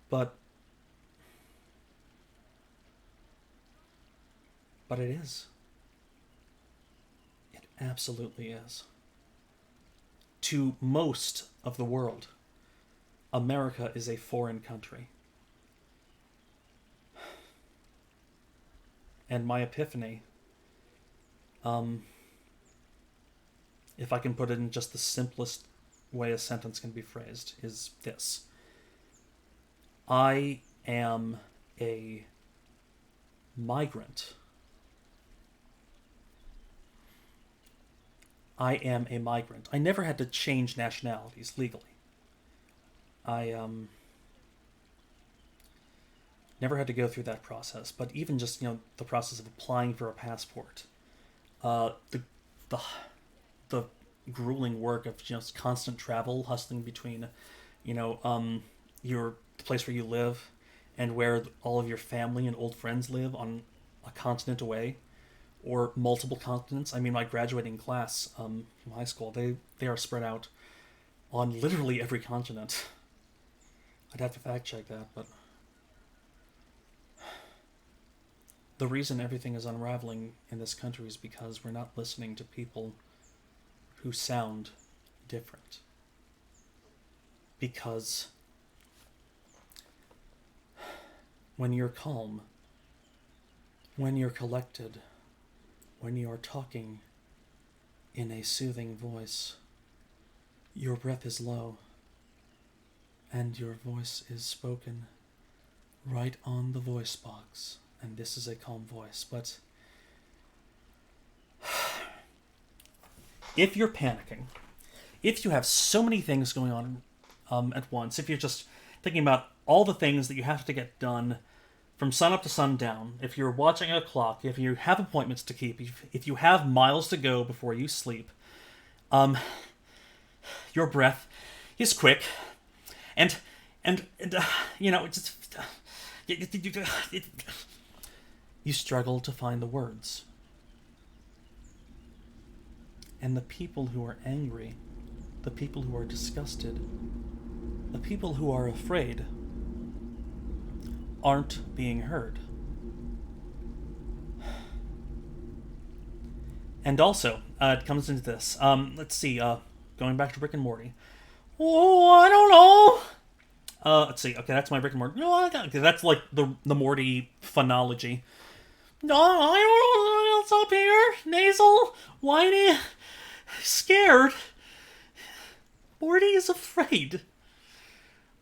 But it is. It absolutely is. To most of the world, America is a foreign country. And my epiphany, if I can put it in just the simplest way a sentence can be phrased, is this. I am a migrant. I am a migrant. I never had to change nationalities legally. I never had to go through that process, but even just, the process of applying for a passport, the grueling work of just constant travel, hustling between, the place where you live and where all of your family and old friends live on a continent away, or multiple continents. I mean, my graduating class from high school, they are spread out on literally every continent. I'd have to fact check that, but the reason everything is unraveling in this country is because we're not listening to people who sound different. Because when you're calm, when you're collected, when you are talking in a soothing voice, your breath is low, and your voice is spoken right on the voice box. And this is a calm voice, but if you're panicking, if you have so many things going on at once, if you're just thinking about all the things that you have to get done from sun up to sundown, if you're watching a clock, if you have appointments to keep, if you have miles to go before you sleep, your breath is quick, and, just... you struggle to find the words. And the people who are angry, the people who are disgusted, the people who are afraid, aren't being heard. And also, it comes into this. Let's see, going back to Rick and Morty. Oh, I don't know. Let's see. Okay, that's my Rick and Morty. No, okay, that's like the Morty phonology. No, I don't know what's up here. Nasal, whiny, scared. Morty is afraid.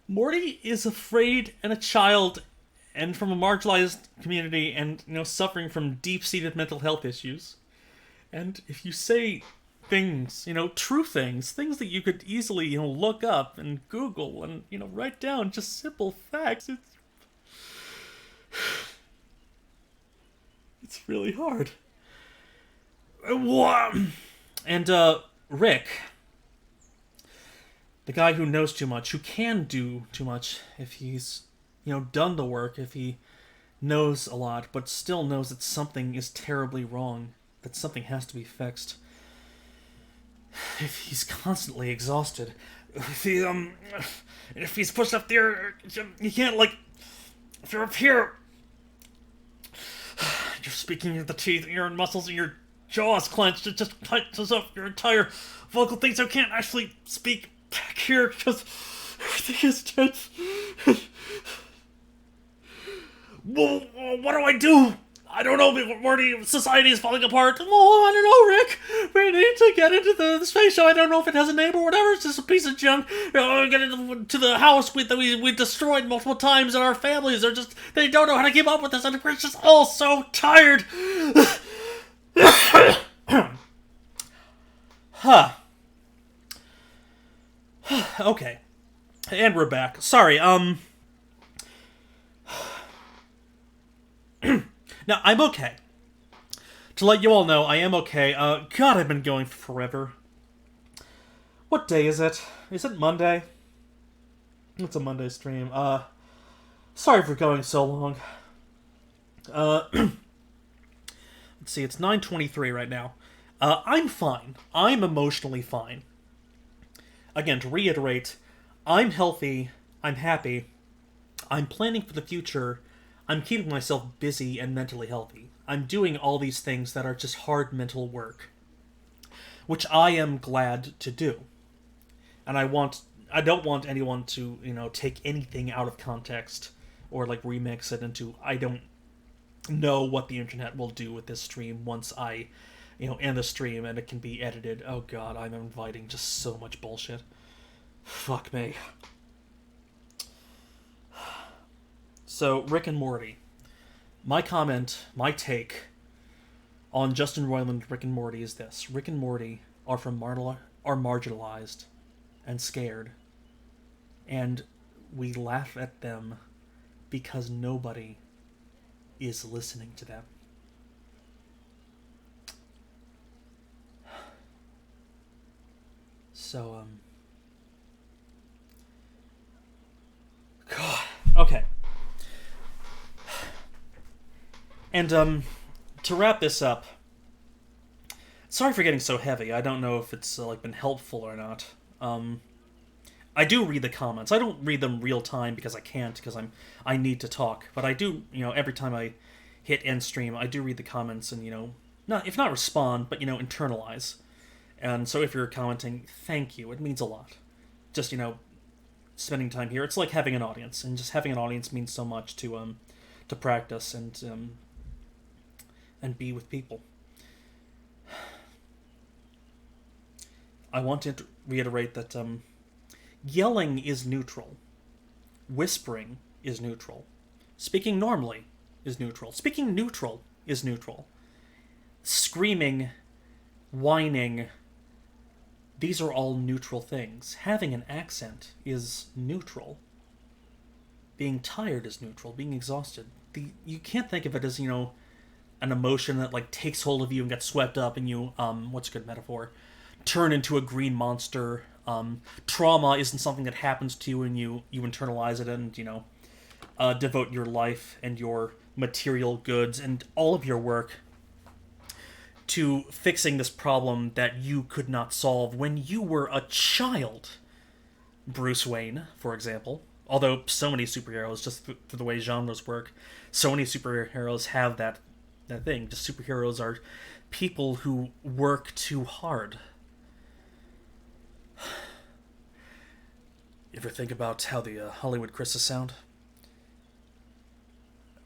Morty is afraid and a child and from a marginalized community and, suffering from deep-seated mental health issues. And if you say things, true things that you could easily, look up and Google and, write down just simple facts, it's really hard. And, Rick, the guy who knows too much, who can do too much if he's, done the work, if he knows a lot, but still knows that something is terribly wrong, that something has to be fixed. If he's constantly exhausted, if he's pushed up there, you can't, if you're up here, you're speaking with the teeth, your muscles, and your jaw's clenched, it just tightens up your entire vocal thing, so I can't actually speak back here, because everything is tense. Well, what do I do? I don't know, Morty, society is falling apart. Oh, I don't know, Rick. We need to get into the space show. I don't know if it has a name or whatever. It's just a piece of junk. Get into the house that we destroyed multiple times, and our families they don't know how to keep up with us, and we're just all so tired. Huh. Okay. And we're back. Sorry, Now, I'm okay. To let you all know, I am okay. God, I've been going for forever. What day is it? Is it Monday? It's a Monday stream. Sorry for going so long. Let's see, it's 9:23 right now. I'm fine. I'm emotionally fine. Again, to reiterate, I'm healthy, I'm happy, I'm planning for the future, I'm keeping myself busy and mentally healthy. I'm doing all these things that are just hard mental work, which I am glad to do. And I don't want anyone to, take anything out of context or remix it into, I don't know what the internet will do with this stream once I, end the stream and it can be edited. Oh god, I'm inviting just so much bullshit. Fuck me. So, Rick and Morty. My comment, my take on Justin Roiland, Rick and Morty is this. Rick and Morty are marginalized and scared. And we laugh at them because nobody is listening to them. So, God. Okay. And, to wrap this up, sorry for getting so heavy. I don't know if it's, been helpful or not. I do read the comments. I don't read them real time because I can't, because I need to talk. But I do, every time I hit end stream, I do read the comments and, if not respond, but, internalize. And so if you're commenting, thank you. It means a lot. Just, spending time here. It's like having an audience, and just having an audience means so much to practice and be with people. I want to reiterate that yelling is neutral. Whispering is neutral. Speaking normally is neutral. Speaking neutral is neutral. Screaming, whining, these are all neutral things. Having an accent is neutral. Being tired is neutral. Being exhausted. You can't think of it as, an emotion that, takes hold of you and gets swept up and you, what's a good metaphor? Turn into a green monster. Trauma isn't something that happens to you and you internalize it and, devote your life and your material goods and all of your work to fixing this problem that you could not solve when you were a child. Bruce Wayne, for example. Although so many superheroes, just through the way genres work, so many superheroes have that thing. Just superheroes are people who work too hard. You ever think about how the Hollywood Chris's sound?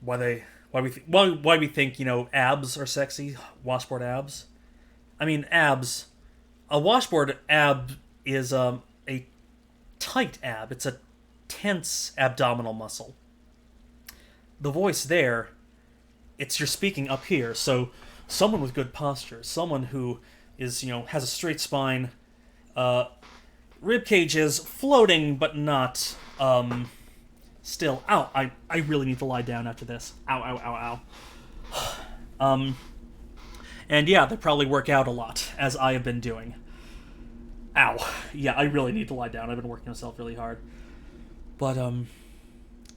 Why we think, abs are sexy, washboard abs? I mean, abs. A washboard ab is a tight ab. It's a tense abdominal muscle. The voice there, you're speaking up here, so someone with good posture, someone who is, has a straight spine, rib cage is floating but not still. Ow, I really need to lie down after this. Ow, ow, ow, ow. And yeah, they probably work out a lot, as I have been doing. Ow. Yeah, I really need to lie down. I've been working myself really hard. But,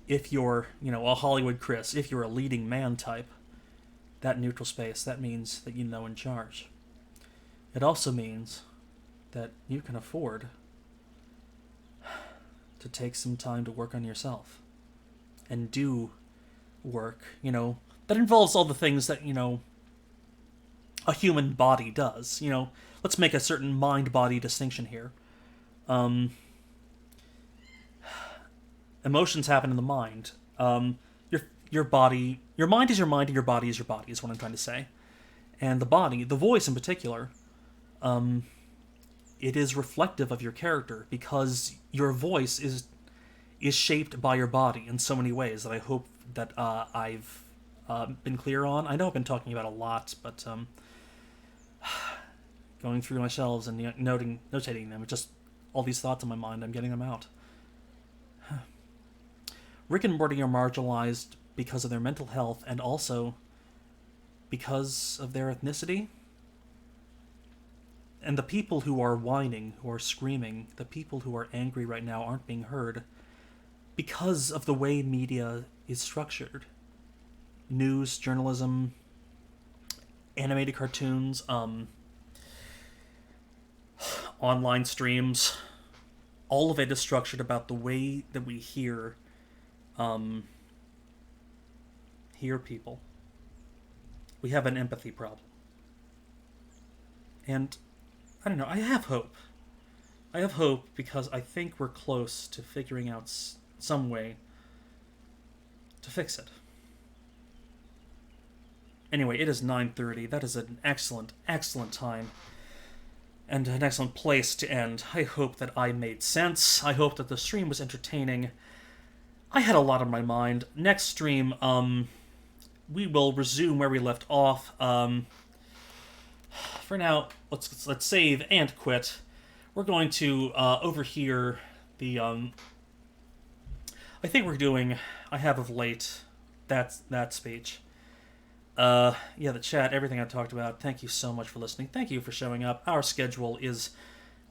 if you're, a Hollywood Chris, if you're a leading man type, that neutral space, that means that you know in charge. It also means that you can afford to take some time to work on yourself. And do work, that involves all the things that, a human body does. Let's make a certain mind-body distinction here. Emotions happen in the mind. Your body, your mind is your mind, and your body is your body, is what I'm trying to say. And the body, the voice in particular, it is reflective of your character, because your voice is shaped by your body in so many ways that I hope that I've been clear on. I know I've been talking about a lot, but going through my shelves and notating them, just all these thoughts in my mind, I'm getting them out. Rick and Morty are marginalized because of their mental health and also because of their ethnicity. And the people who are whining, who are screaming, the people who are angry right now aren't being heard because of the way media is structured. News, journalism, animated cartoons, online streams, all of it is structured about the way that we hear people. We have an empathy problem. And, I don't know, I have hope. I have hope because I think we're close to figuring out some way to fix it. Anyway, it is 9:30. That is an excellent, excellent time. And an excellent place to end. I hope that I made sense. I hope that the stream was entertaining. I had a lot on my mind. Next stream, we will resume where we left off. For now, let's save and quit. We're going to overhear the I think we're doing I have of late that speech. Yeah, the chat, everything I talked about. Thank you so much for listening. Thank you for showing up. Our schedule is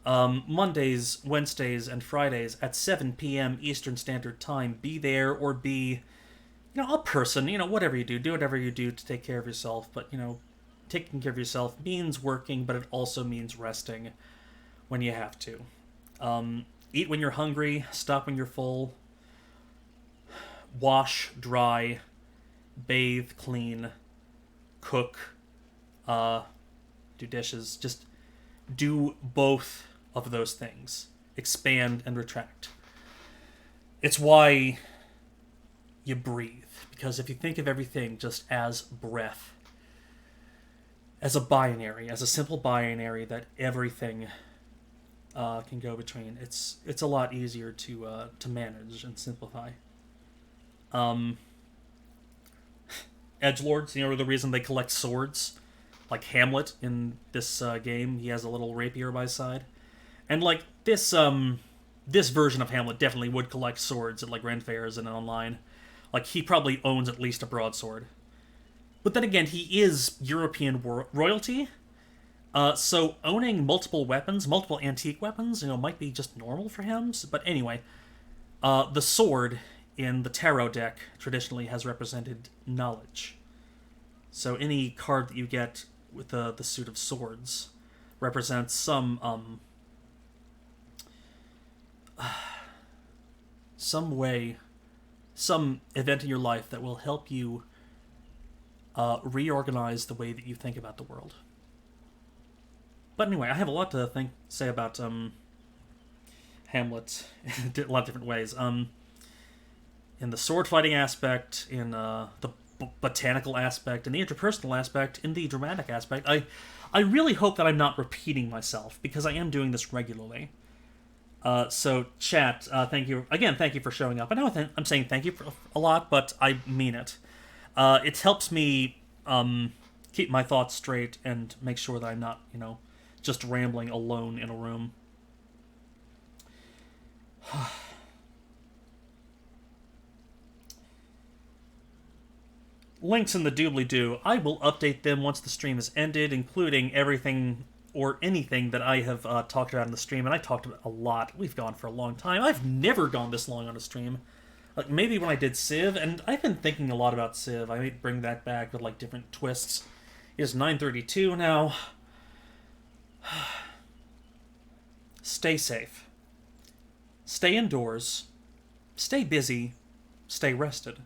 Mondays, Wednesdays, and Fridays at 7 p.m. Eastern Standard Time. Be there or be, a person. Whatever you do whatever you do to take care of yourself. But, taking care of yourself means working, but it also means resting when you have to. Eat when you're hungry. Stop when you're full. Wash, dry, bathe, clean, cook, do dishes. Just do both of those things. Expand and retract. It's why you breathe. Because if you think of everything just as breath, as a binary, as a simple binary that everything can go between, it's a lot easier to manage and simplify. Edgelords, the reason they collect swords, like Hamlet in this game, he has a little rapier by his side, and like this version of Hamlet definitely would collect swords at like Ren fairs and online. Like he probably owns at least a broadsword. But then again, he is European royalty, so owning multiple weapons, multiple antique weapons, might be just normal for him. But anyway, the sword in the tarot deck traditionally has represented knowledge. So any card that you get with the suit of swords represents some way, some event in your life that will help you reorganize the way that you think about the world. But anyway, I have a lot to say about Hamlet in a lot of different ways. In the sword fighting aspect, in the botanical aspect, in the interpersonal aspect, in the dramatic aspect. I really hope that I'm not repeating myself, because I am doing this regularly. So, chat, thank you. Again, thank you for showing up. I know I'm saying thank you for a lot, but I mean it. It helps me keep my thoughts straight and make sure that I'm not, just rambling alone in a room. Links in the doobly-doo. I will update them once the stream is ended, including everything or anything that I have talked about in the stream, and I talked about a lot. We've gone for a long time. I've never gone this long on a stream. Like, maybe when I did Civ, and I've been thinking a lot about Civ. I might bring that back with, different twists. It is 9:32 now. Stay safe. Stay indoors. Stay busy. Stay rested.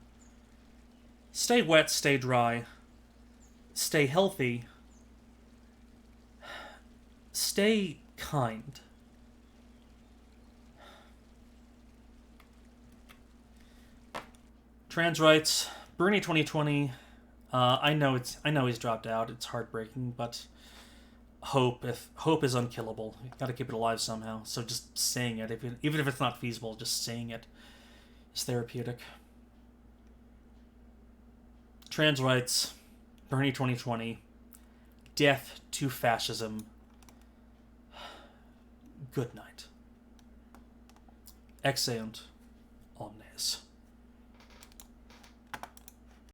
Stay wet, stay dry. Stay healthy. Stay kind. Trans rights, Bernie 2020. I know he's dropped out. It's heartbreaking, but hope is unkillable. You gotta keep it alive somehow. So just saying it, even if it's not feasible, just saying it is therapeutic. Trans rights, Bernie 2020. Death to fascism. Good night. Exeunt omnes.